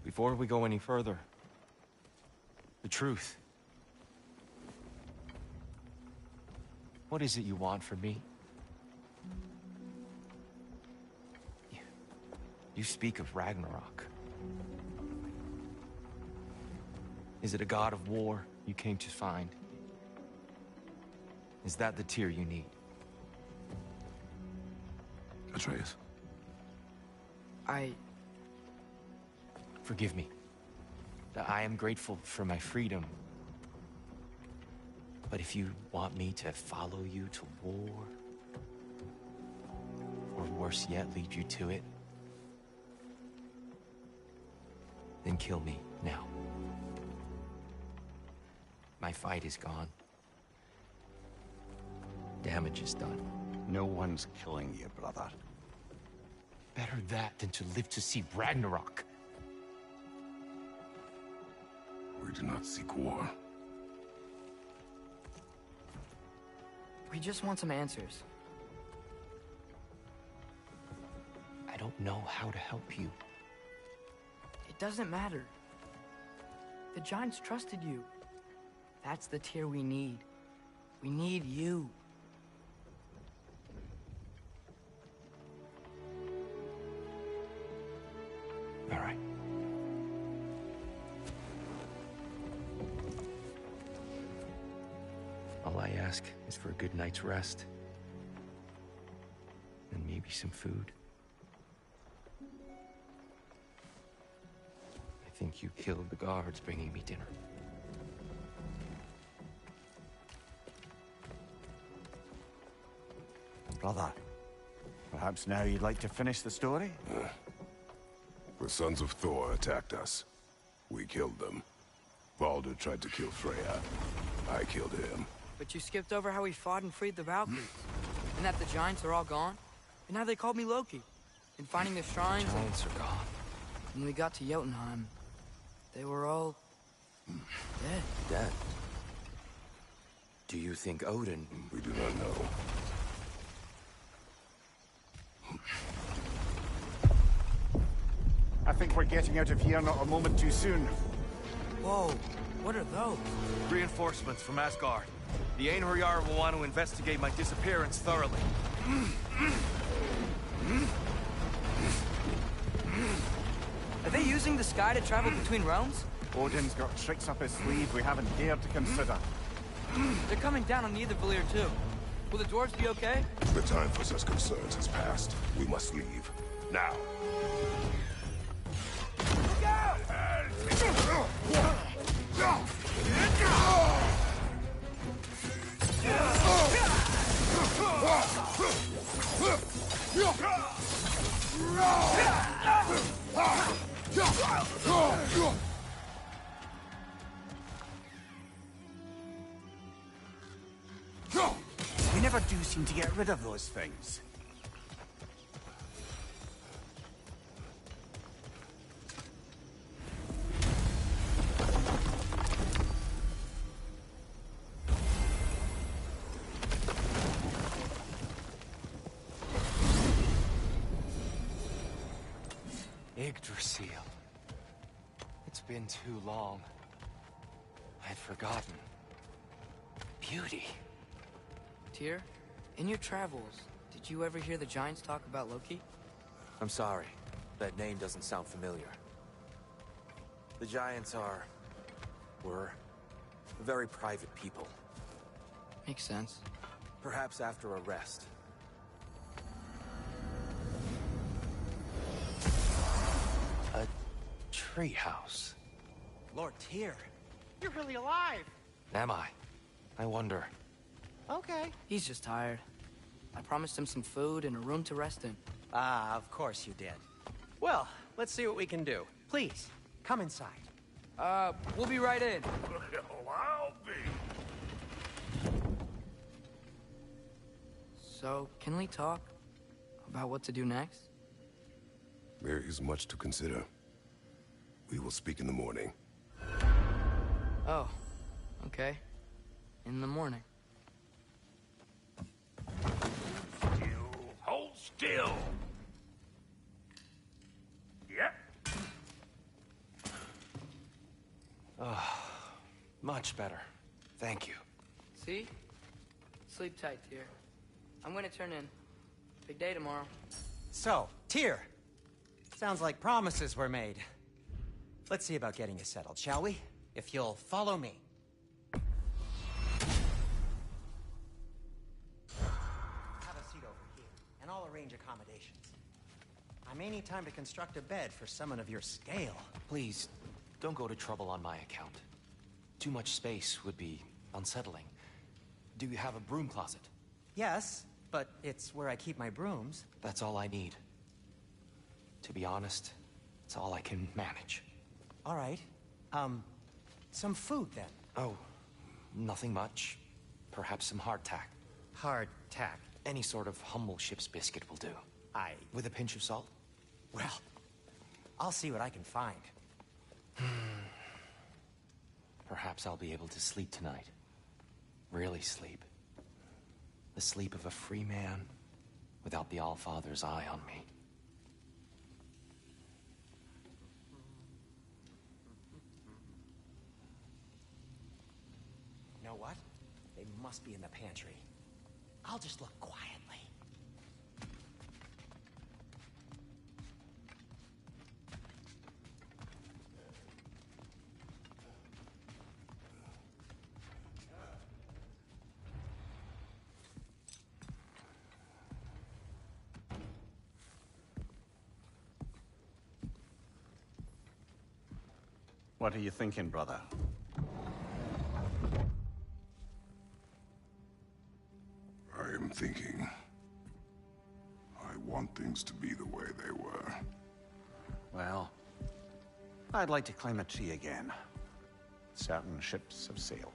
Before we go any further, the truth. What is it you want from me? You speak of Ragnarok. Is it a god of war you came to find? Is that the tear you need? Atreus. Forgive me. I am grateful for my freedom. But if you want me to follow you to war, or worse yet, lead you to it, then kill me now. My fight is gone. Damage is done. No one's killing you, brother. Better that than to live to see Ragnarok. We do not seek war. We just want some answers. I don't know how to help you. It doesn't matter. The Giants trusted you. That's the tear we need. We need you. All right. All I ask is for a good night's rest. And maybe some food. I think you killed the guards bringing me dinner. Brother, perhaps now you'd like to finish the story? The sons of Thor attacked us. We killed them. Baldur tried to kill Freya. I killed him. But you skipped over how we fought and freed the Valkyries. And that the Giants are all gone. And how they called me Loki. And finding the shrines... The Giants are gone. When we got to Jotunheim, they were all... dead. Dead? Do you think Odin... We do not know. I think we're getting out of here not a moment too soon. Whoa, what are those? Reinforcements from Asgard. The Einherjar will want to investigate my disappearance thoroughly. Are they using the sky to travel between realms? Odin's got tricks up his sleeve we haven't dared to consider. They're coming down on the Nidavellir too. Will the dwarves be okay? The time for such concerns has passed. We must leave. Now. We never do seem to get rid of those things. Yggdrasil. It's been too long. I'd forgotten. Beauty. Tyr, in your travels, did you ever hear the Giants talk about Loki? I'm sorry. That name doesn't sound familiar. The Giants were very private people. Makes sense. Perhaps after a rest. A treehouse. Lord Tyr, you're really alive! Am I? I wonder. Okay. He's just tired. I promised him some food and a room to rest in. Ah, of course you did. Well, let's see what we can do. Please, come inside. We'll be right in. Well, I'll be. So, can we talk about what to do next? There is much to consider. We will speak in the morning. Oh, okay. In the morning. Hold still. Yep. Much better. Thank you. See? Sleep tight, Tyr. I'm gonna turn in. Big day tomorrow. So, Tyr. Sounds like promises were made. Let's see about getting you settled, shall we? If you'll follow me. Have a seat over here, and I'll arrange accommodations. I may need time to construct a bed for someone of your scale. Please, don't go to trouble on my account. Too much space would be unsettling. Do you have a broom closet? Yes, but it's where I keep my brooms. That's all I need. To be honest, it's all I can manage. All right. Some food then. Oh, nothing much. Perhaps some hardtack. Hardtack. Any sort of humble ship's biscuit will do. Aye. With a pinch of salt? Well, I'll see what I can find. Perhaps I'll be able to sleep tonight. Really sleep. The sleep of a free man without the Allfather's eye on me. You know what? They must be in the pantry. I'll just look quietly. What are you thinking, brother? I am thinking. I want things to be the way they were. Well, I'd like to climb a tree again. Certain ships have sailed.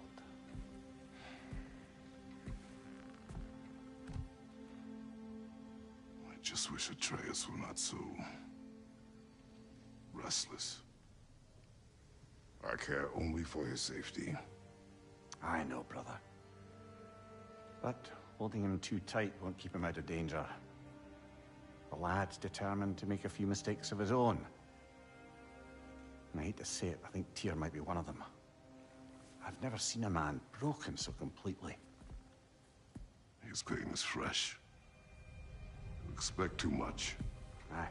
I just wish Atreus were not so restless. I care only for his safety. I know, brother. But holding him too tight won't keep him out of danger. The lad's determined to make a few mistakes of his own. And I hate to say it, I think Tyr might be one of them. I've never seen a man broken so completely. His pain is fresh. You expect too much. Aye,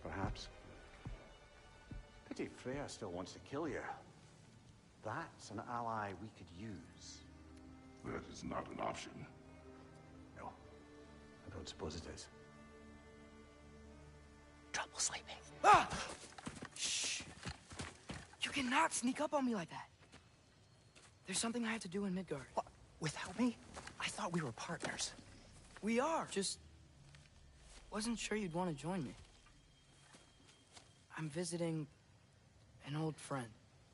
perhaps. Pity Freya still wants to kill you. That's an ally we could use. That is not an option. No, I don't suppose it is. Trouble sleeping. Ah! Shh! You can not sneak up on me like that. There's something I have to do in Midgard. What? Without me? I thought we were partners. We are. Just wasn't sure you'd want to join me. I'm visiting an old friend.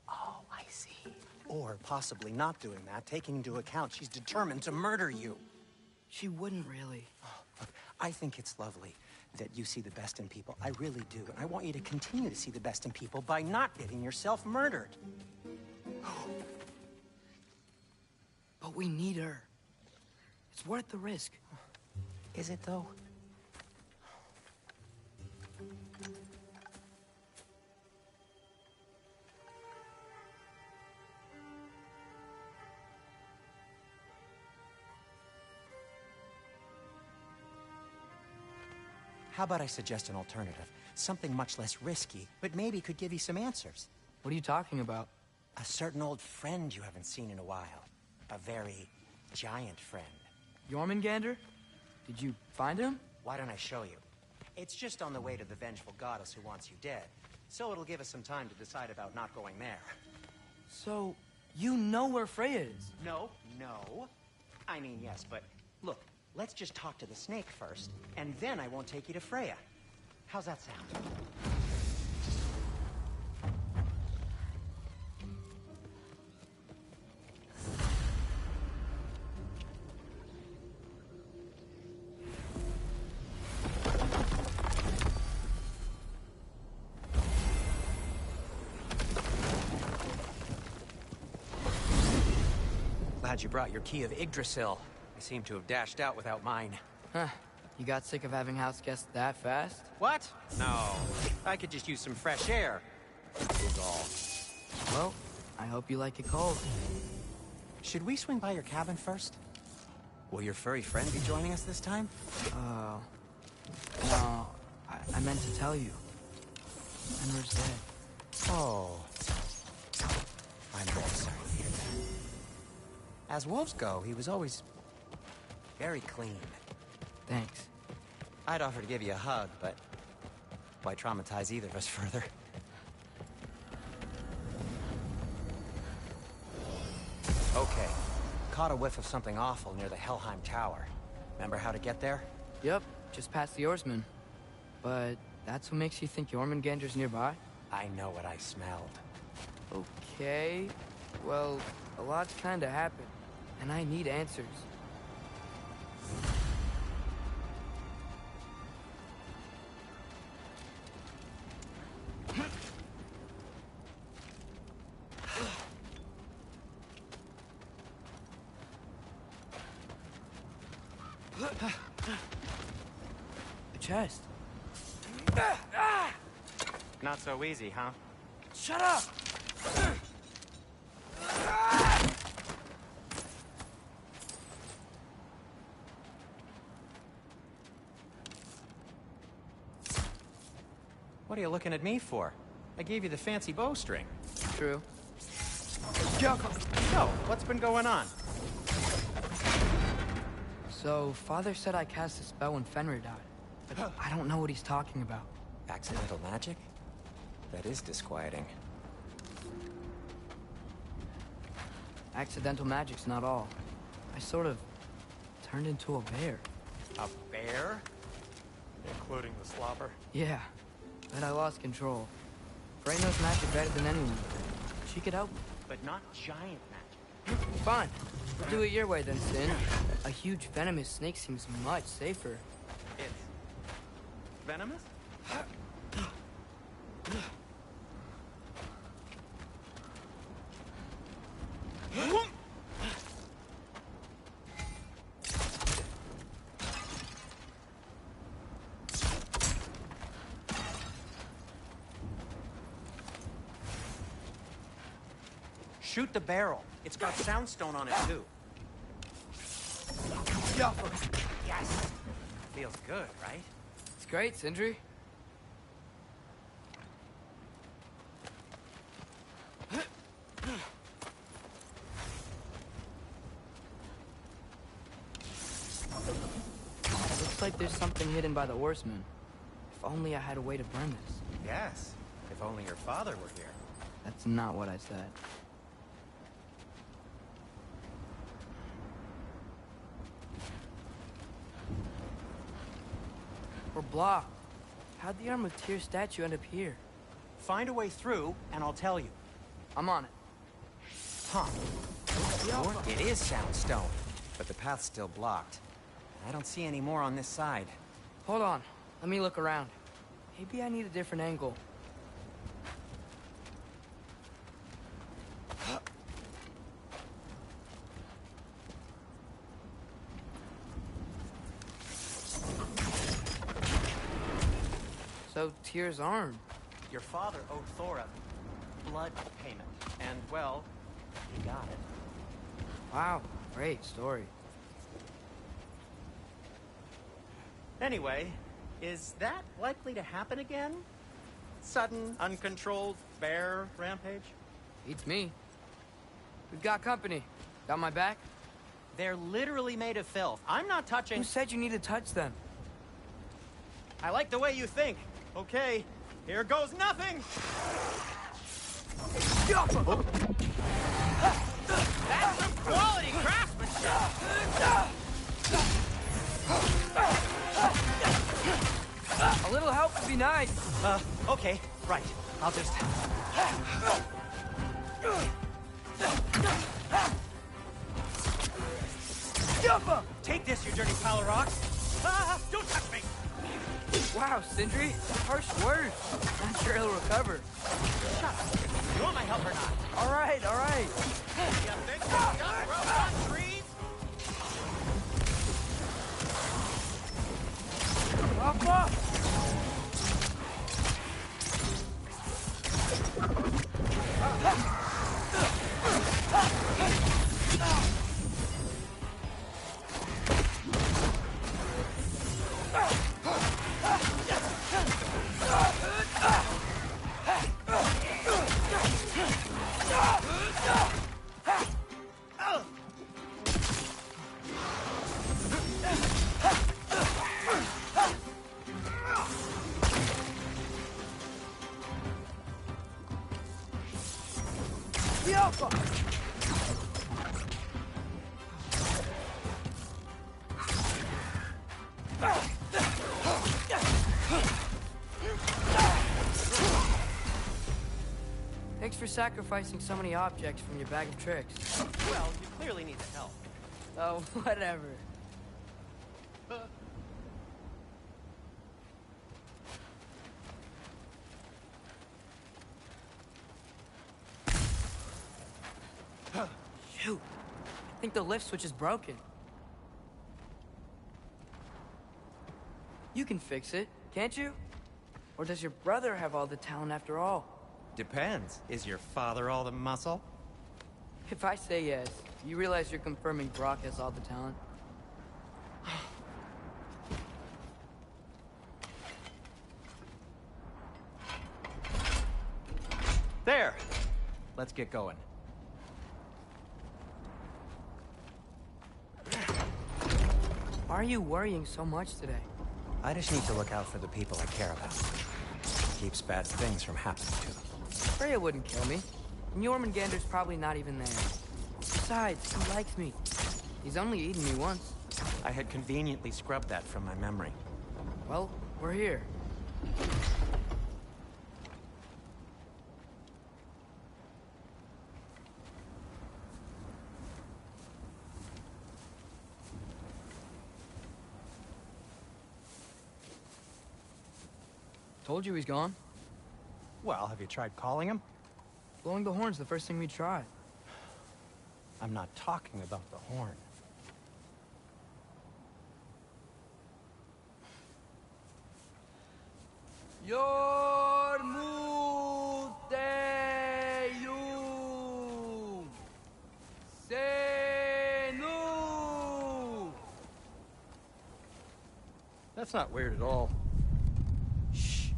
Oh, I see. Or possibly not doing that, taking into account she's determined to murder you. She wouldn't really. Oh, look, I think it's lovely that you see the best in people. I really do. And I want you to continue to see the best in people by not getting yourself murdered. But we need her. It's worth the risk. Is it, though? How about I suggest an alternative? Something much less risky, but maybe could give you some answers. What are you talking about? A certain old friend you haven't seen in a while. A very giant friend. Jormungandr? Did you find him? Why don't I show you? It's just on the way to the vengeful goddess who wants you dead. So it'll give us some time to decide about not going there. So, you know where Freya is? No. I mean, yes, but look, let's just talk to the snake first, and then I won't take you to Freya. How's that sound? Glad you brought your key of Yggdrasil. I seem to have dashed out without mine. Huh. You got sick of having house guests that fast? What? No. I could just use some fresh air. Is all. Well, I hope you like it cold. Should we swing by your cabin first? Will your furry friend be joining us this time? No. I meant to tell you. Fenrir's dead. Oh. I'm very sorry to hear that. As wolves go, he was always very clean. Thanks. I'd offer to give you a hug, but why traumatize either of us further? Okay. Caught a whiff of something awful near the Helheim Tower. Remember how to get there? Yep, just past the oarsman. But that's what makes you think Jormungandr's nearby? I know what I smelled. Okay. Well, a lot's kinda happened, and I need answers. A chest. Not so easy, huh? Shut up! What are you looking at me for? I gave you the fancy bowstring. True. So, what's been going on? So, Father said I cast a spell when Fenrir died. But I don't know what he's talking about. Accidental magic? That is disquieting. Accidental magic's not all. I sort of turned into a bear. A bear? Including the slobber? Yeah, but I lost control. Frey knows magic better than anyone. She could help me. But not giant magic. Fine. We'll do it your way then, Sin. A huge venomous snake seems much safer. It's venomous? Shoot the barrel. It's got soundstone on it, too. Yes! Feels good, right? It's great, Sindri. Looks like there's something hidden by the oarsman. If only I had a way to burn this. Yes. If only your father were here. That's not what I said. We're blocked. How'd the Arm of Tyr statue end up here? Find a way through, and I'll tell you. I'm on it. Huh. It is soundstone, but the path's still blocked. I don't see any more on this side. Hold on. Let me look around. Maybe I need a different angle. So, Tyr's arm. Your father owed Thor a blood payment, and, well, he got it. Wow, great story. Anyway, is that likely to happen again? Sudden, uncontrolled bear rampage? Beats me. We've got company. Got my back? They're literally made of filth. I'm not touching... Who said you need to touch them? I like the way you think. Okay, here goes nothing! Oh. That's some quality craftsmanship! A little help would be nice. Okay, right. I'll just... Take this, you dirty pile of rocks! Don't touch me! Wow, Sindri, harsh words. I'm sure he'll recover. Shut up. You want my help or not? All right, all right. You think you just grow on trees? Papa! Thanks for sacrificing so many objects from your bag of tricks. Well, you clearly need the help. Oh, whatever. Shoot. I think the lift switch is broken. You can fix it, can't you? Or does your brother have all the talent after all? Depends. Is your father all the muscle? If I say yes, you realize you're confirming Brock has all the talent? There! Let's get going. Why are you worrying so much today? I just need to look out for the people I care about. Keeps bad things from happening to them. Freya wouldn't kill me. And Jormungandr's probably not even there. Besides, he likes me. He's only eaten me once. I had conveniently scrubbed that from my memory. Well, we're here. Told you he's gone. Well, have you tried calling him? Blowing the horn's the first thing we tried. I'm not talking about the horn. Yormuteyum Senu. That's not weird at all. Shh.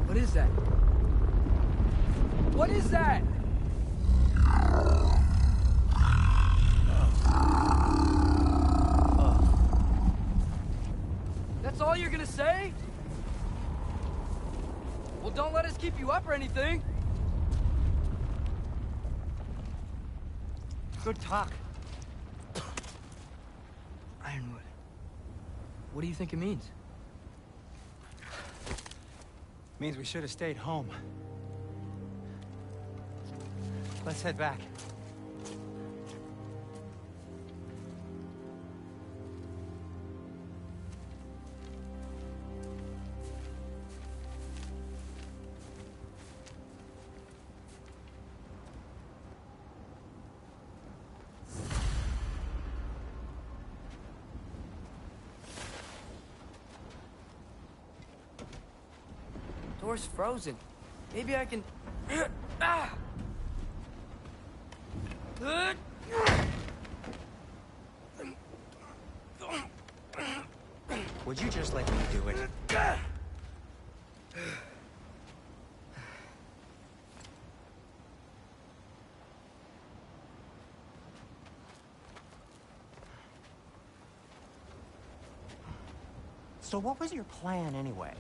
What is that? What is that? That's all you're gonna say? Well, don't let us keep you up or anything. Good talk. Ironwood. What do you think it means? Means we should have stayed home. Let's head back. Door's frozen. Maybe I can... Ah! Would you just let me do it? So what was your plan anyway?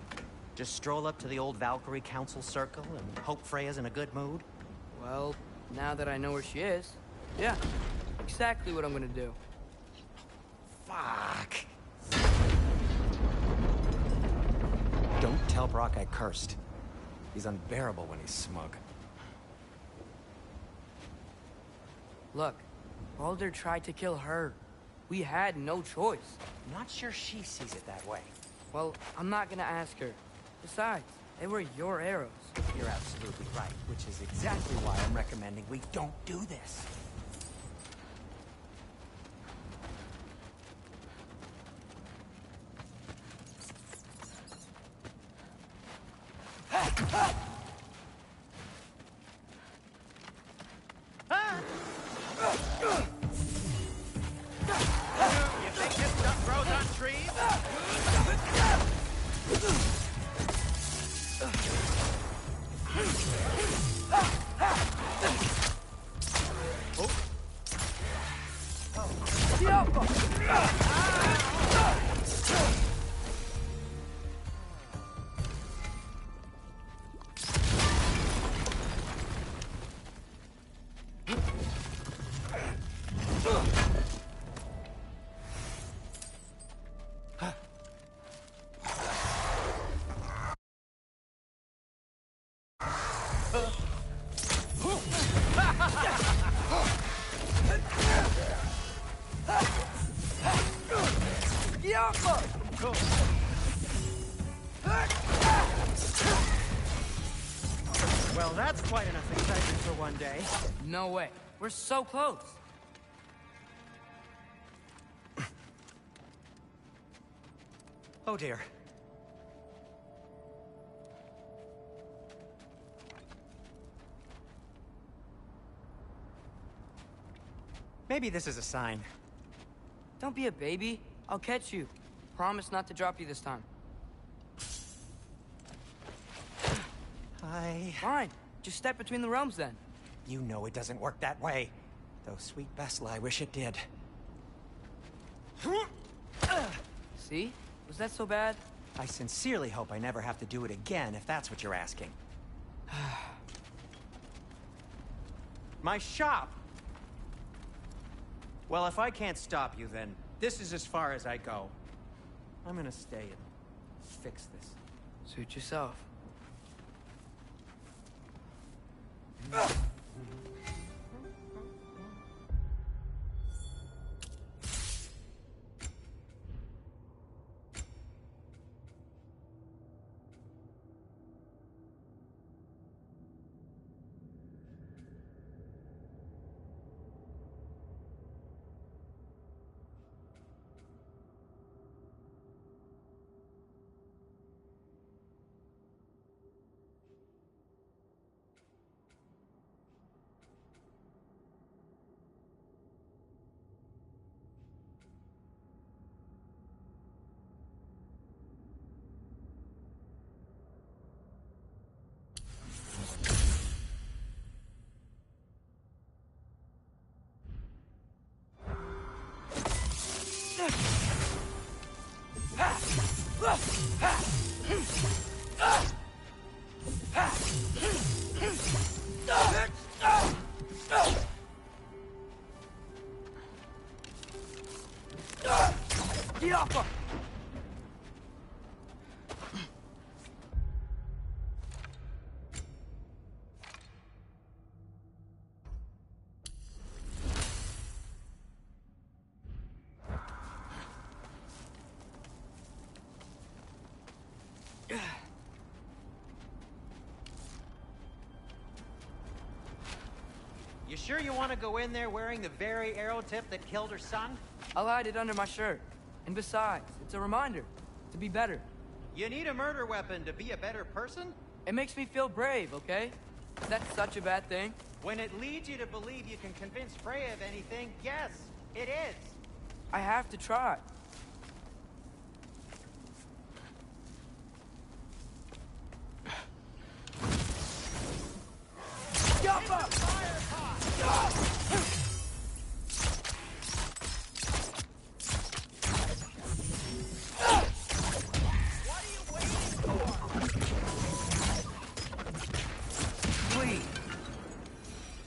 Just stroll up to the old Valkyrie Council Circle and hope Freya's in a good mood? Well, now that I know where she is, yeah, exactly what I'm gonna do. Fuck. Don't tell Brock I cursed. He's unbearable when he's smug. Look, Baldur tried to kill her. We had no choice. Not sure she sees it that way. Well, I'm not gonna ask her. Besides, they were your arrows. You're absolutely right, which is exactly why I'm recommending we don't do this. You think this stuff grows on trees? Well, that's quite enough excitement for one day. No way. We're so close. Oh dear. Maybe this is a sign. Don't be a baby. I'll catch you. Promise not to drop you this time. Fine. Just step between the realms then. You know it doesn't work that way. Though, sweet Bessel, I wish it did. See? Was that so bad? I sincerely hope I never have to do it again, if that's what you're asking. My shop! Well, if I can't stop you, then this is as far as I go. I'm gonna stay and fix this. Suit yourself. You sure you want to go in there wearing the very arrow tip that killed her son? I'll hide it under my shirt. And besides, it's a reminder to be better. You need a murder weapon to be a better person? It makes me feel brave, okay? Is that such a bad thing? When it leads you to believe you can convince Freya of anything, yes, it is. I have to try.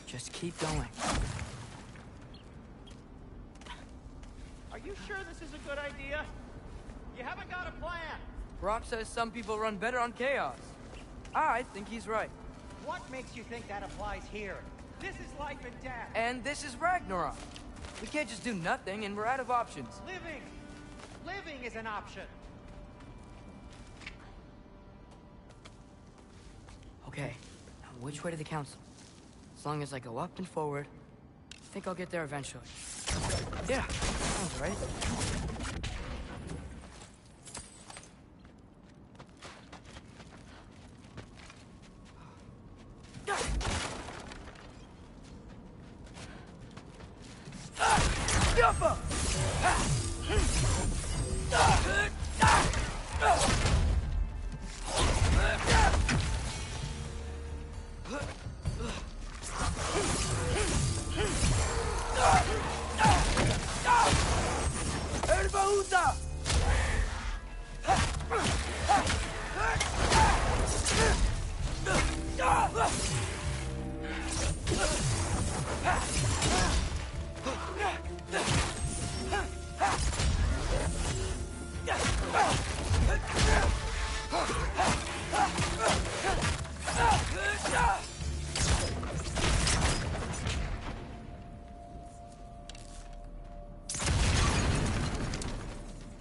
Just keep going. Are you sure this is a good idea? You haven't got a plan. Brock says some people run better on chaos. I think he's right. What makes you think that applies here? This is life and death. And this is Ragnarok. We can't just do nothing, and we're out of options. Living is an option. Okay, now which way to the council? As long as I go up and forward, I think I'll get there eventually. Yeah, sounds right.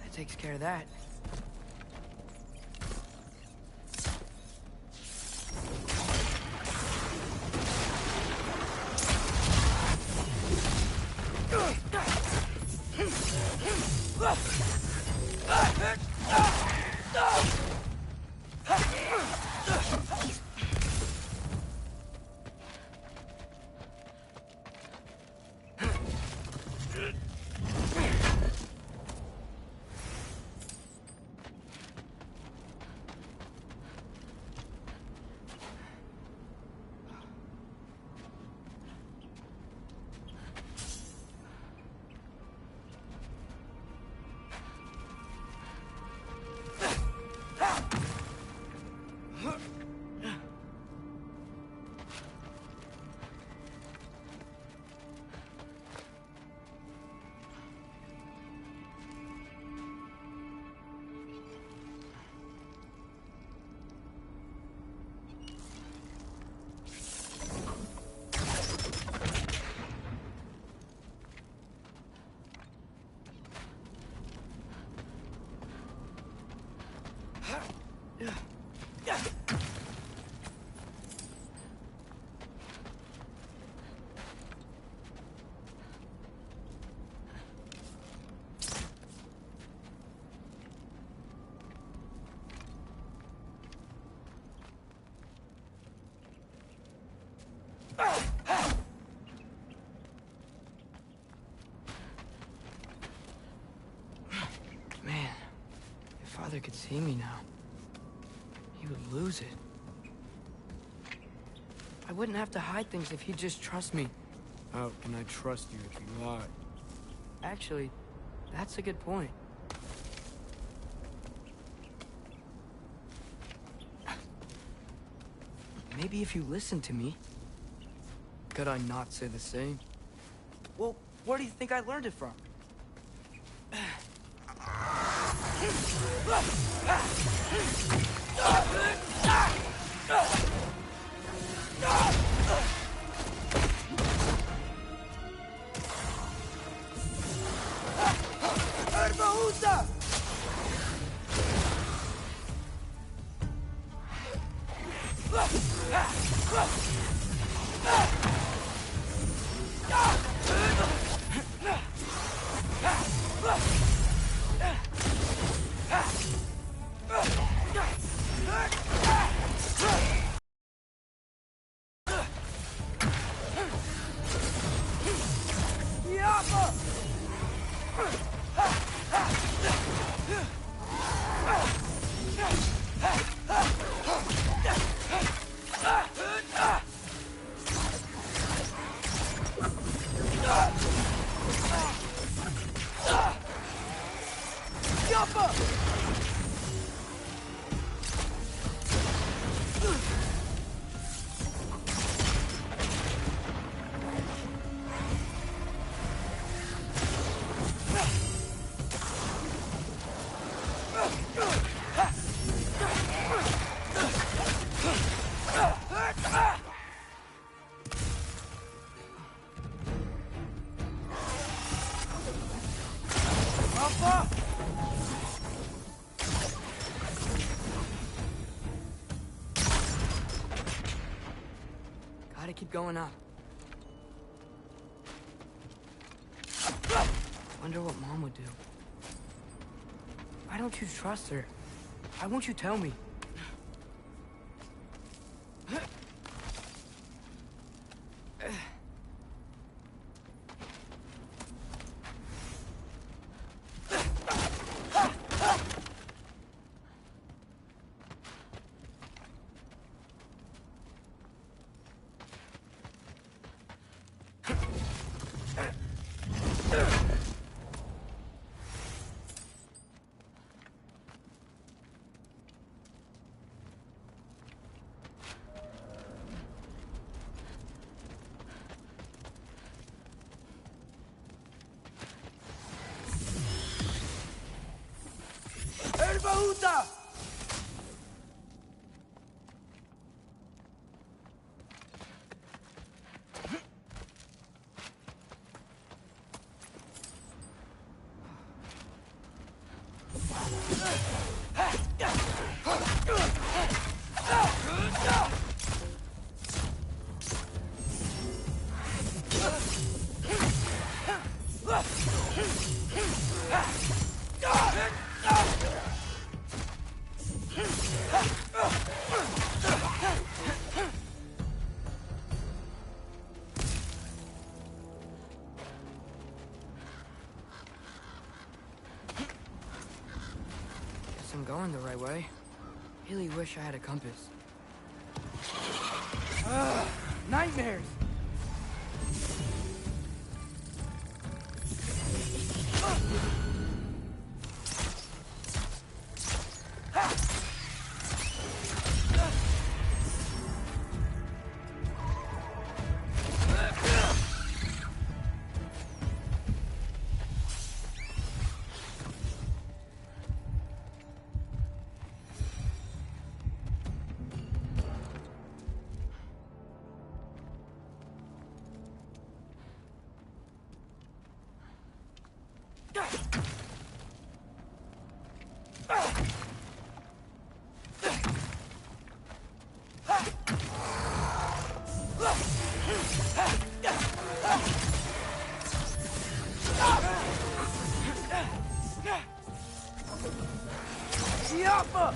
That takes care of that. Man, if Father could see me now, he would lose it. I wouldn't have to hide things if he'd just trust me. How can I trust you if you lie? Actually, that's a good point. Maybe if you listened to me. Could I not say the same? Well, where do you think I learned it from? Gotta keep going up. Wonder what Mom would do. Why don't you trust her? Why won't you tell me? I'm going the right way. Really wish I had a compass. Nightmares! Jumper!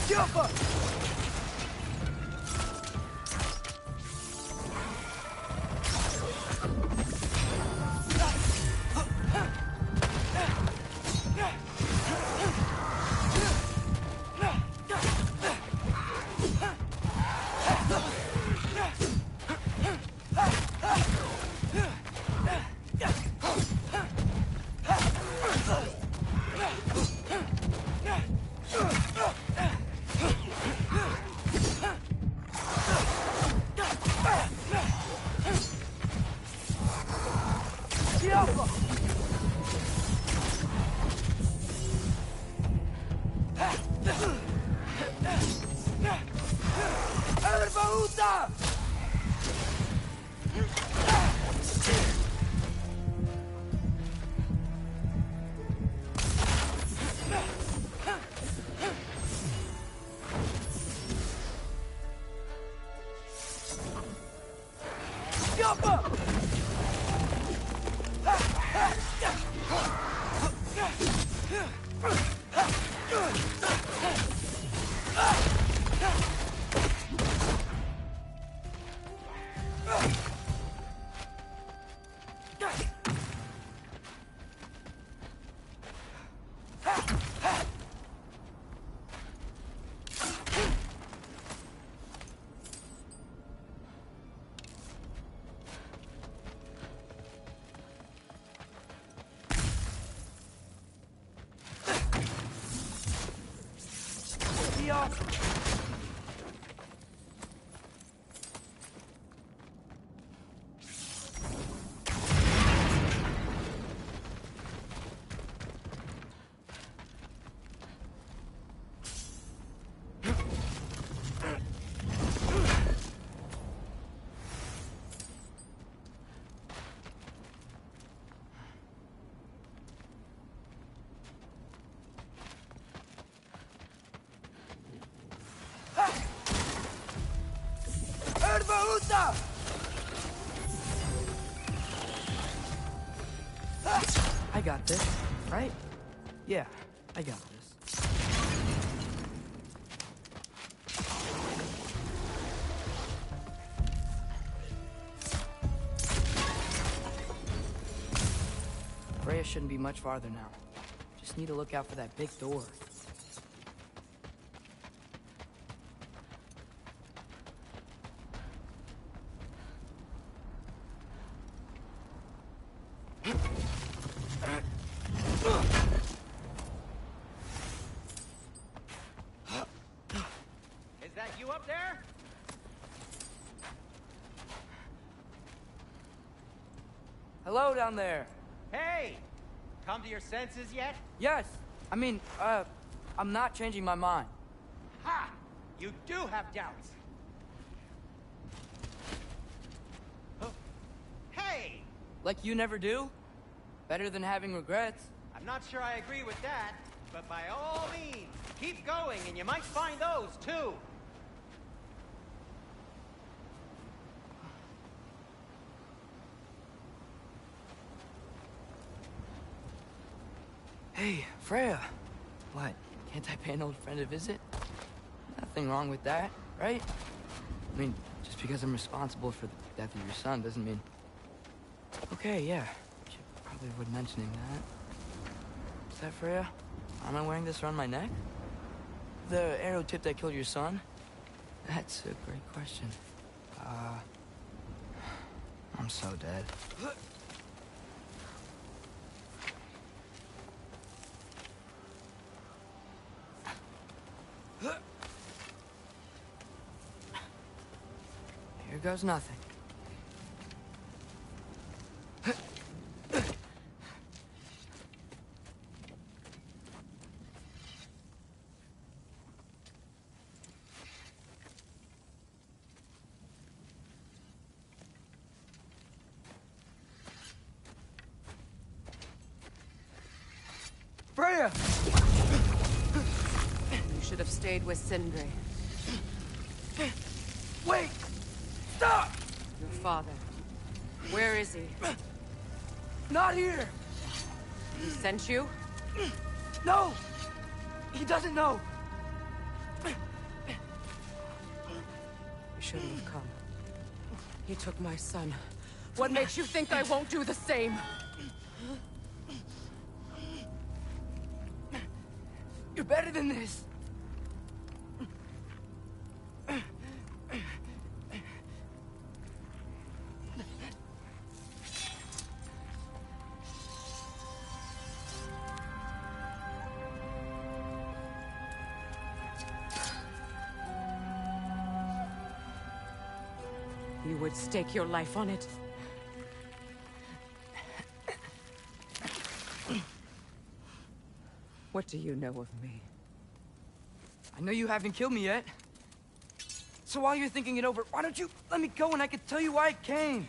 Jumper! I got this, right? Yeah, I got this. Freya shouldn't be much farther now. Just need to look out for that big door. Is that you up there? Hello down there. Hey! Come to your senses yet? Yes. I mean, I'm not changing my mind. Ha! You do have doubts. Huh? Hey! Like you never do? Better than having regrets. I'm not sure I agree with that, but by all means, keep going and you might find those too. Hey, Freya. What? Can't I pay an old friend a visit? Nothing wrong with that, right? I mean, just because I'm responsible for the death of your son doesn't mean... Okay, yeah. Should probably avoid mentioning that. Is that Freya? Am I wearing this around my neck? The arrow tip that killed your son? That's a great question. I'm so dead. Here goes nothing. Freya! should have stayed with Sindri. Wait! Stop! Your father. Where is he? Not here! He sent you? No! He doesn't know! You shouldn't have come. He took my son. What makes you think I won't do the same? You're better than this! You would stake your life on it? What do you know of me? I know you haven't killed me yet. So while you're thinking it over, why don't you let me go and I can tell you why I came?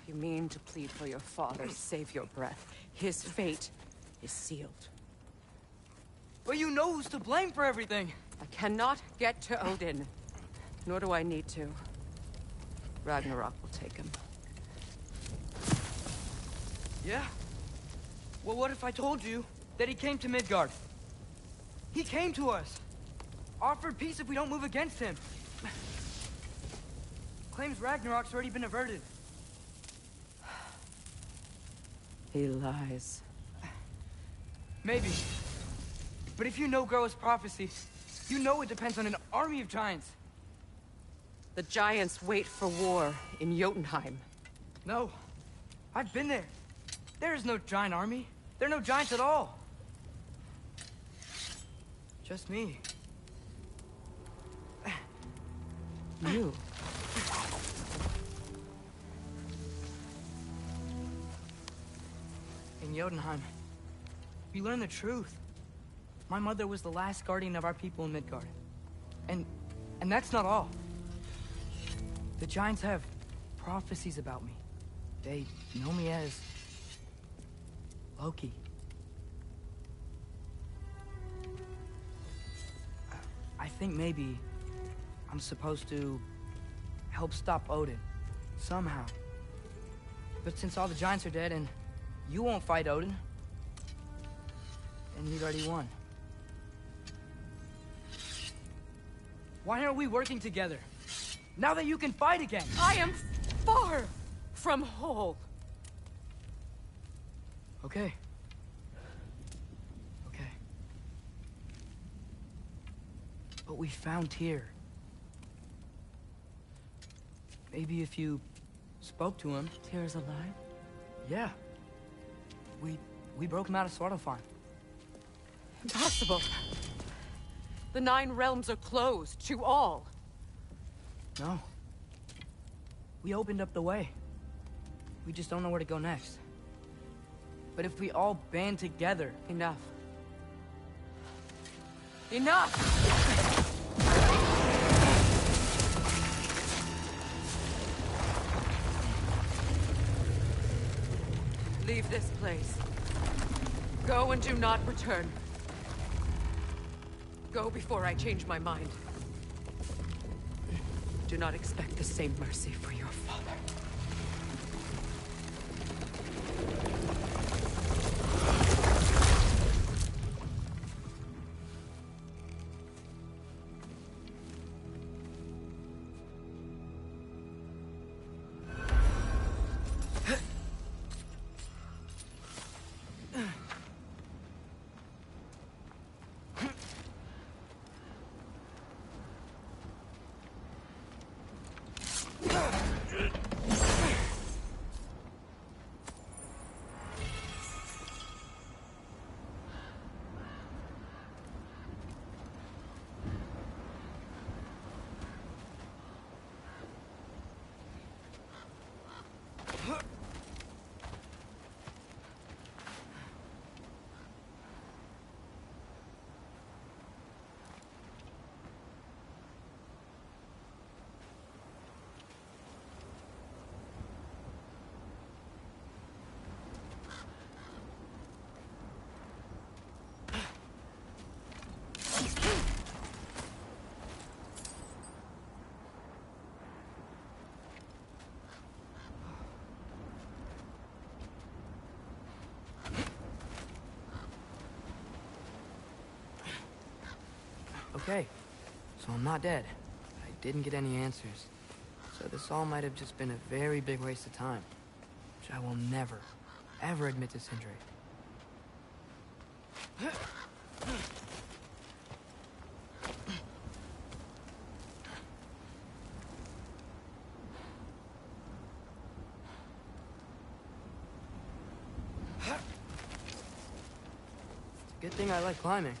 You mean to plead for your father, save your breath. His fate is sealed. But you know who's to blame for everything. I cannot get to Odin. Nor do I need to. Ragnarok will take him. Yeah? Well, what if I told you that he came to Midgard? He came to us. Offered peace if we don't move against him. Claims Ragnarok's already been averted. He lies. Maybe. But if you know Groa's prophecy, you know it depends on an army of giants. The giants wait for war in Jotunheim. No. I've been there. There is no giant army. There are no giants at all. Just me. You. In Jotunheim, we learn the truth. My mother was the last guardian of our people in Midgard. And that's not all. The giants have prophecies about me. They know me as Loki. I think maybe I'm supposed to help stop Odin, somehow. But since all the giants are dead and you won't fight Odin, then he'd already won. Why aren't we working together? Now that you can fight again! I am far from whole. Okay. Okay. But we found Tyr. Maybe if you spoke to him... Tyr's alive? Yeah. We broke him out of Svartalfheim. Impossible. The 9 realms are closed to all. No. We opened up the way. We just don't know where to go next. But if we all band together... Enough. Enough! Leave this place. Go and do not return. Go before I change my mind. Do not expect the same mercy for your father. Okay, so I'm not dead. I didn't get any answers. So this all might have just been a very big waste of time. Which I will never, ever admit to Sindri. Good thing I like climbing.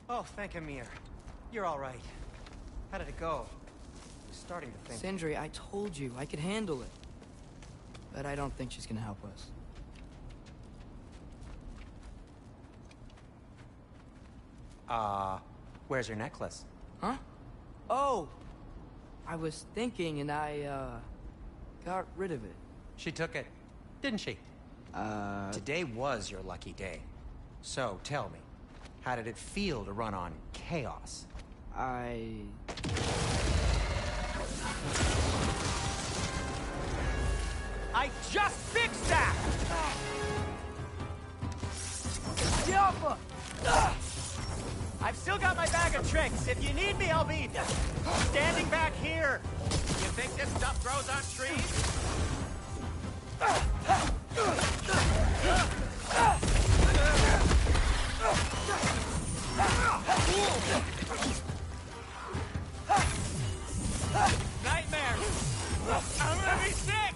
Oh, thank Amir. You're all right. How did it go? I was starting to think... Sindri, I told you I could handle it. But I don't think she's gonna help us. Where's your necklace? Huh? Oh! I was thinking and I, got rid of it. She took it, didn't she? Today was your lucky day. So, tell me, how did it feel to run on chaos? I just fixed that! Yappa! I've still got my bag of tricks. If you need me, I'll be standing back here. You think this stuff grows on trees? Nightmares! I'm gonna be sick!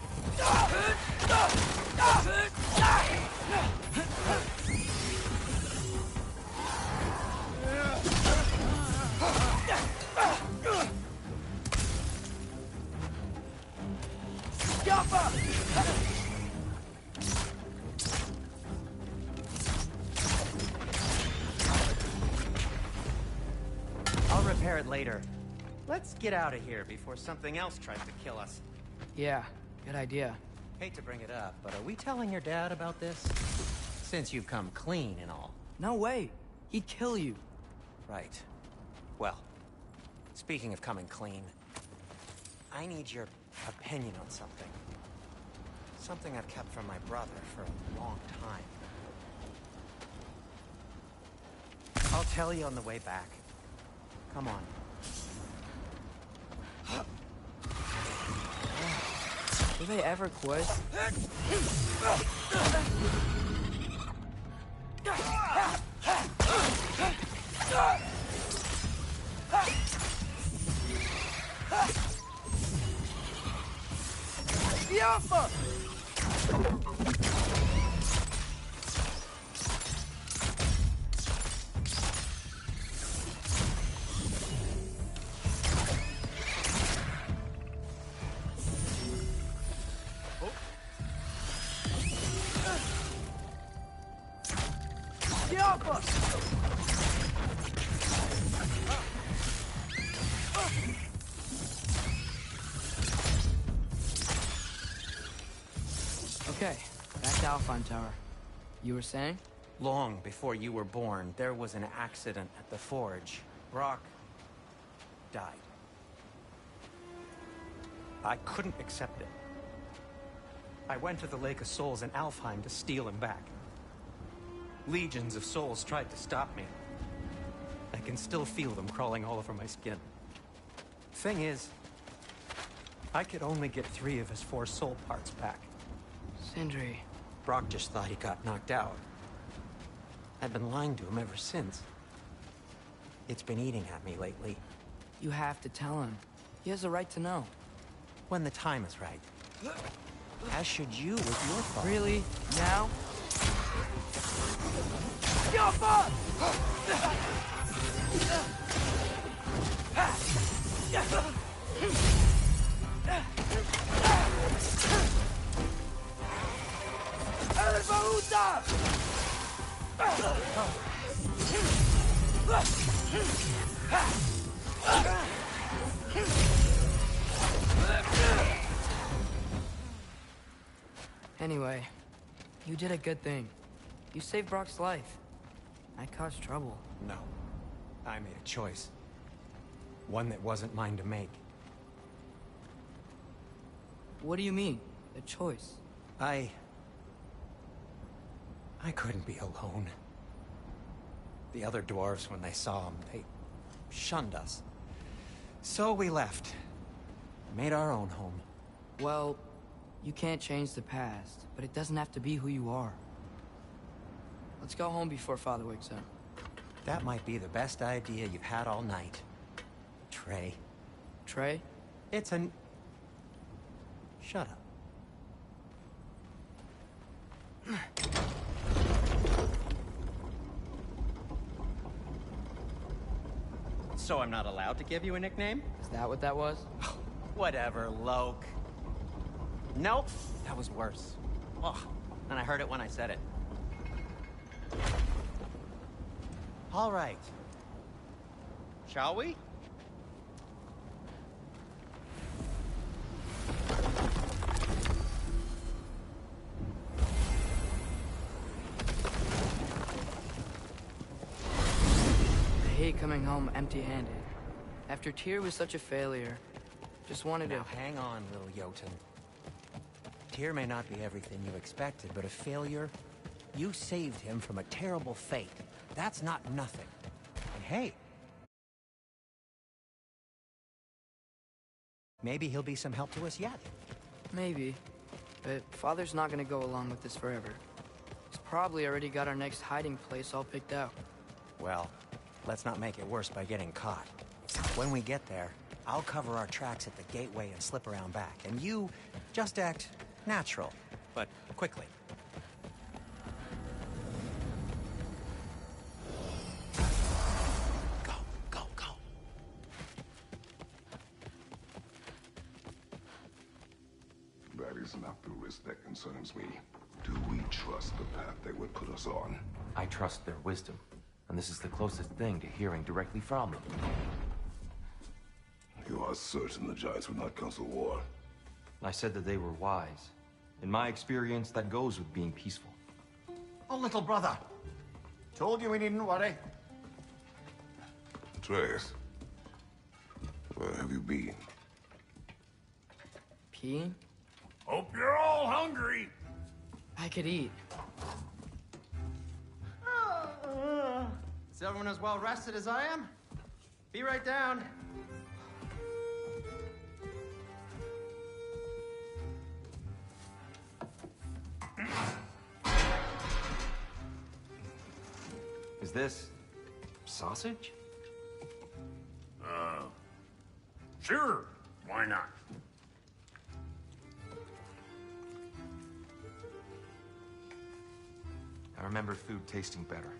I'll repair it later. Let's get out of here before something else tries to kill us. Yeah, good idea. Hate to bring it up, but are we telling your dad about this? Since you've come clean and all. No way. He'd kill you. Right. Well, speaking of coming clean, I need your opinion on something. Something I've kept from my brother for a long time. I'll tell you on the way back. Come on. Do they ever quit? Yappa! Okay, back to Alpine Tower. You were saying? Long before you were born, there was an accident at the forge. Brock died. I couldn't accept it. I went to the Lake of Souls in Alfheim to steal him back. Legions of souls tried to stop me. I can still feel them crawling all over my skin. Thing is, I could only get 3 of his 4 soul parts back. Sindri. Brock just thought he got knocked out. I've been lying to him ever since. It's been eating at me lately. You have to tell him. He has a right to know. When the time is right. As should you with your father. Really? Now? Anyway, you did a good thing. You saved Brock's life. I caused trouble. No. I made a choice. One that wasn't mine to make. What do you mean? A choice? I couldn't be alone. The other dwarves, when they saw him, they shunned us. So we left. Made our own home. Well, you can't change the past, but it doesn't have to be who you are. Let's go home before Father wakes up. That might be the best idea you've had all night. Trey. Trey? It's an... Shut up. So I'm not allowed to give you a nickname? Is that what that was? Whatever, Loke. Nope, that was worse. Ugh, and I heard it when I said it. All right. Shall we? I hate coming home empty-handed. After Tyr was such a failure, just wanted Now to... hang on, little Jotun. Tyr may not be everything you expected, but a failure? You saved him from a terrible fate. That's not nothing. And hey, maybe he'll be some help to us yet. Maybe. But Father's not gonna go along with this forever. He's probably already got our next hiding place all picked out. Well, let's not make it worse by getting caught. When we get there, I'll cover our tracks at the gateway and slip around back. And you just act natural, but quickly. Go, go, go. That is not the risk that concerns me. Do we trust the path they would put us on? I trust their wisdom, and this is the closest thing to hearing directly from them. You are certain the Giants would not counsel war? I said that they were wise. In my experience, that goes with being peaceful. Oh, little brother. Told you we needn't worry. Atreus, where have you been? Peeing? Hope you're all hungry. I could eat. Is everyone as well rested as I am? Be right down. Is this sausage? Sure. Why not? I remember food tasting better.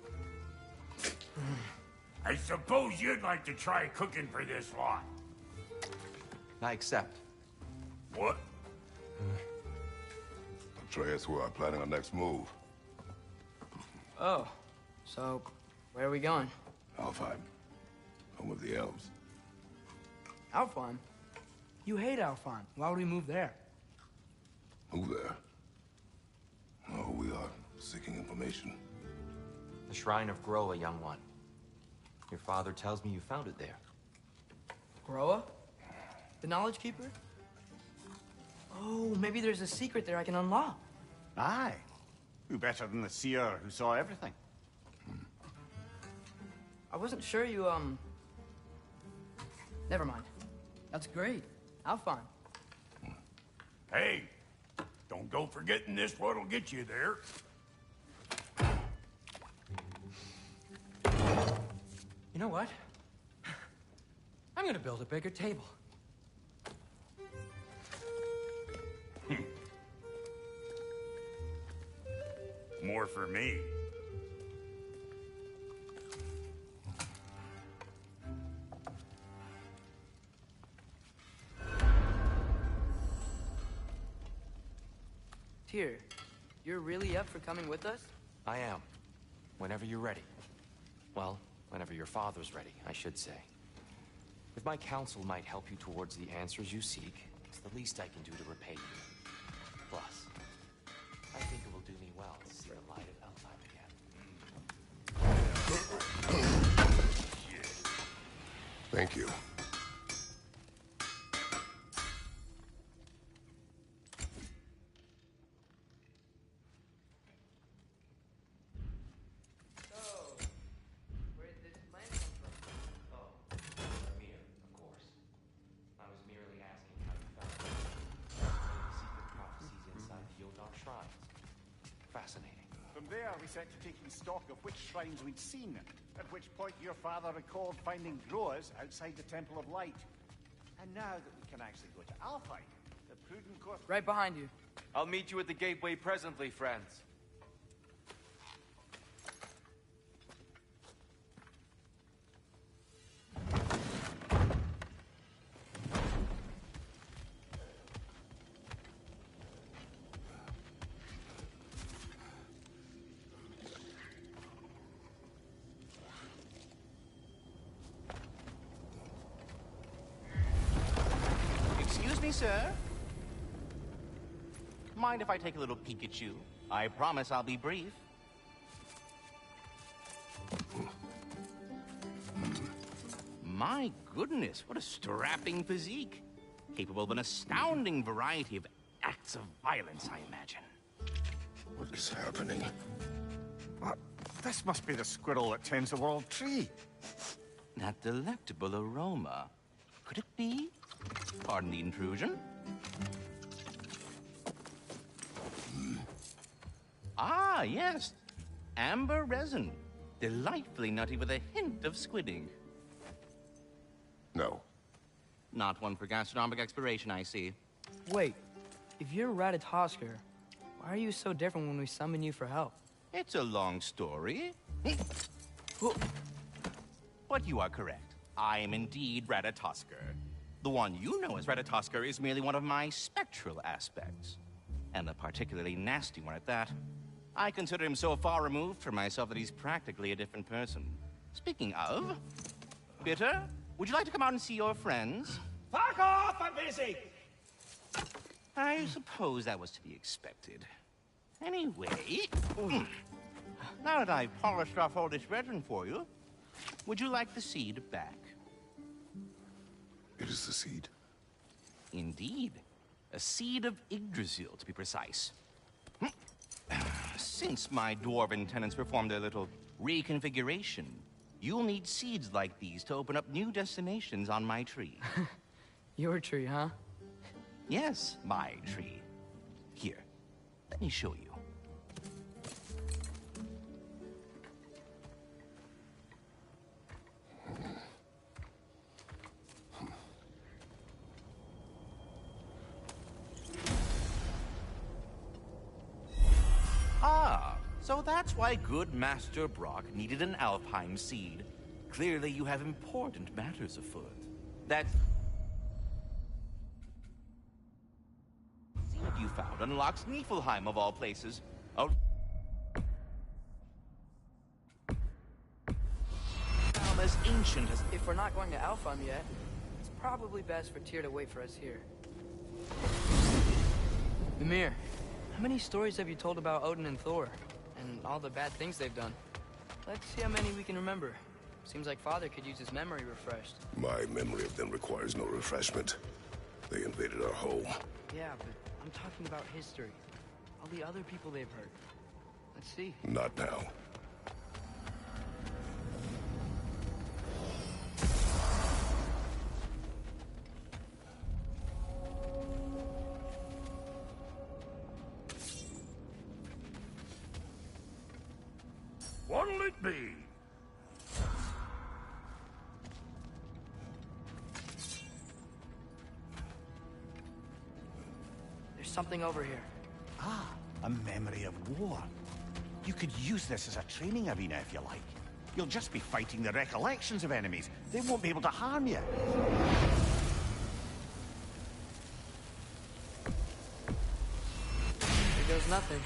I suppose you'd like to try cooking for this lot. I accept. What? Atreus, we are planning our next move. Oh. So, where are we going? Alfheim, home of the elves. Alfheim? You hate Alfheim. Why would we move there? Move there? No, we are seeking information. The Shrine of Groa, young one. Your father tells me you found it there. Groa? The Knowledge Keeper? Oh, maybe there's a secret there I can unlock. Aye. Who better than the seer who saw everything? I wasn't sure you, Never mind. That's great. Alfheim. Hey, don't go forgetting this what'll get you there. You know what? I'm gonna build a bigger table. More for me. Tyr, you're really up for coming with us? I am. Whenever you're ready. Well, whenever your father's ready, I should say. If my counsel might help you towards the answers you seek, it's the least I can do to repay you. Plus, I think it will do me well to see the light of Alfheim again. Shit. Thank you. From there, we set to taking stock of which shrines we'd seen, at which point your father recalled finding growers outside the Temple of Light. And now that we can actually go to Alpine, the prudent course... Right behind you. I'll meet you at the gateway presently, friends. Excuse me, sir? Mind if I take a little peek at you? I promise I'll be brief. My goodness, what a strapping physique. Capable of an astounding variety of acts of violence, I imagine. What is happening? What? This must be the squirrel that tends the world tree. That delectable aroma. Could it be? Pardon the intrusion. Ah, yes. Amber resin. Delightfully nutty with a hint of squidding. No. Not one for gastronomic exploration, I see. Wait, if you're Ratatosker, why are you so different when we summon you for help? It's a long story. But you are correct. I am indeed Ratatosker. The one you know as Ratatosker is merely one of my spectral aspects. And a particularly nasty one at that. I consider him so far removed from myself that he's practically a different person. Speaking of... Bitter, would you like to come out and see your friends? Fuck off! I'm busy! I suppose that was to be expected. Anyway... Now that I've polished off all this resin for you, would you like the seed back? It is the seed. Indeed. A seed of Yggdrasil, to be precise. Since my dwarven tenants performed their little reconfiguration, you'll need seeds like these to open up new destinations on my tree. Your tree, huh? Yes, my tree. Here, let me show you. Ah, so that's why good Master Brock needed an Alpine seed. Clearly you have important matters afoot. That seed you found unlocks Niflheim of all places. Oh, as ancient as... If we're not going to Alfheim yet, it's probably best for Tyr to wait for us here. Mimir, how many stories have you told about Odin and Thor? And all the bad things they've done? Let's see how many we can remember. Seems like Father could use his memory refreshed. My memory of them requires no refreshment. They invaded our home. Yeah, but I'm talking about history. All the other people they've hurt. Let's see. Not now. What'll it be? There's something over here. Ah, a memory of war. You could use this as a training arena if you like. You'll just be fighting the recollections of enemies. They won't be able to harm you. Here goes nothing.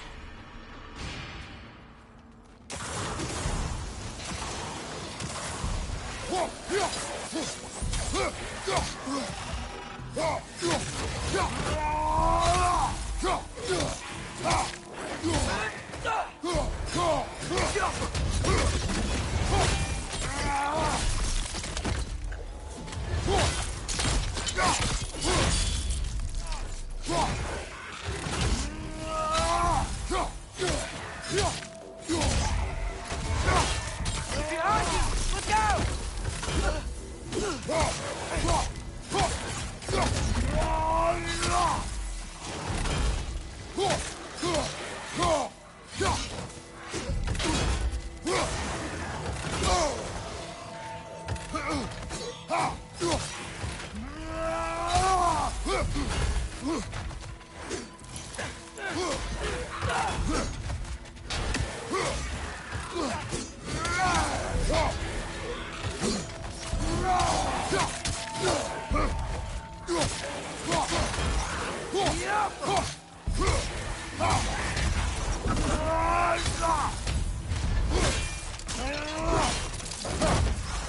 Behind you! Look out!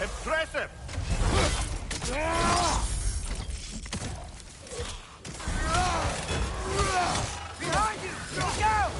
Impressive! Behind you! Look out!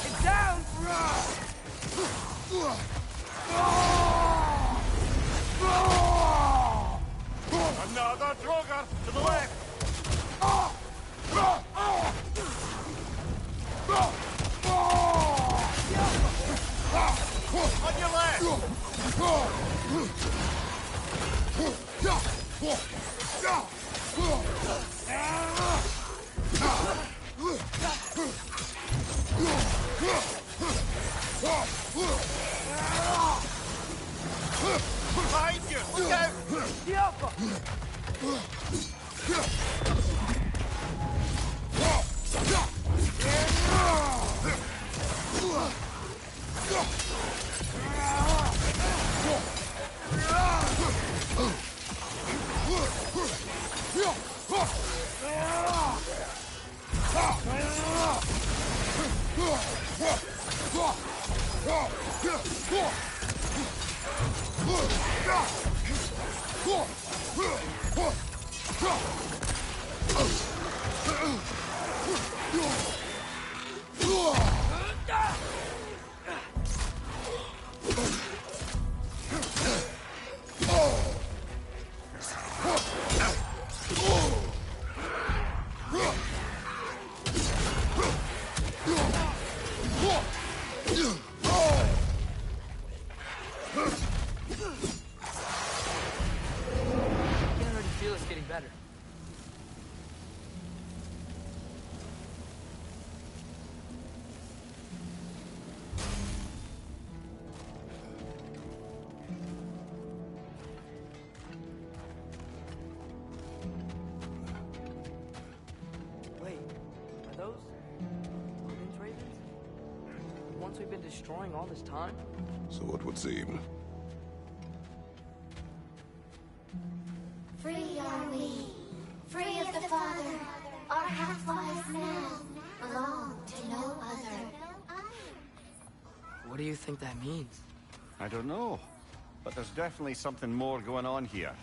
Get down! Another Droger to the left! On your left! Behind you! Look out! The Alpha! I can already feel it's getting better. Wait, are those Odin's ravens? The ones we've been destroying all this time? So it would seem. Free are we, free of the Father. Our half-lives now belong to no other. What do you think that means? I don't know, but there's definitely something more going on here.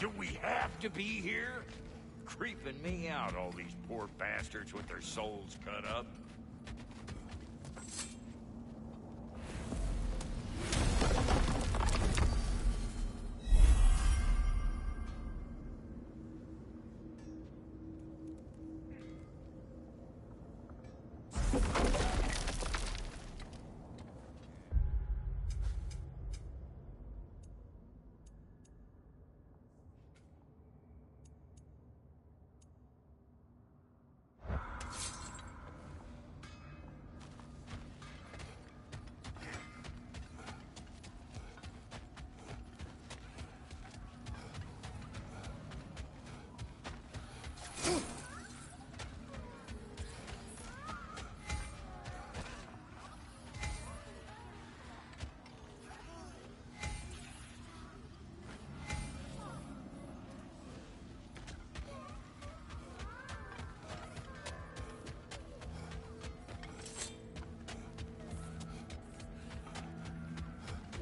Do we have to be here? Creeping me out, all these poor bastards with their souls cut up.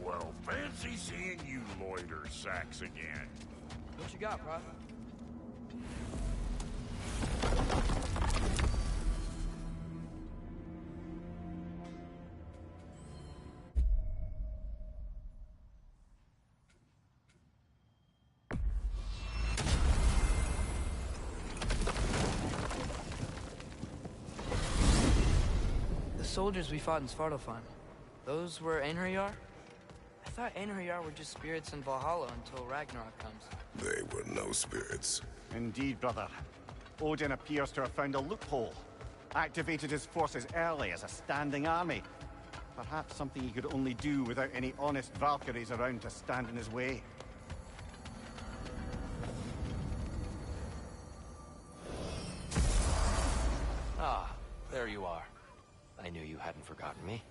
Well, fancy seeing you loiter sacks again. What you got, Prophet? The soldiers we fought in Svartalfheim, those were Einherjar? I thought Einherjar were just spirits in Valhalla until Ragnarok comes. They were no spirits. Indeed, brother. Odin appears to have found a loophole. Activated his forces early as a standing army. Perhaps something he could only do without any honest Valkyries around to stand in his way. Ah, there you are. I knew you hadn't forgotten me.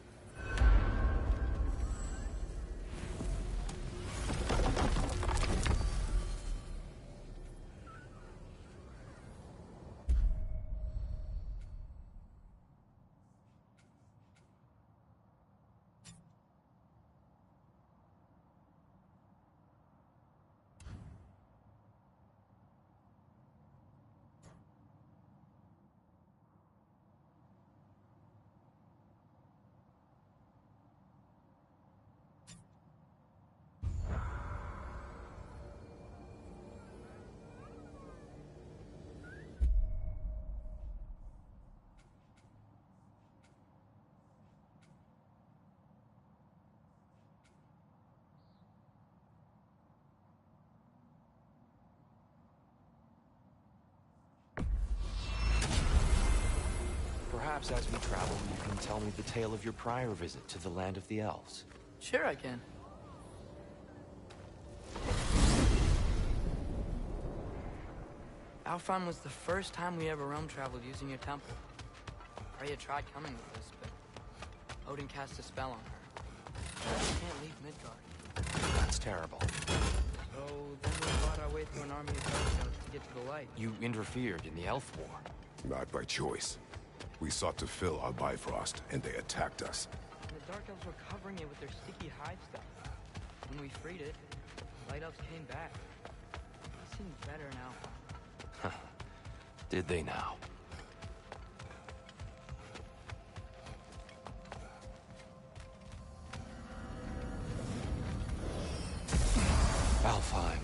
Perhaps as we travel, you can tell me the tale of your prior visit to the land of the elves. Sure I can. Alfheim was the first time we ever roam traveled using your temple. Freya tried coming with us, but Odin cast a spell on her. She can't leave Midgard. That's terrible. So then we fought our way through an army of Dark Elves to get to the light. You interfered in the Elf War. Not by choice. We sought to fill our Bifrost, and they attacked us. And the Dark Elves were covering it with their sticky hide stuff. When we freed it, the Light Elves came back. It seems better now. Did they now? Alfheim.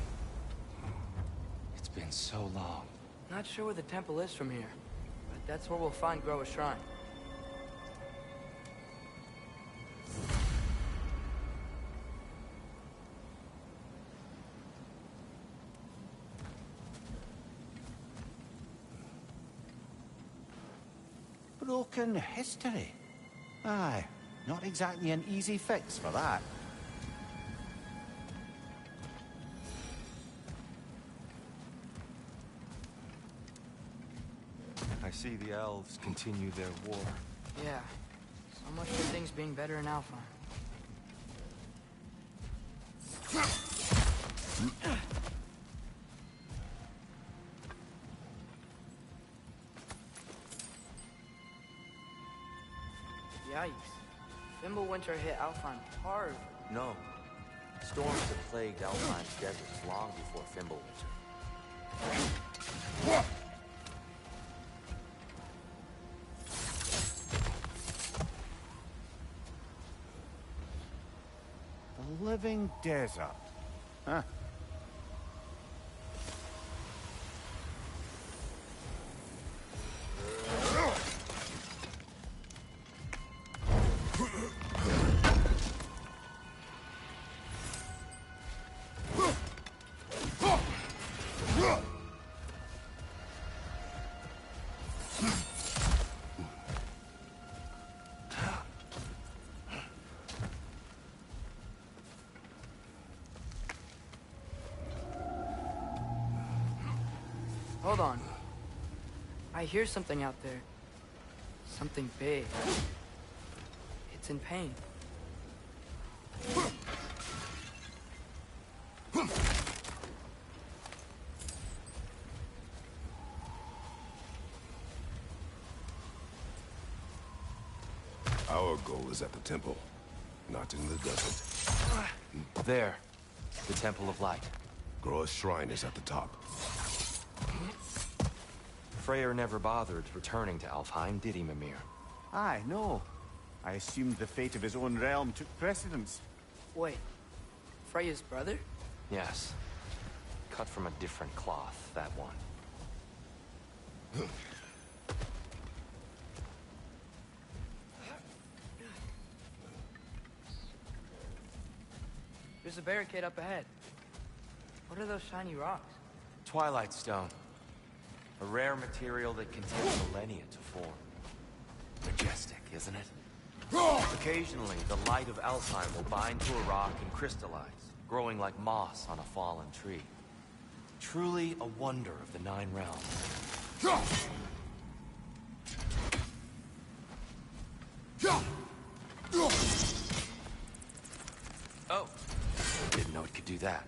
It's been so long. Not sure where the temple is from here, but that's where we'll find Groa's shrine. Broken history. Aye, not exactly an easy fix for that. I see the elves continue their war. Yeah, so much for things being better in Alpha. Yikes. Fimbulwinter hit Alfheim hard. No. Storms have plagued Alphine's deserts long before Fimbulwinter. The living desert. Huh. Hold on. I hear something out there. Something big. It's in pain. Our goal is at the temple, not in the desert. There. The Temple of Light. Groa's shrine is at the top. Freyr never bothered returning to Alfheim, did he, Mimir? Aye, no. I assumed the fate of his own realm took precedence. Wait. Freya's brother? Yes. Cut from a different cloth, that one. There's a barricade up ahead. What are those shiny rocks? Twilight Stone. A rare material that can take millennia to form. Majestic, isn't it? Occasionally, the light of Alfheim will bind to a rock and crystallize, growing like moss on a fallen tree. Truly a wonder of the Nine Realms. Oh, didn't know it could do that.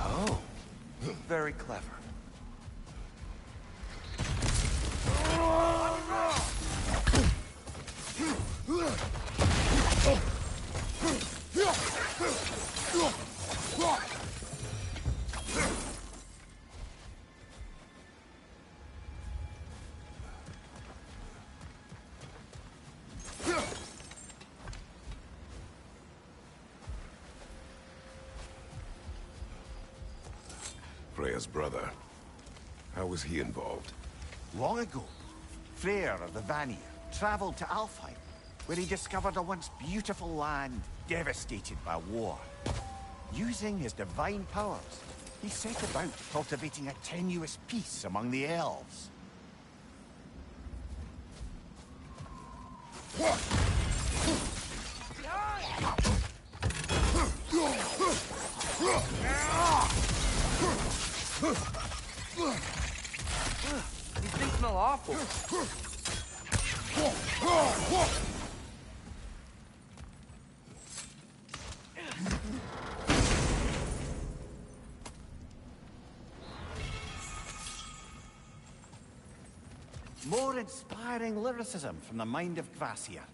Oh, very clever. Freya's brother. How was he involved? Long ago, Freyr of the Vanir traveled to Alfheim, where he discovered a once beautiful land devastated by war. Using his divine powers, he set about cultivating a tenuous peace among the elves. These things smell awful. More inspiring lyricism from the mind of Kvasir.